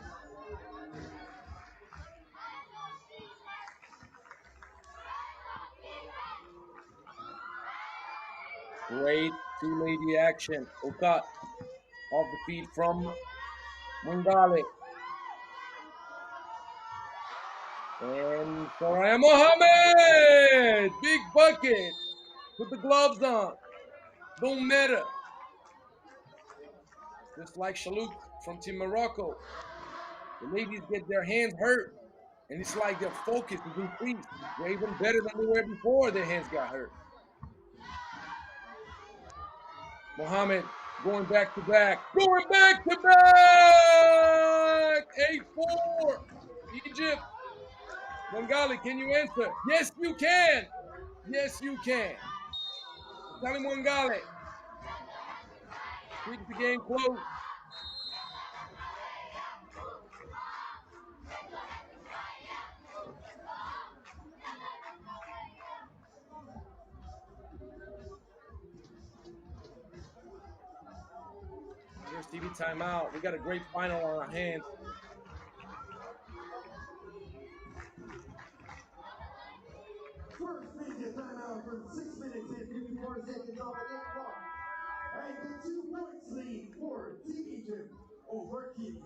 Great two-lady action. Okat off the feet from Mungale. And Soraya Mohammed! Big bucket! Put the gloves on. Don't matter. Just like Shalouk from Team Morocco. The ladies get their hands hurt. And it's like their focus is increased. They're even better than they were before their hands got hurt. Mohammed going back to back. Going back to back! 8-4. Egypt. Wangali, can you answer? Yes, you can. Yes, you can. Salim Wangali. Keep the game close. Here's TV timeout. We got a great final on our hands. First media timeout for 6 minutes and 54 seconds on the clock. And the 2 points lead for Team Egypt over Kenya.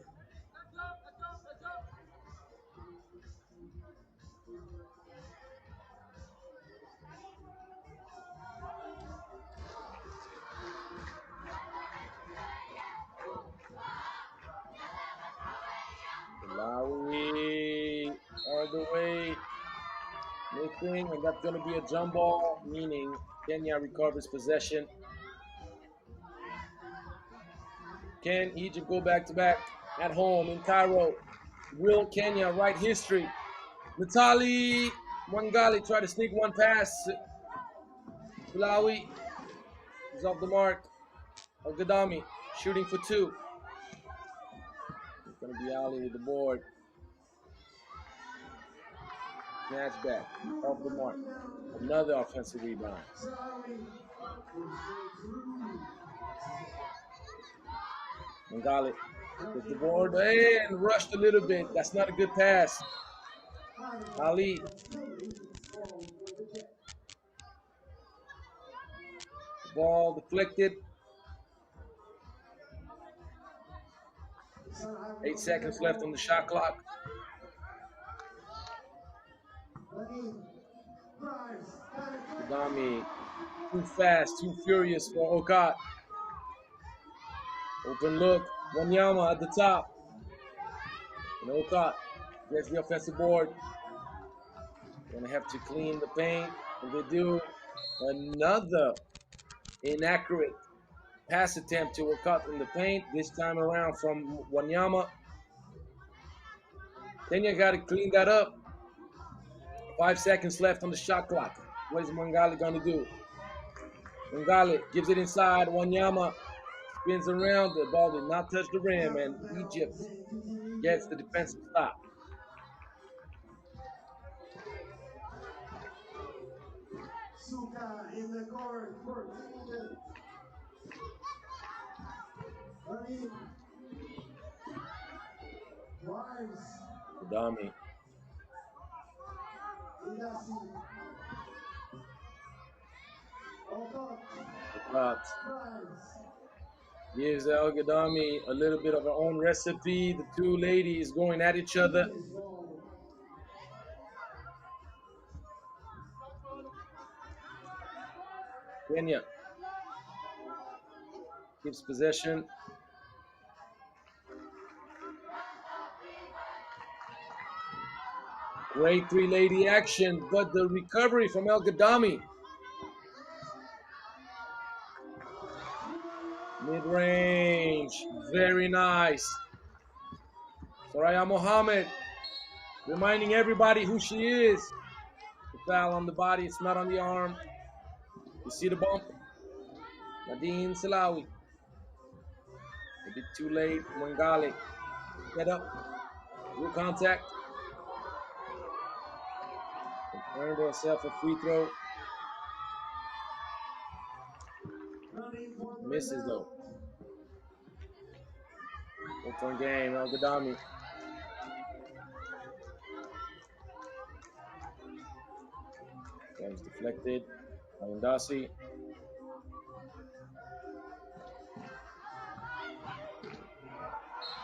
Malawi all the way. Missing, and that's going to be a jump ball, meaning Kenya recovers possession. Can Egypt go back to back at home in Cairo? Will Kenya write history? Natali Wangali tried to sneak one pass. Malawi is off the mark. Al Gadami shooting for 2. It's going to be Ali with the board. Snatch back off the mark. Another offensive rebound. Wangali with the board and rushed a little bit. That's not a good pass. Ali. Ball deflected. 8 seconds left on the shot clock. Gadami too fast, too furious for Okat. Open look. Wanyama at the top. And Okat gets the offensive board. Gonna have to clean the paint. And they do. Another inaccurate pass attempt to Okat in the paint. This time around from Wanyama. Kenya got to clean that up. 5 seconds left on the shot clock. What is Wangali going to do? Wangali gives it inside. Wanyama spins around. The ball did not touch the rim, and Egypt gets the defensive stop. in the court for Team Wives. Adami. Gives El Gadami a little bit of her own recipe. The two ladies going at each other. Kenya keeps possession. Great three-lady action, but the recovery from El Gadami. Mid-range, very nice. Soraya Mohammed reminding everybody who she is. The foul on the body, it's not on the arm. You see the bump. Nadine Salawi. A bit too late. Mangale. Get up. Good contact. Earned herself a free throw. Misses though. 4-point game. El Gadami. Game's deflected. Alendasi.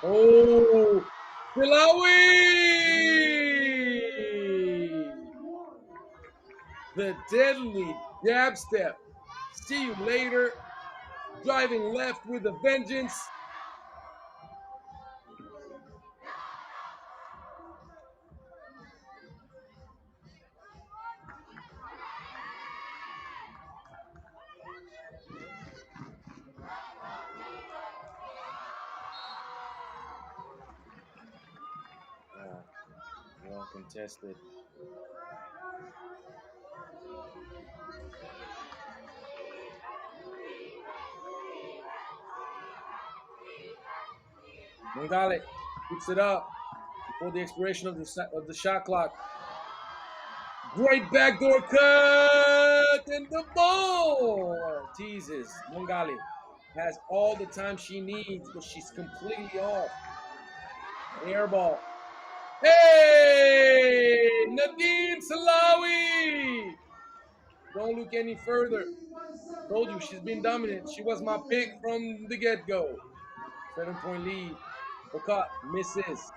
Oh, Salawi! The deadly jab step. See you later. Driving left with a vengeance. Well contested. Mangale picks it up before the expiration of the shot clock. Great backdoor cut and the ball. Teases. Mangale has all the time she needs, but she's completely off. Air ball. Hey! Nadine Salawi! Don't look any further. Told you she's been dominant. She was my pick from the get-go. 7-point lead. Oka misses.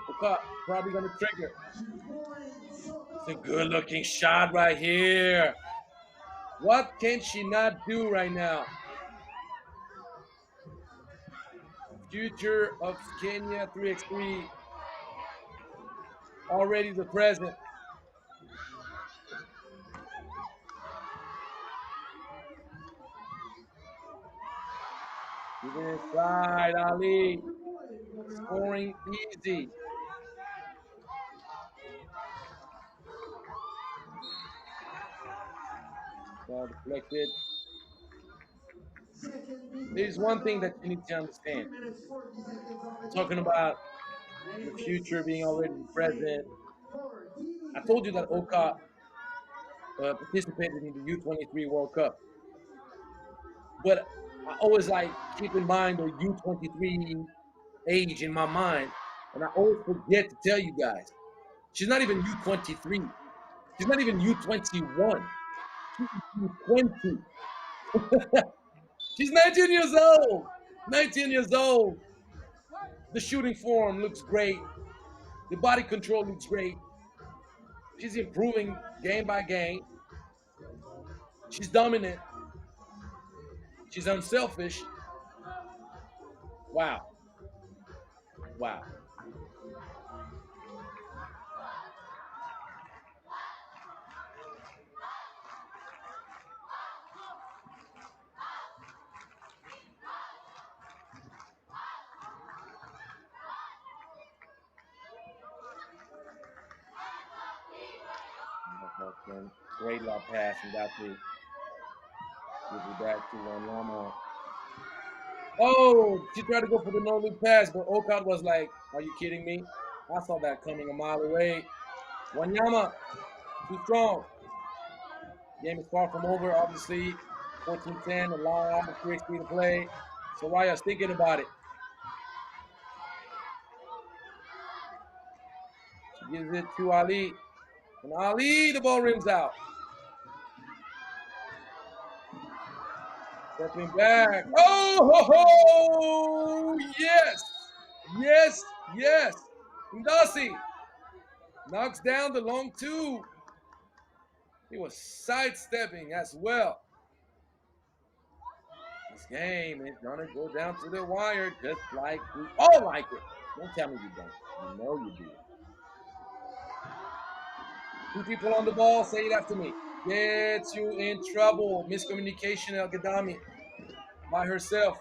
Oka probably going to trigger. It's a good-looking shot right here. What can she not do right now? Future of Kenya 3x3. Already the present. Even inside, Ali. Scoring easy. Ball deflected. There's one thing that you need to understand. Talking about the future being already present. I told you that Oka participated in the U23 World Cup. But I always like keep in mind the U23 age in my mind. And I always forget to tell you guys, she's not even U23. She's not even U21. She's U20. She's 19 years old. 19 years old. The shooting form looks great. The body control looks great. She's improving game by game. She's dominant. She's unselfish. Wow. Wow. Great lob pass from Dati. Give it back to Wanyama. Oh, she tried to go for the no-look pass, but Okat was like, are you kidding me? I saw that coming a mile away. Wanyama, too strong. Game is far from over, obviously. 14-10, a lot of 3x3 to play. Soraya's thinking about it. She gives it to Ali. And Ali, the ball rims out. Stepping back. Oh, ho, ho! Yes! Yes, yes! Ndasi knocks down the long two. He was sidestepping as well. This game is gonna go down to the wire just like we all like it. Don't tell me you don't. You know you do. 2 people on the ball, say it after me. Gets you in trouble. Miscommunication, El Gadami by herself.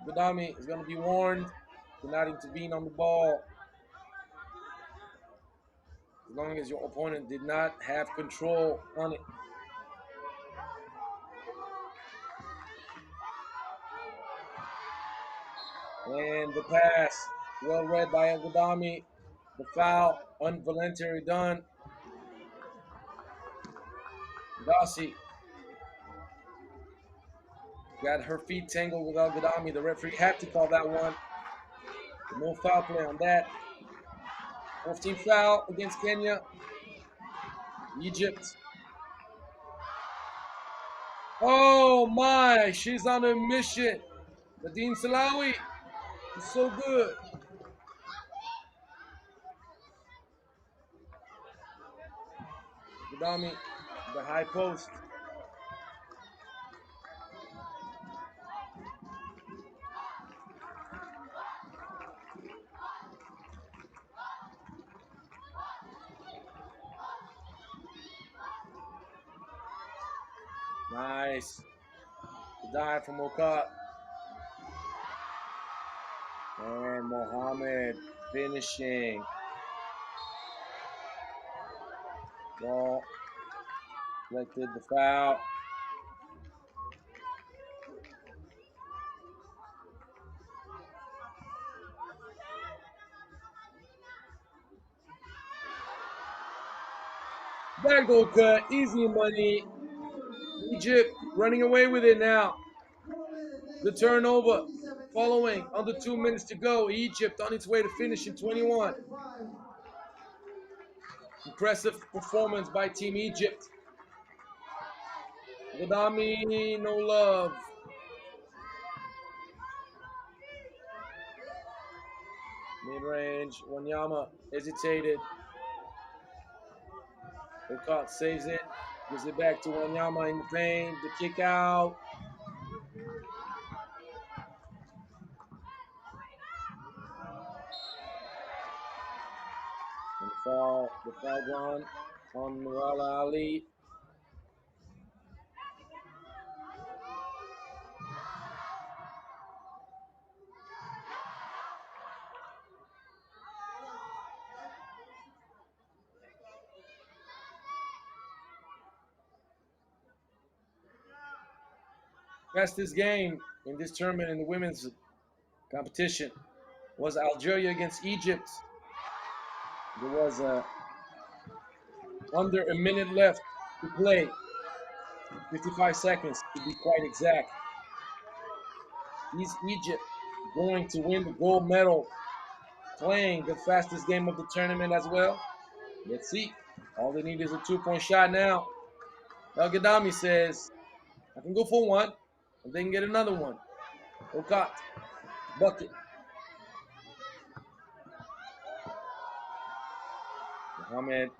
Gadami is gonna be warned to not intervene on the ball. As long as your opponent did not have control on it. And the pass, well read by El Gadami. The foul, involuntary done. Dasi got her feet tangled with Al Gadami. The referee had to call that one. No foul play on that. 14 foul against Kenya. Egypt. Oh my, she's on a mission. Nadine Salawi is so good. Gadami, the high post. Nice. Dive from Okat. And Mohammed finishing. Ball collected the foul. Back goal cut, easy money. Egypt running away with it now. The turnover following under 2 minutes to go. Egypt on its way to finish in 21. Impressive performance by Team Egypt. Gadami, no love. Mid-range, Wanyama hesitated. Okat saves it, gives it back to Wanyama in the paint. The kick out. And the foul gone on Murala Ali. Fastest game in this tournament in the women's competition was Algeria against Egypt. There was under a minute left to play. 55 seconds to be quite exact. Is Egypt going to win the gold medal playing the fastest game of the tournament as well? Let's see. All they need is a 2-point shot now. El Gadami says, I can go for one, and they can get another one. Okat, bucket.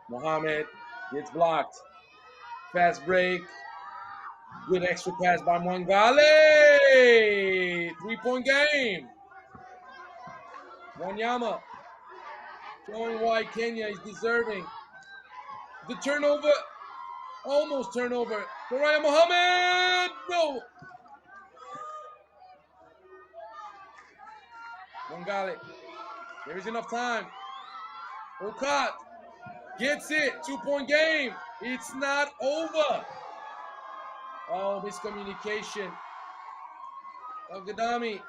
Mohammed gets blocked. Fast break. Good extra pass by Mwangale. 3-point game. Wanyama showing why Kenya is deserving. The turnover. Almost turnover. Soraya Mohammed. No. Mwangale. There is enough time. Okat gets it. 2-point game. It's not over. Oh, miscommunication. El Gadami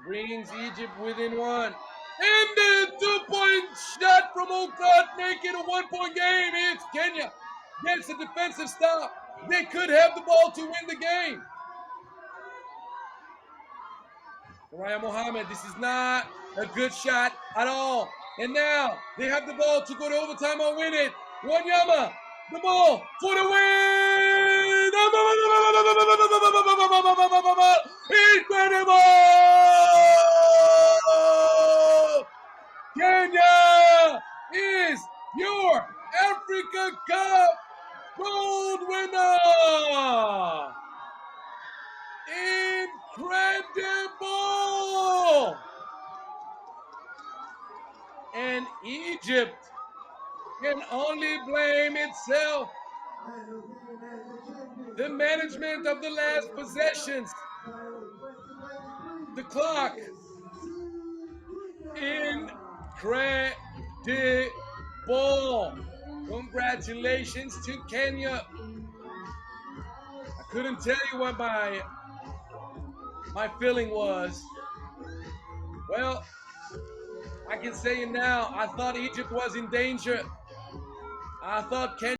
brings Egypt within one. And the 2-point shot from Okat, make it a 1-point game. It's Kenya gets a defensive stop. They could have the ball to win the game. Ryan Mohammed, this is not a good shot at all. And now they have the ball to go to overtime or win it. Wanyama, the ball for the win! Incredible! Kenya is your Africa Cup gold winner! Incredible! And Egypt can only blame itself. The management of the last possessions. The clock. Incredible. Congratulations to Kenya. I couldn't tell you what my feeling was. Well, I can say it now. I thought Egypt was in danger. I thought Kenya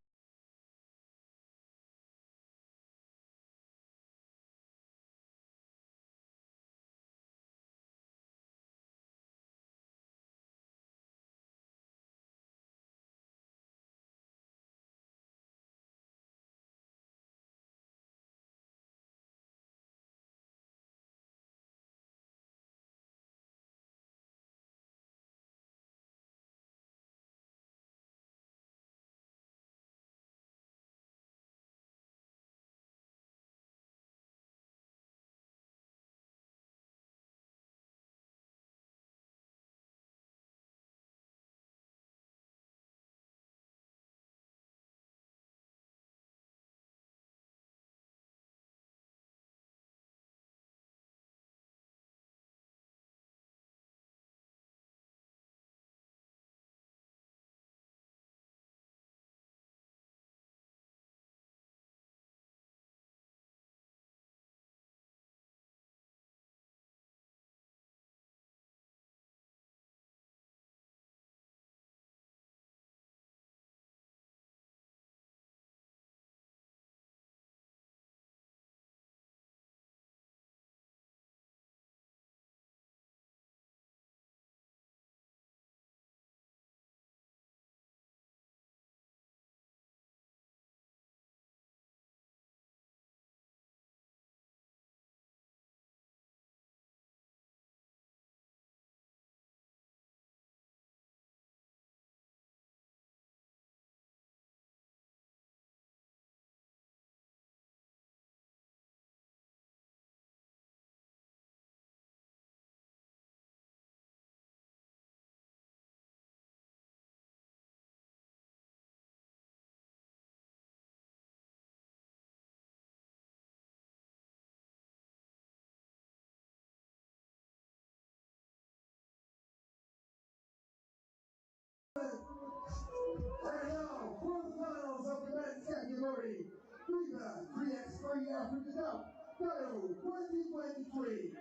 And now, quarterfinals of the men's category, FIBA 3x3 Africa Cup, Cairo 2023.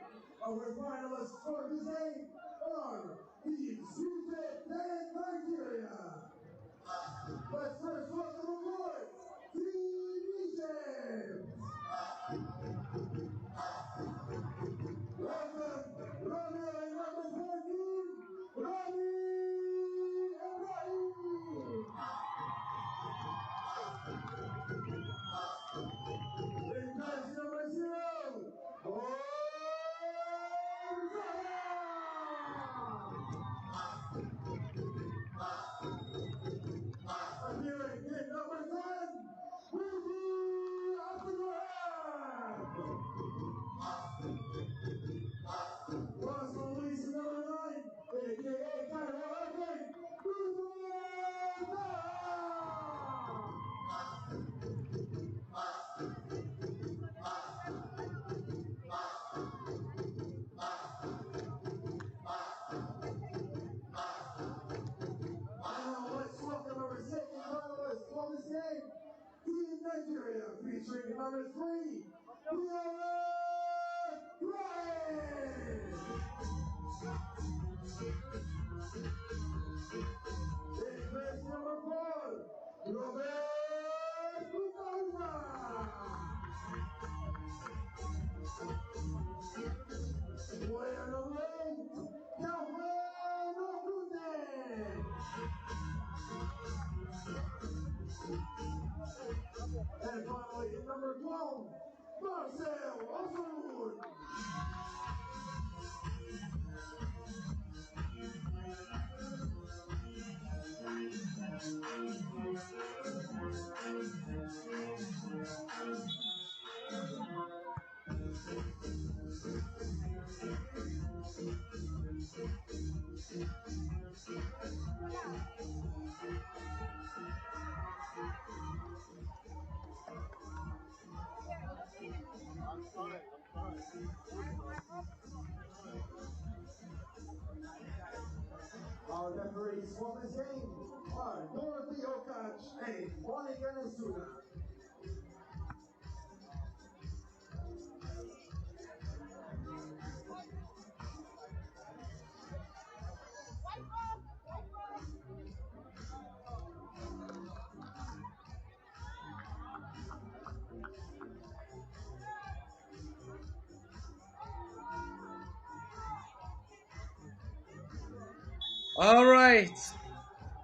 Our finalists for this game are Teams Egypt and Nigeria. Let's first welcome aboard Team Egypt. Welcome, runner and number 14, Rami Ibrahim. In match number 0, appearing in number 10, Rudy Abdulrahman. Cross release number 9, aka Cairo Again, Now let's welcome our second finalist for this game, Team Nigeria, featuring number 3, Diara Ryan. In place number 4, Robert And finally, number 12, Marcel Ossoud. Our referees for this game are Dorothy Okach and Monica Nesuna. All right.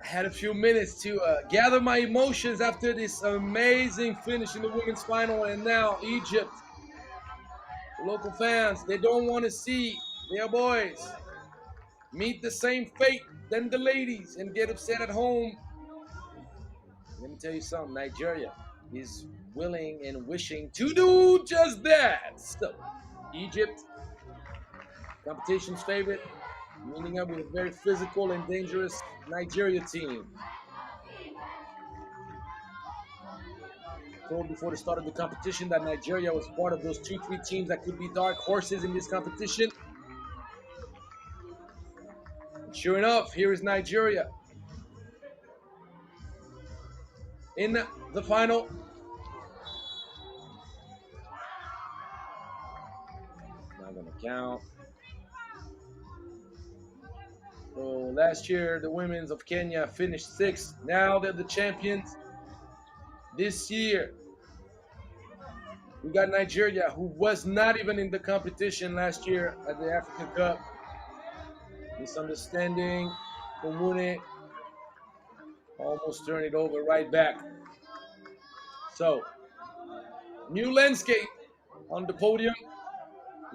I had a few minutes to gather my emotions after this amazing finish in the women's final, and now Egypt. The local fans, they don't want to see their boys meet the same fate than the ladies and get upset at home. Let me tell you something, Nigeria is willing and wishing to do just that. So, Egypt, competition's favorite, meeting up with a very physical and dangerous Nigeria team. Told before the start of the competition that Nigeria was part of those 2-3 teams that could be dark horses in this competition. And sure enough, here is Nigeria in the final. Not gonna count. So last year, the women's of Kenya finished 6th. Now they're the champions. This year, we got Nigeria, who was not even in the competition last year at the African Cup. Misunderstanding. Komune almost turned it over right back. So, new landscape on the podium,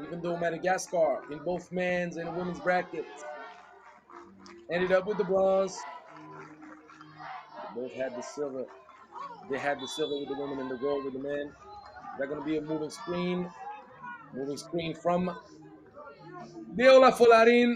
even though Madagascar in both men's and women's brackets ended up with the bronze. They both had the silver. They had the silver with the women and the gold with the men. They're going to be a moving screen. Moving screen from Deola Folarin.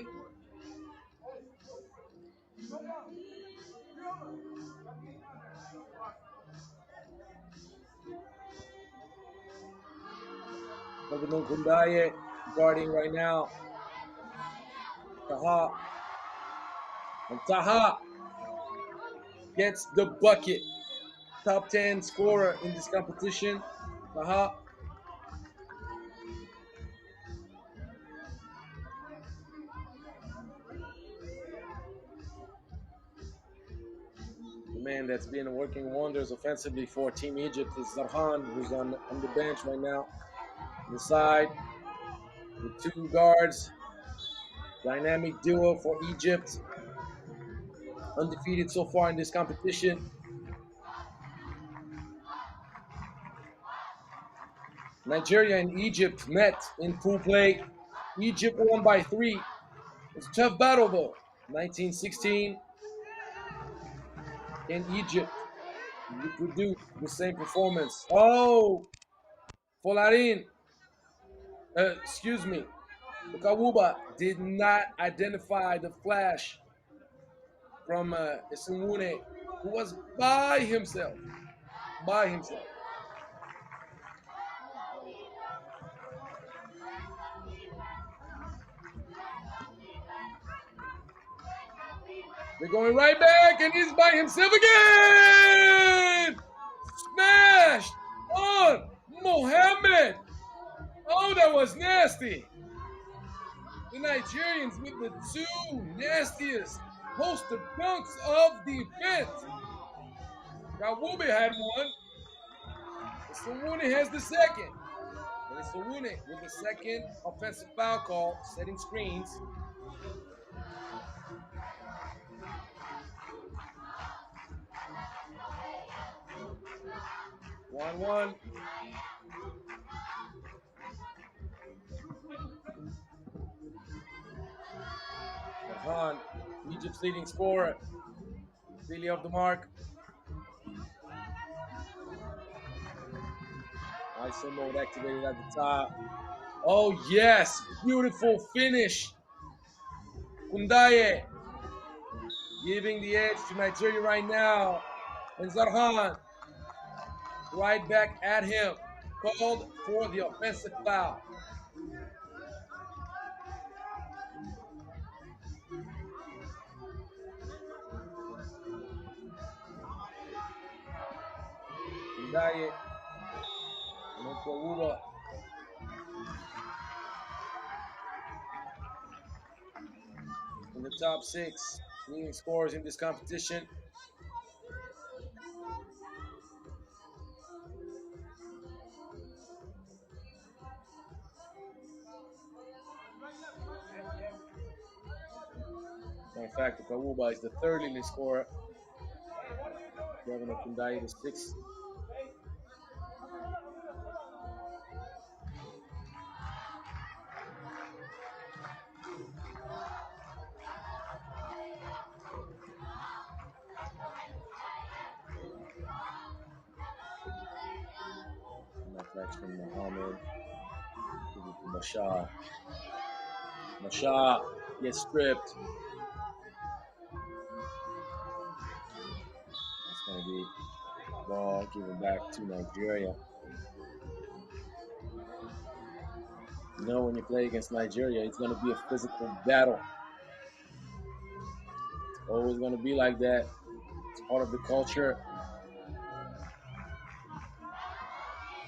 Nobuno Kundaye guarding right now. Taha. And Taha gets the bucket. Top 10 scorer in this competition. Taha. The man that's been working wonders offensively for Team Egypt is Zarhan, who's on the bench right now. On the side with 2 guards. Dynamic duo for Egypt. Undefeated so far in this competition. Nigeria and Egypt met in pool play. Egypt won by 3. It's a tough battle though. 1916 in Egypt. Reproduced the same performance. Oh, Folarin. Excuse me. Kawuba did not identify the flash from Isimune, who was by himself. By himself. They're going right back, and he's by himself again! Smashed on Mohammed! Oh, that was nasty! The Nigerians with the 2 nastiest poster dunks of the event. Kawube had one. Sawuni has the second. And It's Owune with the second offensive foul call, setting screens. One. Farhan, Egypt's leading scorer, really off the mark. ISO mode activated at the top. Oh yes, beautiful finish. Kundaye giving the edge to Nigeria right now. And Zarhan right back at him. Called for the offensive foul. Kundaye. Mokawuba. In the top 6 leading scorers in this competition. In fact, Kawuba is the third leading scorer. Kevin Kundaye the sixth. Action Muhammad. Masha. Masha gets stripped. That's going to be ball given back to Nigeria. You know, when you play against Nigeria, it's going to be a physical battle. It's always going to be like that. It's part of the culture.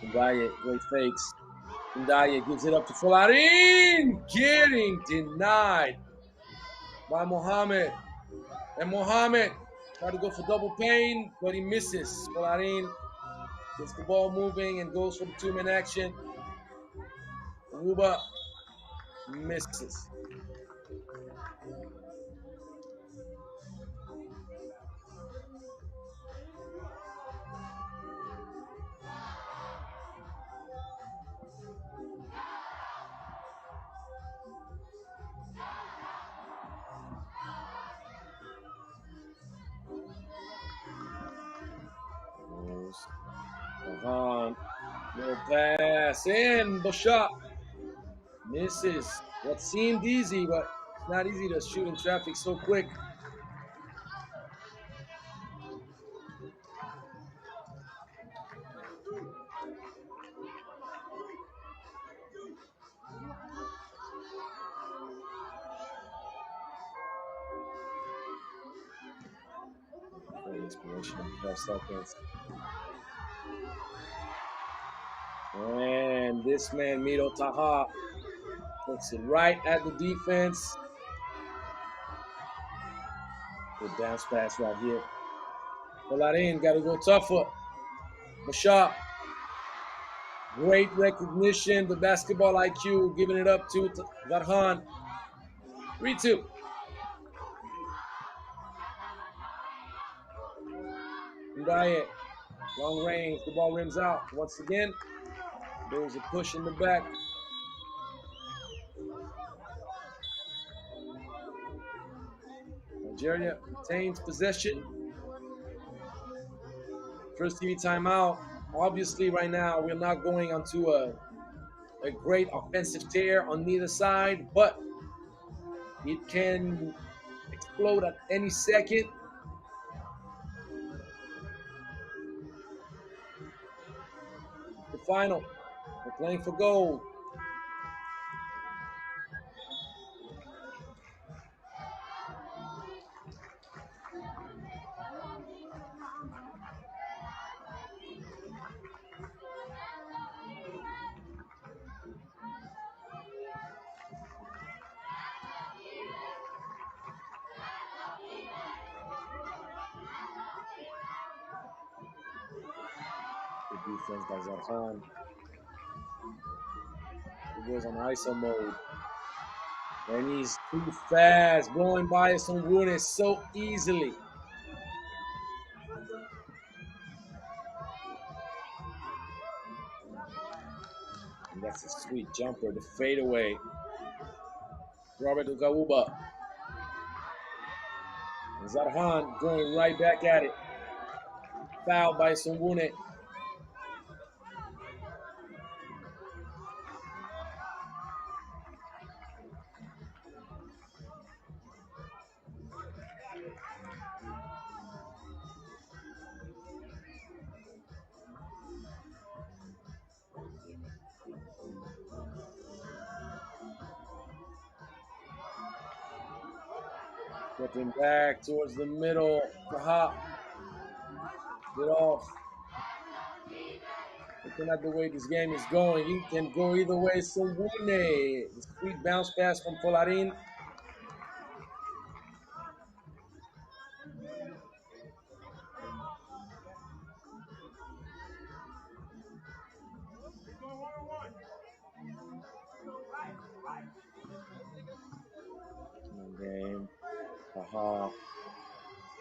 Kundaye, great fakes. Kundaye gives it up to Folarin. Getting denied by Mohammed. And Mohammed tried to go for double pain, but he misses. Folarin gets the ball moving and goes for the two-man action. Uba misses. No pass in. Basha misses. What seemed easy, but it's not easy to shoot in traffic so quick. Inspiration in 12 seconds. And this man, Mito Taha, takes it right at the defense. Good bounce pass right here. Folarin got to go tougher. Basha, great recognition. The basketball IQ, giving it up to Garhan. 3-2. Kundaye, long range. The ball rims out. Once again, there's a push in the back. Algeria retains possession. First TV timeout. Obviously, right now, we're not going onto a great offensive tear on neither side, but it can explode at any second. The final. We're playing for gold. Good defense by Zarhan. He goes on ISO mode. And he's too fast, blowing by Songune so easily. And that's a sweet jumper, the fadeaway. Robert Ugawuba. And Zarhan going right back at it. Fouled by Songune. Stepping back towards the middle. Taha. Get off. Looking at the way this game is going, he can go either way. Songune. The sweet bounce pass from Polarin. Game. Taha.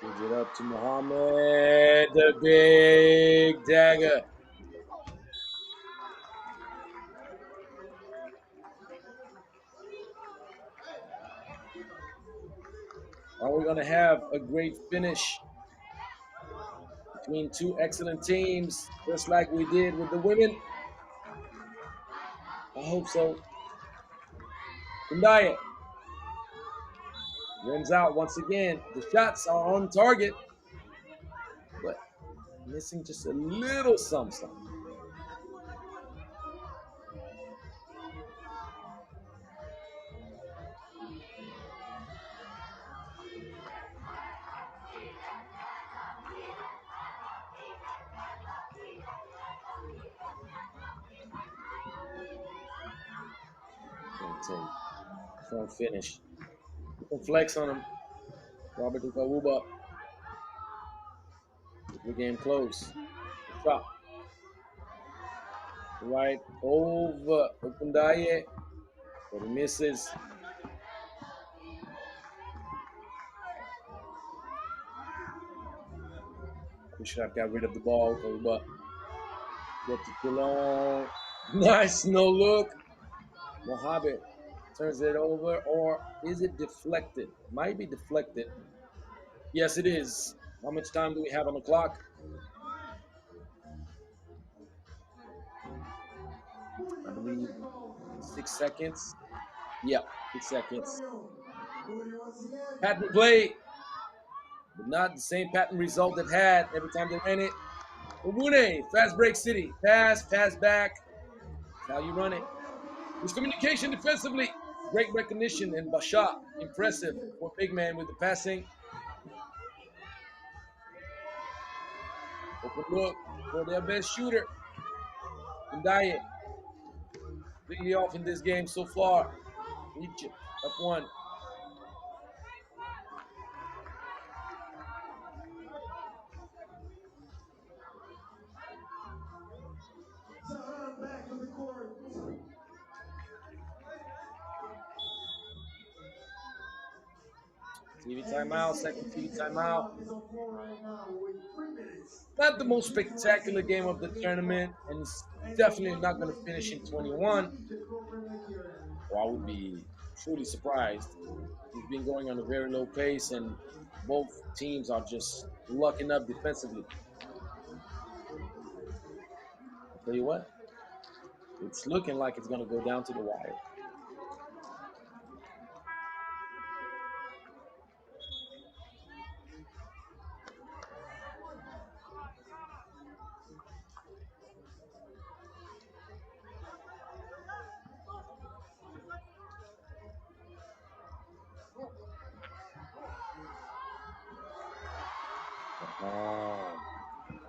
Gives it up to Mohammed. The big dagger. Are we going to have a great finish between two excellent teams, just like we did with the women? I hope so. Kundaya rims out once again. The shots are on target, but missing just a little something. Strong finish. You can flex on him. Robert Ukawuba. The game close. Shot. Right over Okundaye. But he misses. We should have got rid of the ball. Ukawuba. Get to Pilon. Nice no look. Mohabit turns it over, or is it deflected? Might be deflected. Yes, it is. How much time do we have on the clock? I believe 6 seconds. Yeah, 6 seconds. Patent play, but not the same patent result they've had every time they ran it. Obune, fast break city. Pass back. That's how you run it. There's communication defensively. Great recognition, and Basha, impressive for big man with the passing. Open look for their best shooter. Ndaye. Completely off in this game so far. Egypt up 1. TV timeout, second TV timeout. Not the most spectacular game of the tournament, and it's definitely not going to finish in 21. Or I would be truly surprised. We've been going on a very low pace, and both teams are just lucking up defensively. I'll tell you what, it's looking like it's going to go down to the wire.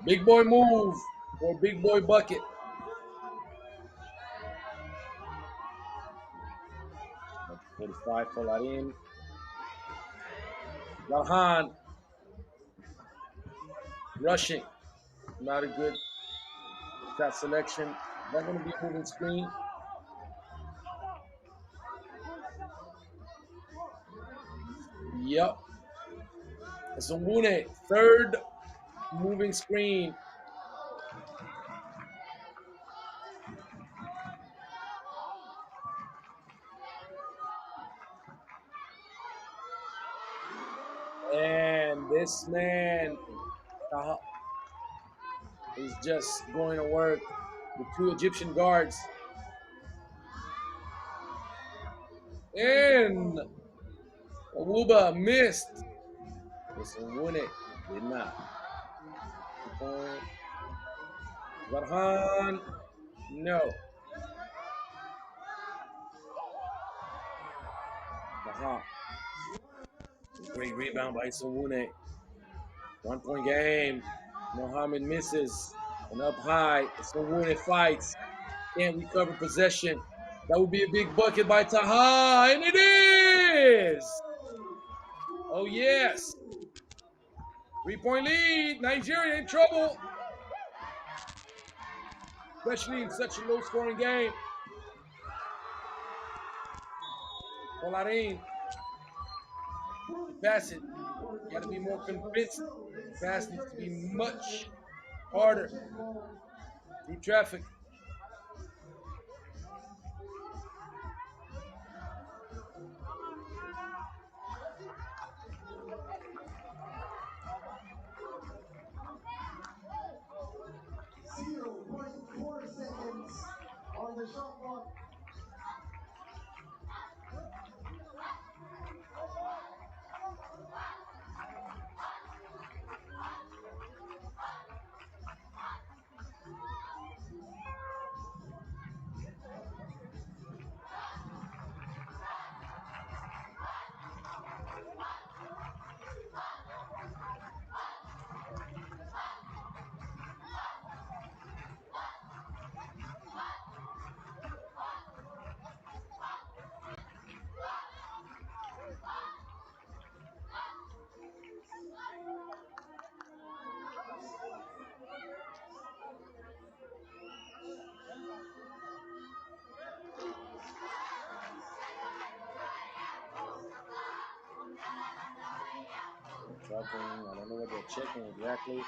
Big boy move or big boy bucket. That's 45 for Larin. Galhan rushing. Not a good shot selection. Not going to be a moving screen. Yep. Zumune, third moving screen. And this man is just going to work with two Egyptian guards. And Awuba missed. Zumune did not. 2-point. Zarhan, no. Aha. Great rebound by Sowune. 1-point game. Mohammed misses. And up high. Sowune fights. Can't recover possession. That would be a big bucket by Taha. And it is! Oh, yes. 3-point lead. Nigeria in trouble. Especially in such a low-scoring game. Olarin. Pass it. You got to be more convinced. The pass needs to be much harder. Through traffic. On the shot clock. Checking. I don't know what they're checking exactly.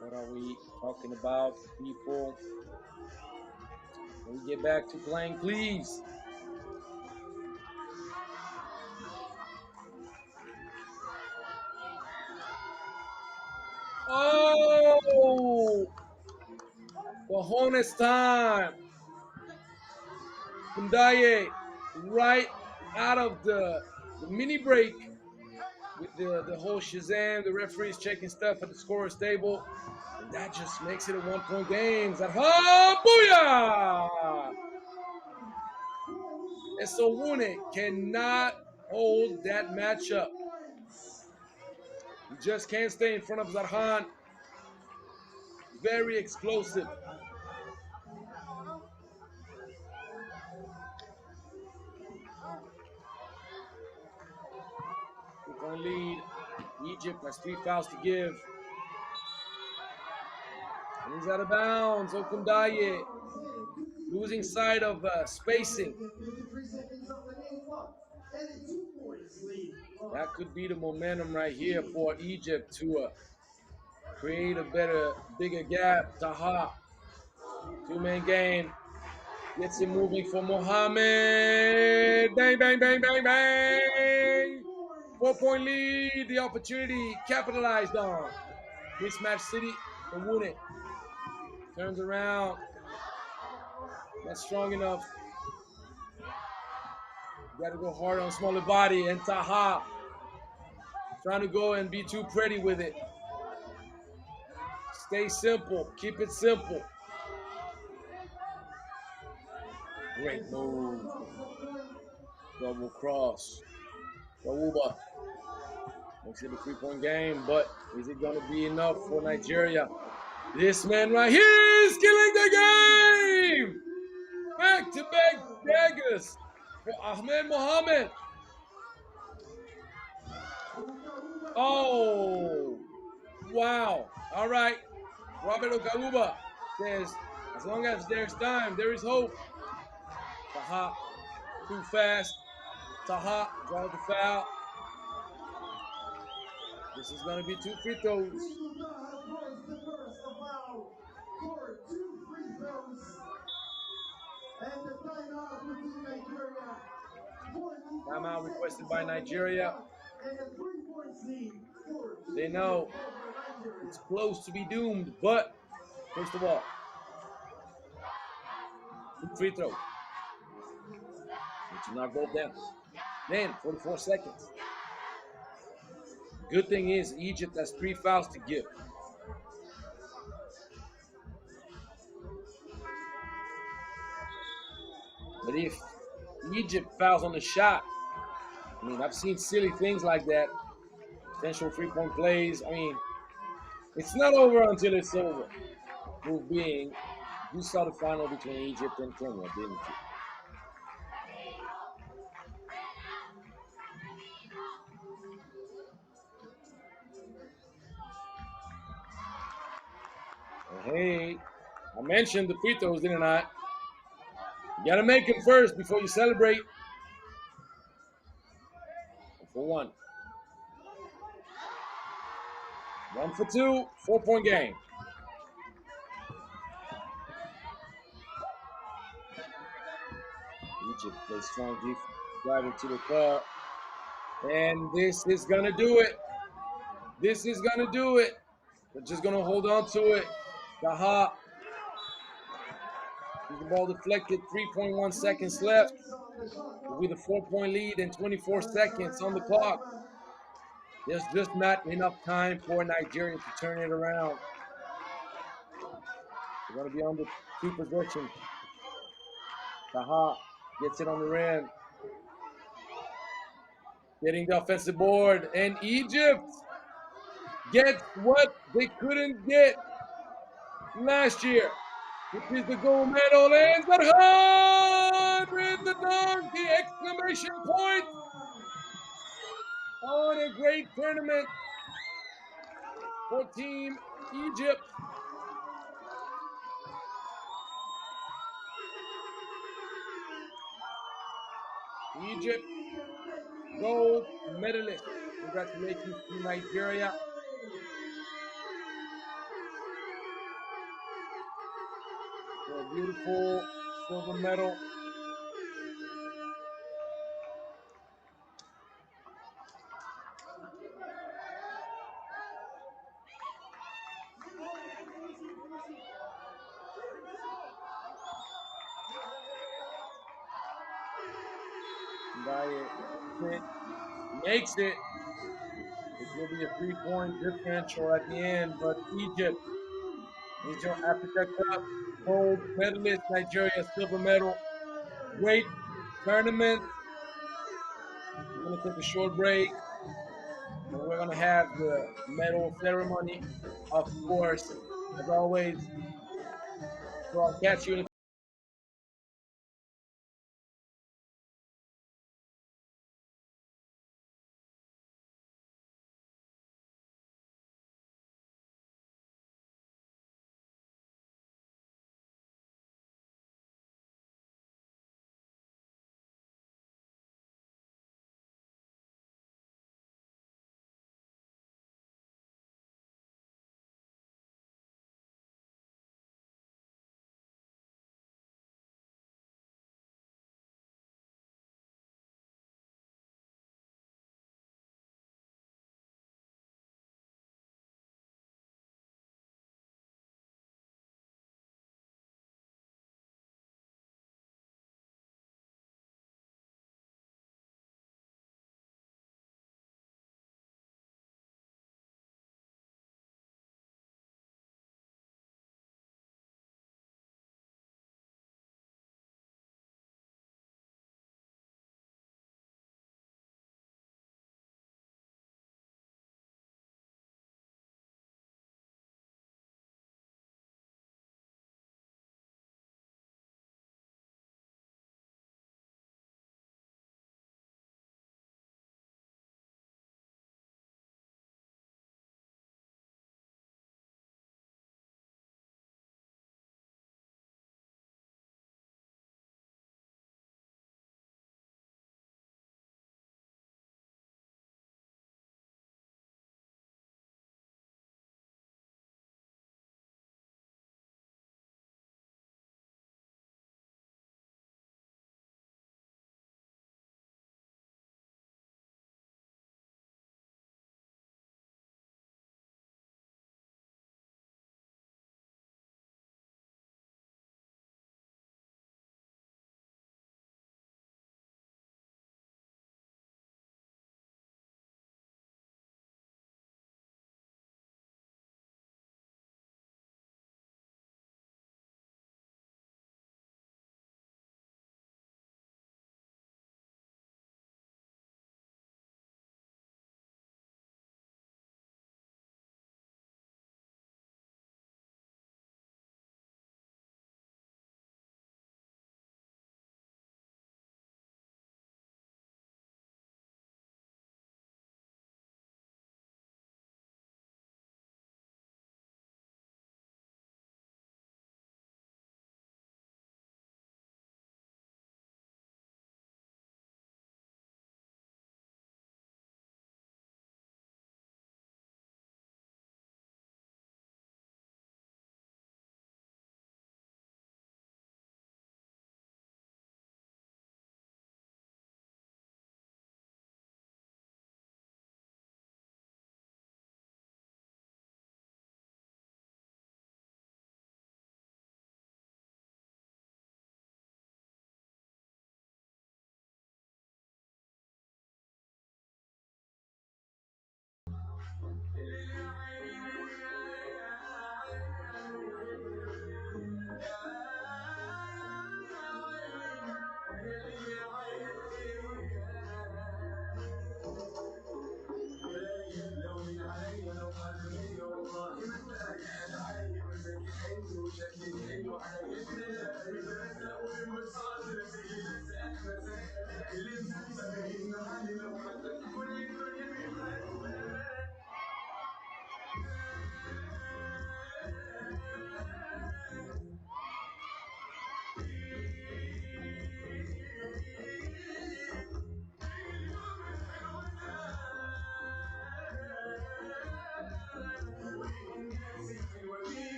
What are we talking about, people? Can we get back to playing, please? Oh! Cojones time. Kundaye right out of the mini break with the whole Shazam. The referees checking stuff at the scorer's table. And that just makes it a 1-point game. Booyah! Esowune cannot hold that matchup. He just can't stay in front of Zarhan. Very explosive. Two-point lead. Egypt has 3 fouls to give. And he's out of bounds. Okundaye losing sight of spacing. That could be the momentum right here for Egypt to create a bigger gap. Taha, 2-man game. Gets it moving for Mohammed. Bang, bang, bang, bang, bang. 4-point lead. The opportunity capitalized on. Mismatch City can win it. Turns around. Not strong enough. Got to go hard on smaller body. And Taha trying to go and be too pretty with it. Stay simple. Keep it simple. Great move. Double cross. Gawuba makes it a 3-point game, but is it going to be enough for Nigeria? This man right here is killing the game! Back-to-back daggers for Ahmed Mohammed. Oh, wow. All right. Robert Okaluba says, as long as there's time, there is hope. Taha, too fast. Taha draws the foul. This is going to be 2 free throws. Timeout requested by Nigeria. They know it's close to be doomed, but first of all, 2 free throws. Need to knock both down. Then 44 seconds. Good thing is Egypt has 3 fouls to give. But if Egypt fouls on the shot, I mean, I've seen silly things like that. Potential 3-point plays. I mean, it's not over until it's over. Move being, you saw the final between Egypt and Kenya, didn't you? Hey, I mentioned the free throws, didn't I? You gotta make them first before you celebrate. For 1. 1 for 2, 4-point game. Egypt plays strong defense, driving to the car. And this is gonna do it. This is gonna do it. They're just gonna hold on to it. Taha. The ball deflected, 3.1 seconds left. With a 4-point lead and 24 seconds on the clock. There's just not enough time for Nigeria to turn it around. They're going to be on the 2 possessions. Taha gets it on the rim. Getting the offensive board. And Egypt gets what they couldn't get last year, which is the gold medal. And Taha with the dunk, the exclamation point on a great tournament for Team Egypt. Egypt, gold medalist. Congratulations to Nigeria. For a beautiful silver medal. Makes it. It will be a 3-point differential at the end, but Egypt is your Africa Cup gold medalist. Nigeria silver medal. Great tournament. We're going to take a short break, and we're going to have the medal ceremony, of course, as always. So I'll catch you in a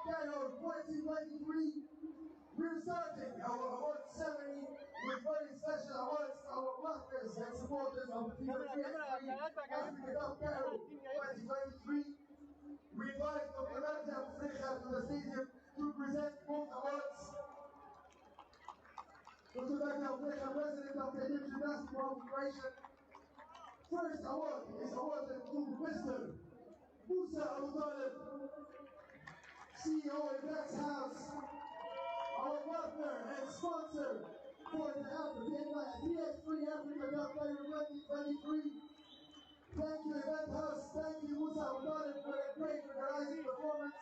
Cairo 2023. We're starting our award ceremony with very special awards to our partners and supporters of the FIBA 3x3 Africa Cup Cairo 2023. Africa, President of the Egyptian Basketball Federation. First award is awarded to Mr. Musa Abu Talib, CEO in Black's House, our partner and sponsor for the African 3x3 Africa Cup Cairo 2023. Thank you, Event House. Thank you, Musa Abu Talib, for a great organizing performance.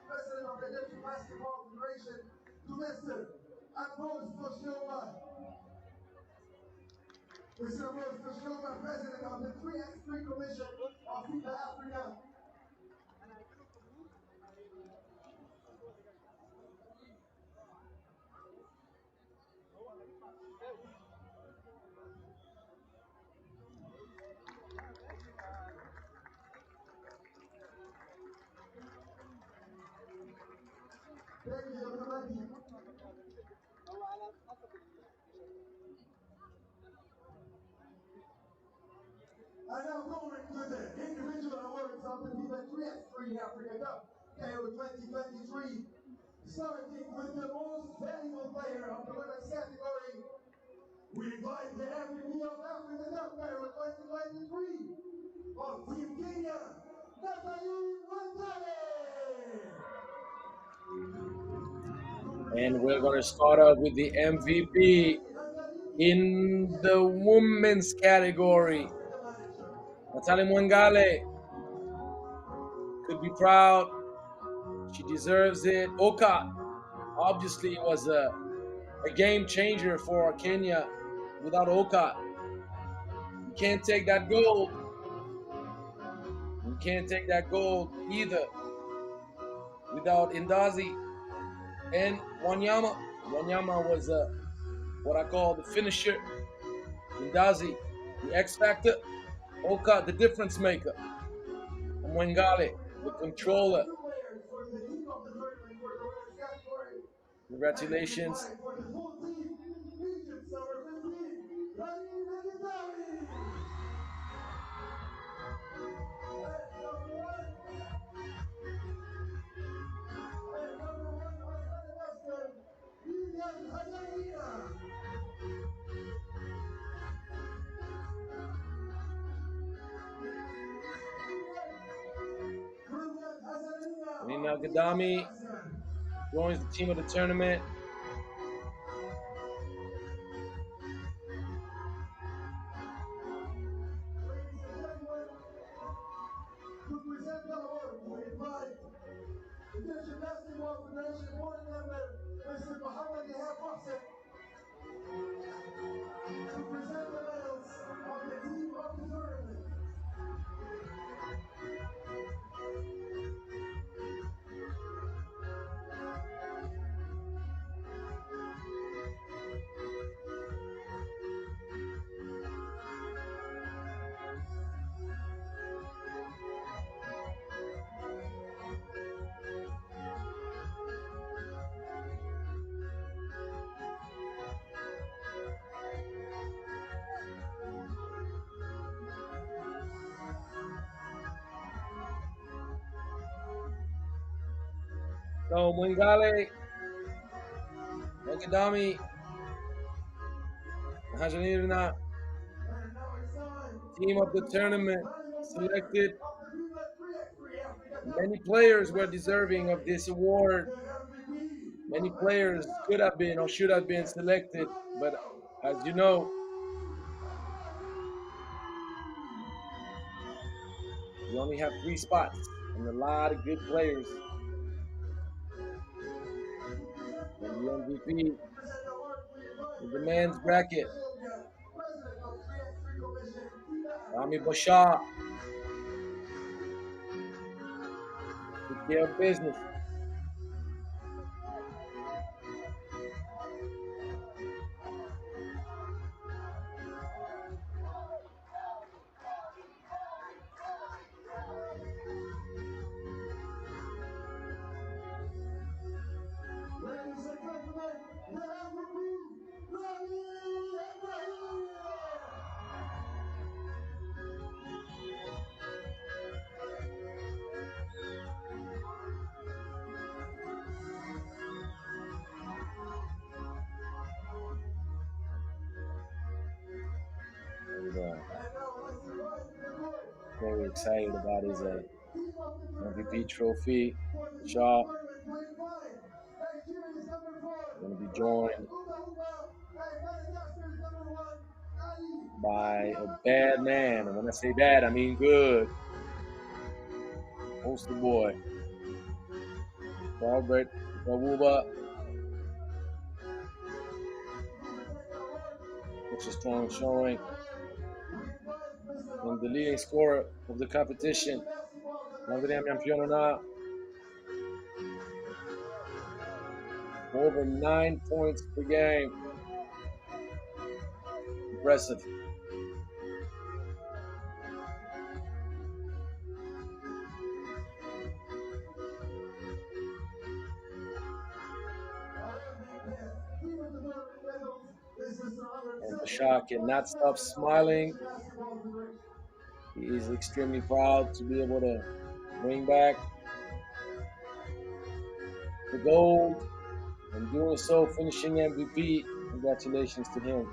President of the Egyptian Basketball Federation, to Mr. Ambros Toshioba. Mr. Ambros Toshioba, President of the 3x3 Commission of FIBA Africa. Thank you, Dr. Madi. I now going to the individual awards of the FIBA 3x3 Africa Cup Cairo 2023, starting with the most valuable player of the women's category. We invite the MVP of Africa Cup Cairo 2023 of Team Kenya, Natalie Wandale. And we're going to start out with the MVP in the women's category. Natalie Mwangale could be proud. She deserves it. Oka obviously was a game changer for Kenya. Without Oka, you can't take that gold. You can't take that gold either without Indazi and Wanyama. Wanyama was what I call the finisher. Indazi, the X factor. Oka, the difference maker. And Mwangale, the controller. Congratulations. Nina Gadami joins the team of the tournament. To present the award, we invite the Egyptian Basketball Federation board member, Mr. Mohammed Ihab Mohsen, to present the medals of the team of the tournament. So Mwangale, Gadami, Hajanirina, team of the tournament selected. Many players were deserving of this award. Many players could have been or should have been selected, but as you know, we only have 3 spots and a lot of good players. And the MVP in the men's bracket, Rami Bashar, took care of business. Ladies and gentlemen, the MVP, Rami Ibrahim. Very excited about his MVP trophy. Shaw going to be joined by a bad man. And when I say bad, I mean good. Poster boy. Robert Kawuba. Such a strong showing. And the leading scorer of the competition. Algeria campeón na. Over 9 points per game. Impressive. And Bashar cannot stop smiling. He is extremely proud to be able to bring back the gold and doing so, finishing MVP. Congratulations to him.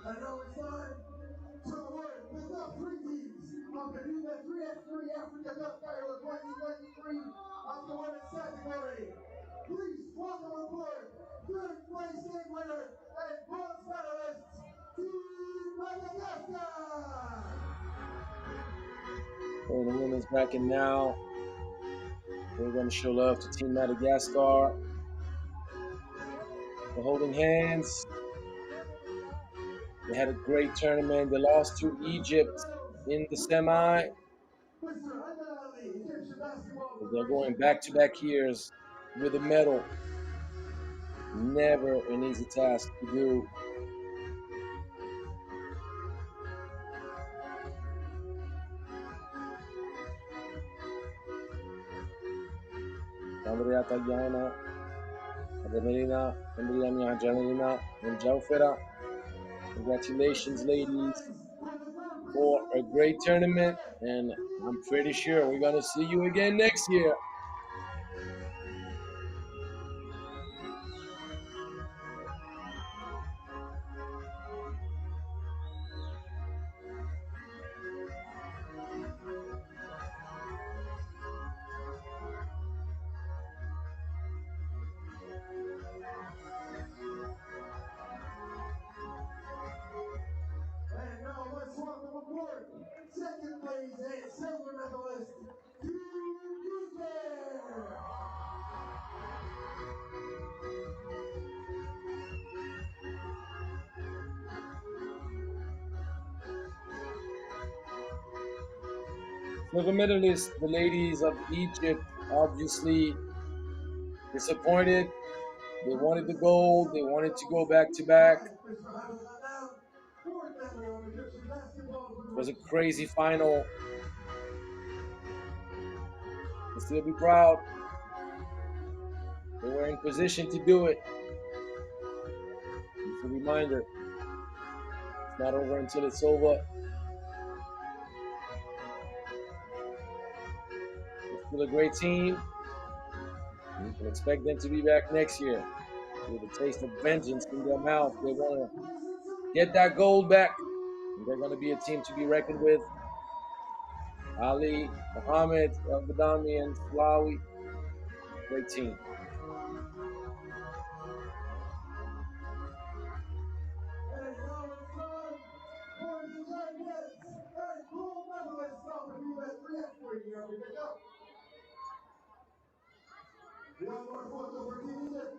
And now it's time to award the top 3 teams of the FIBA 3x3 Africa Cup Cairo 2023 of the women's category. Please welcome aboard third place game winner and bronze medalist, Team Madagascar. For the women's bracket now, we're going to show love to Team Madagascar. They're holding hands. They had a great tournament. They lost to Egypt in the semi. They're going back-to-back years with a medal. Never an easy task to do. Andrea Tagliana, Adelina, Andrea Janina, and Jaufera. Congratulations, ladies, for a great tournament. And I'm pretty sure we're going to see you again next year. And now let's welcome aboard second place and silver medalist, Team Uganda. Silver medalists, the ladies of Egypt, obviously disappointed. They wanted the gold. They wanted to go back-to-back. It was a crazy final. They'll still be proud. They were in position to do it. It's a reminder. It's not over until it's over. It's still a great team. You can expect them to be back next year with a taste of vengeance in their mouth. They want to get that gold back. And they're going to be a team to be reckoned with. Ali, Mohammed, El Badami, and Slawi. Great team. And now it's time for the champions and gold medalists of the FIBA 3x3 Africa Cup. One more photo for Team Egypt.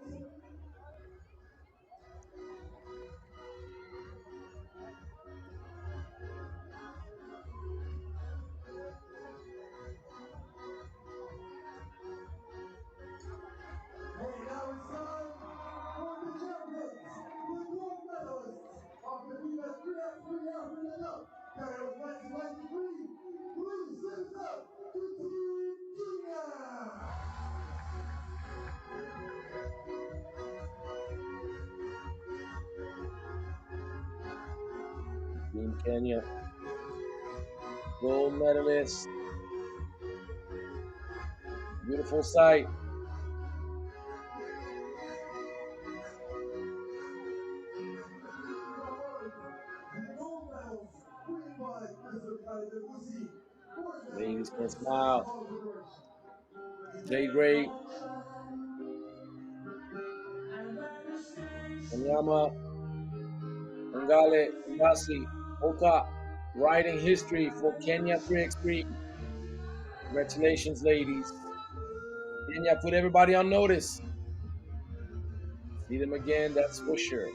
And now it's time for the champions, the gold medalists of the FIBA 3x3 Africa Cup, Cairo 2023. Team Kenya, gold medalist. Beautiful sight. Ladies can smile. J. Gray, Onyama, Ngale, Mbasi, Oka, writing history for Kenya 3x3. Congratulations, ladies. Kenya put everybody on notice. See them again, that's for sure.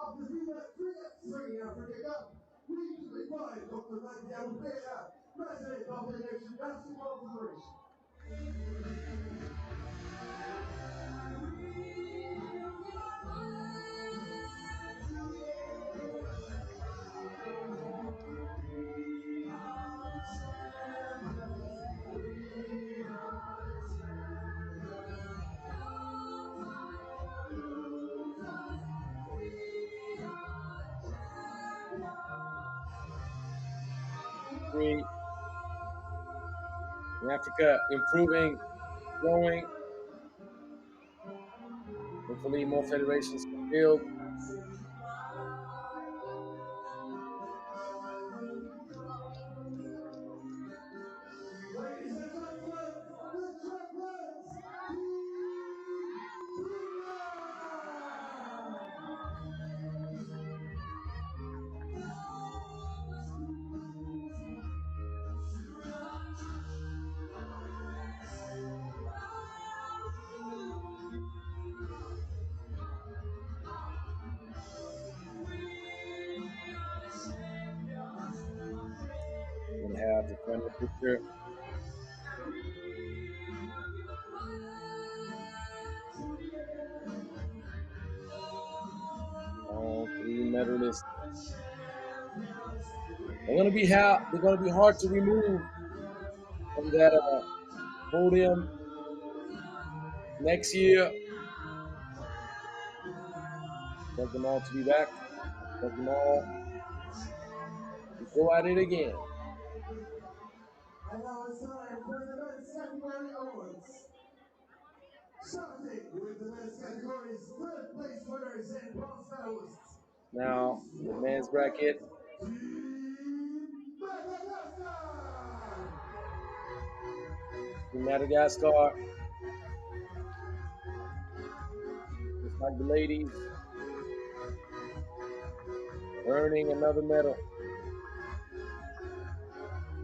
Of the FIBA 3x3 Africa Cup, recently by Dr. Nadia Algeria, President of the Nation Basketball Federation. Three. In Africa, improving, growing. Hopefully, more federations can build. Ladies and gentlemen, the champions, We're gonna have the final picture. All three medalists. They're gonna be hard to remove from that podium next year. Expect them all to be back. Expect them all to go at it again. and now it's time for the men's category awards. Starting with the men's categories, third place winners and bronze medalists. Now, the men's bracket. Team Madagascar! In Madagascar, just like the ladies, earning another medal.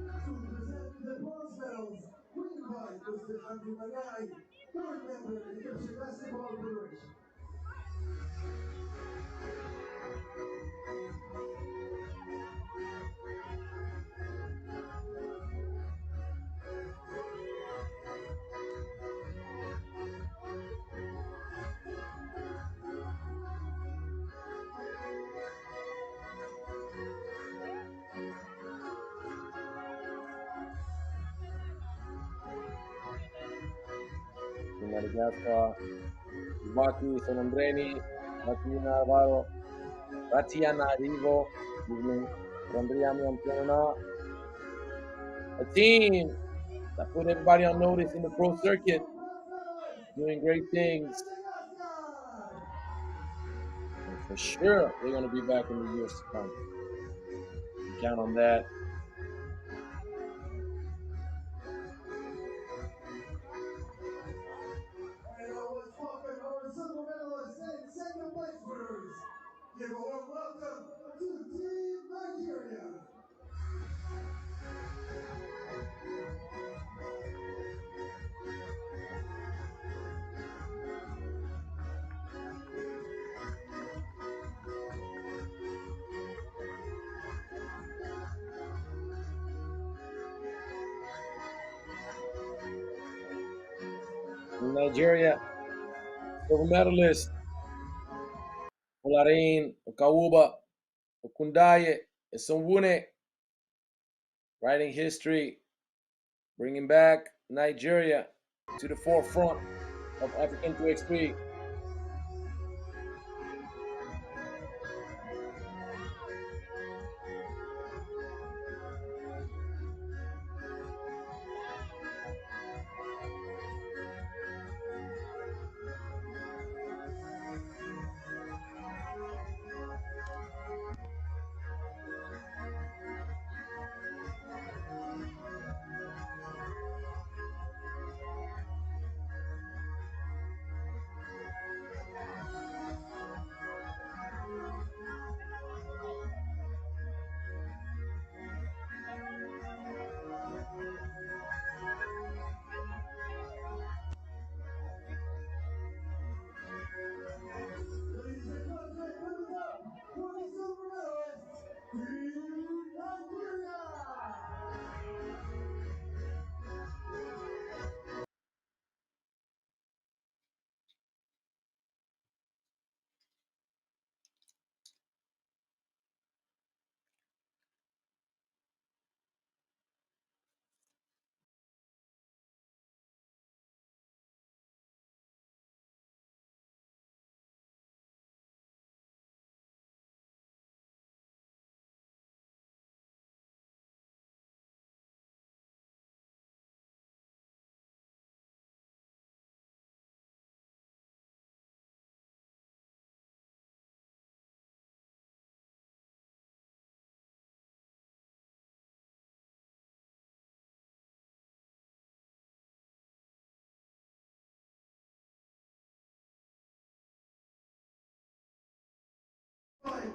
To present the bronze medals, we invite Mr. Andrew Manai, board member of the Egyptian Basketball Federation. In Madagascar, Ibaki Sonandreni, Latina Alvaro, Ratiana Rivo, Randriami Ampiona. A team that put everybody on notice in the pro circuit, doing great things. And for sure, they're going to be back in the years to come. You count on that. And now let's welcome our silver medalists and second place winners. Give a warm welcome to Team Nigeria. From Nigeria, silver medalist, Olarin Okawuba Okundaye Esonwune, writing history, bringing back Nigeria to the forefront of African 3x3. Ladies and gentlemen, give it up for the silver medalist, Team Nigeria!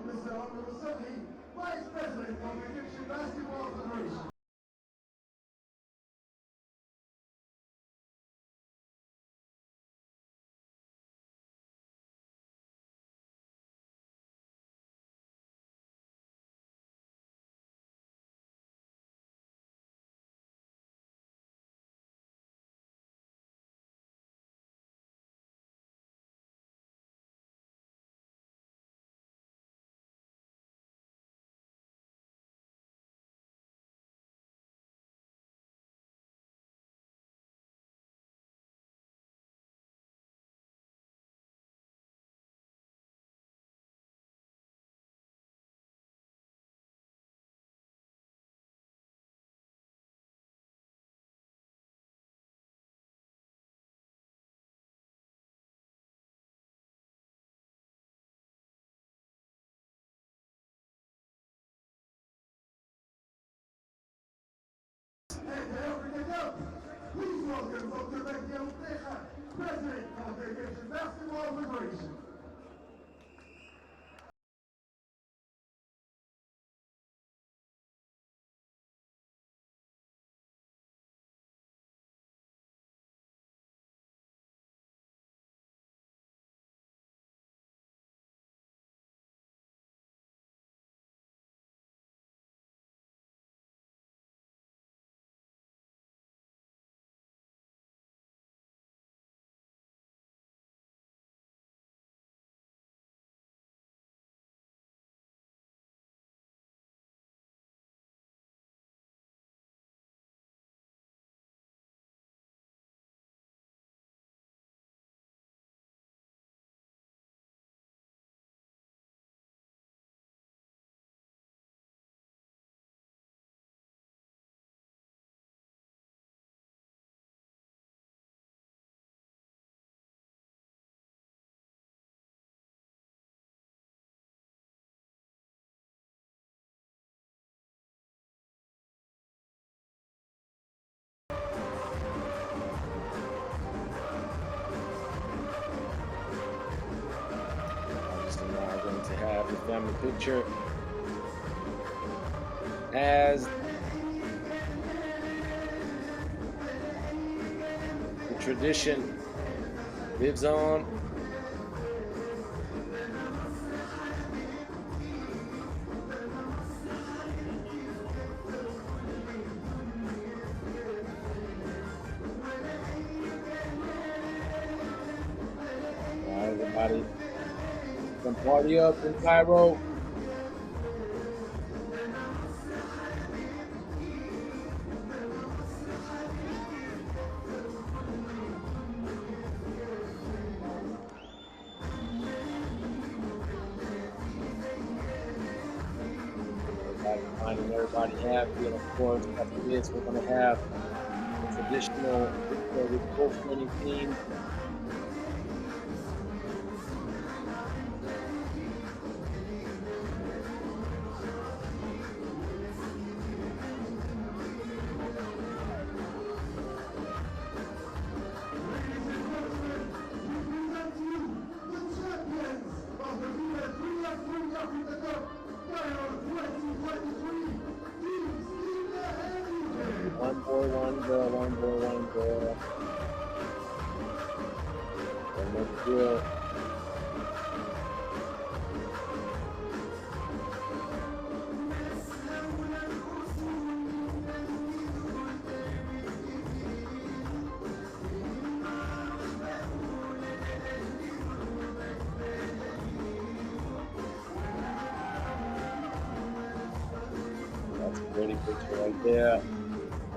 Mr. Honorable Sadi, Vice President of the Egyptian Basketball Federation. And to everything else, please welcome Dr. Becky Alteja, President of the Egyptian Basketball Federation. Obviously now going to have the family picture as the tradition lives on. Party up in Cairo. Everybody finding everybody happy, and of course, after this, we're gonna have a traditional picture with both winning teams. One boy, one girl, one boy, one girl. And let's do it. That's a pretty picture right there.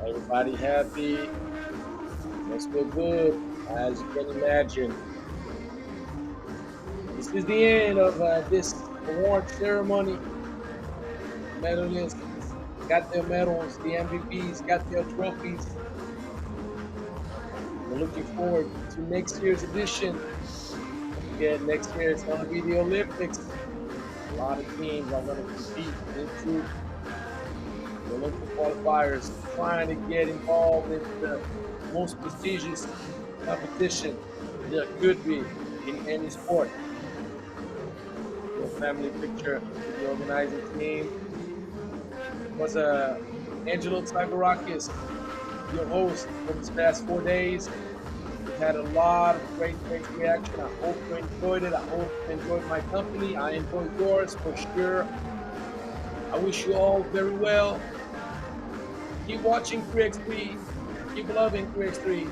Everybody happy. Let's feel good, as you can imagine. This is the end of this award ceremony. Medalists got their medals, the MVPs got their trophies. We're looking forward to next year's edition. Again, next year it's going to be the Olympics. A lot of teams are going to compete into the Olympic qualifiers, trying to get involved in the most prestigious competition there could be in any sport. Your family picture with the organizing team was Angelo Tsigarakis, your host for this past 4 days. We've had a lot of great reaction. I hope you enjoyed it. I hope you enjoyed my company. I enjoyed yours for sure. I wish you all very well. Keep watching 3x3. Keep loving 3x3.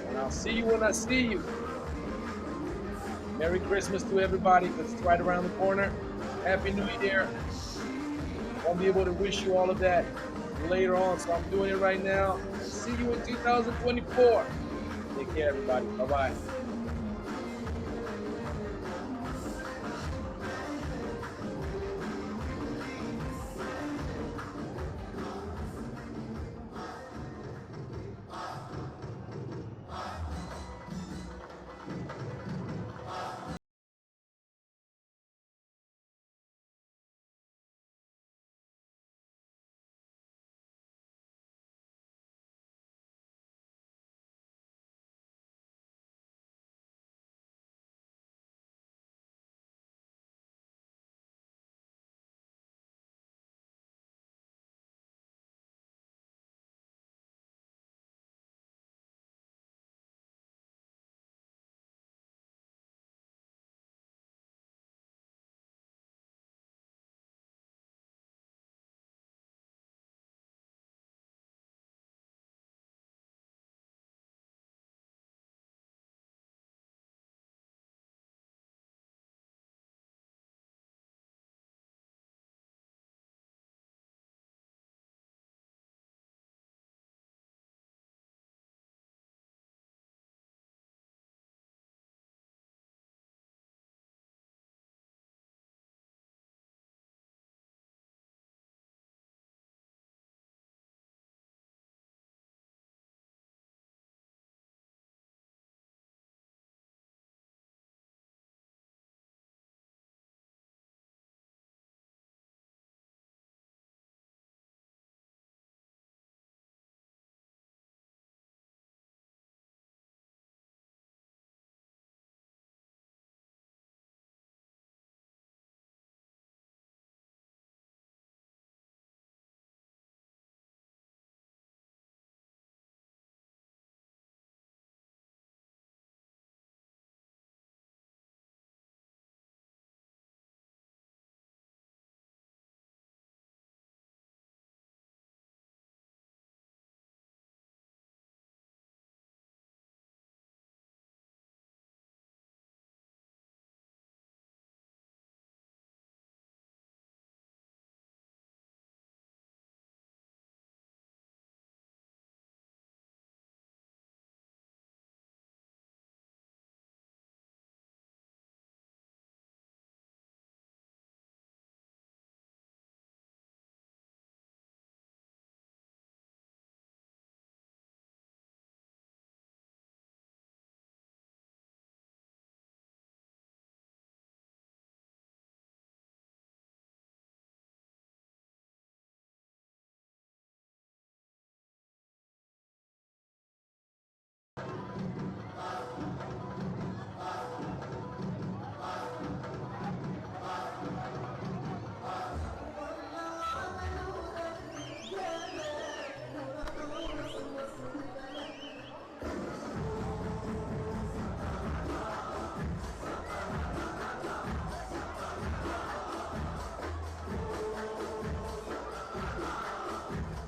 And I'll see you when I see you. Merry Christmas to everybody, because it's right around the corner. Happy New Year. I won't be able to wish you all of that later on, so I'm doing it right now. See you in 2024. Take care, everybody. Bye-bye.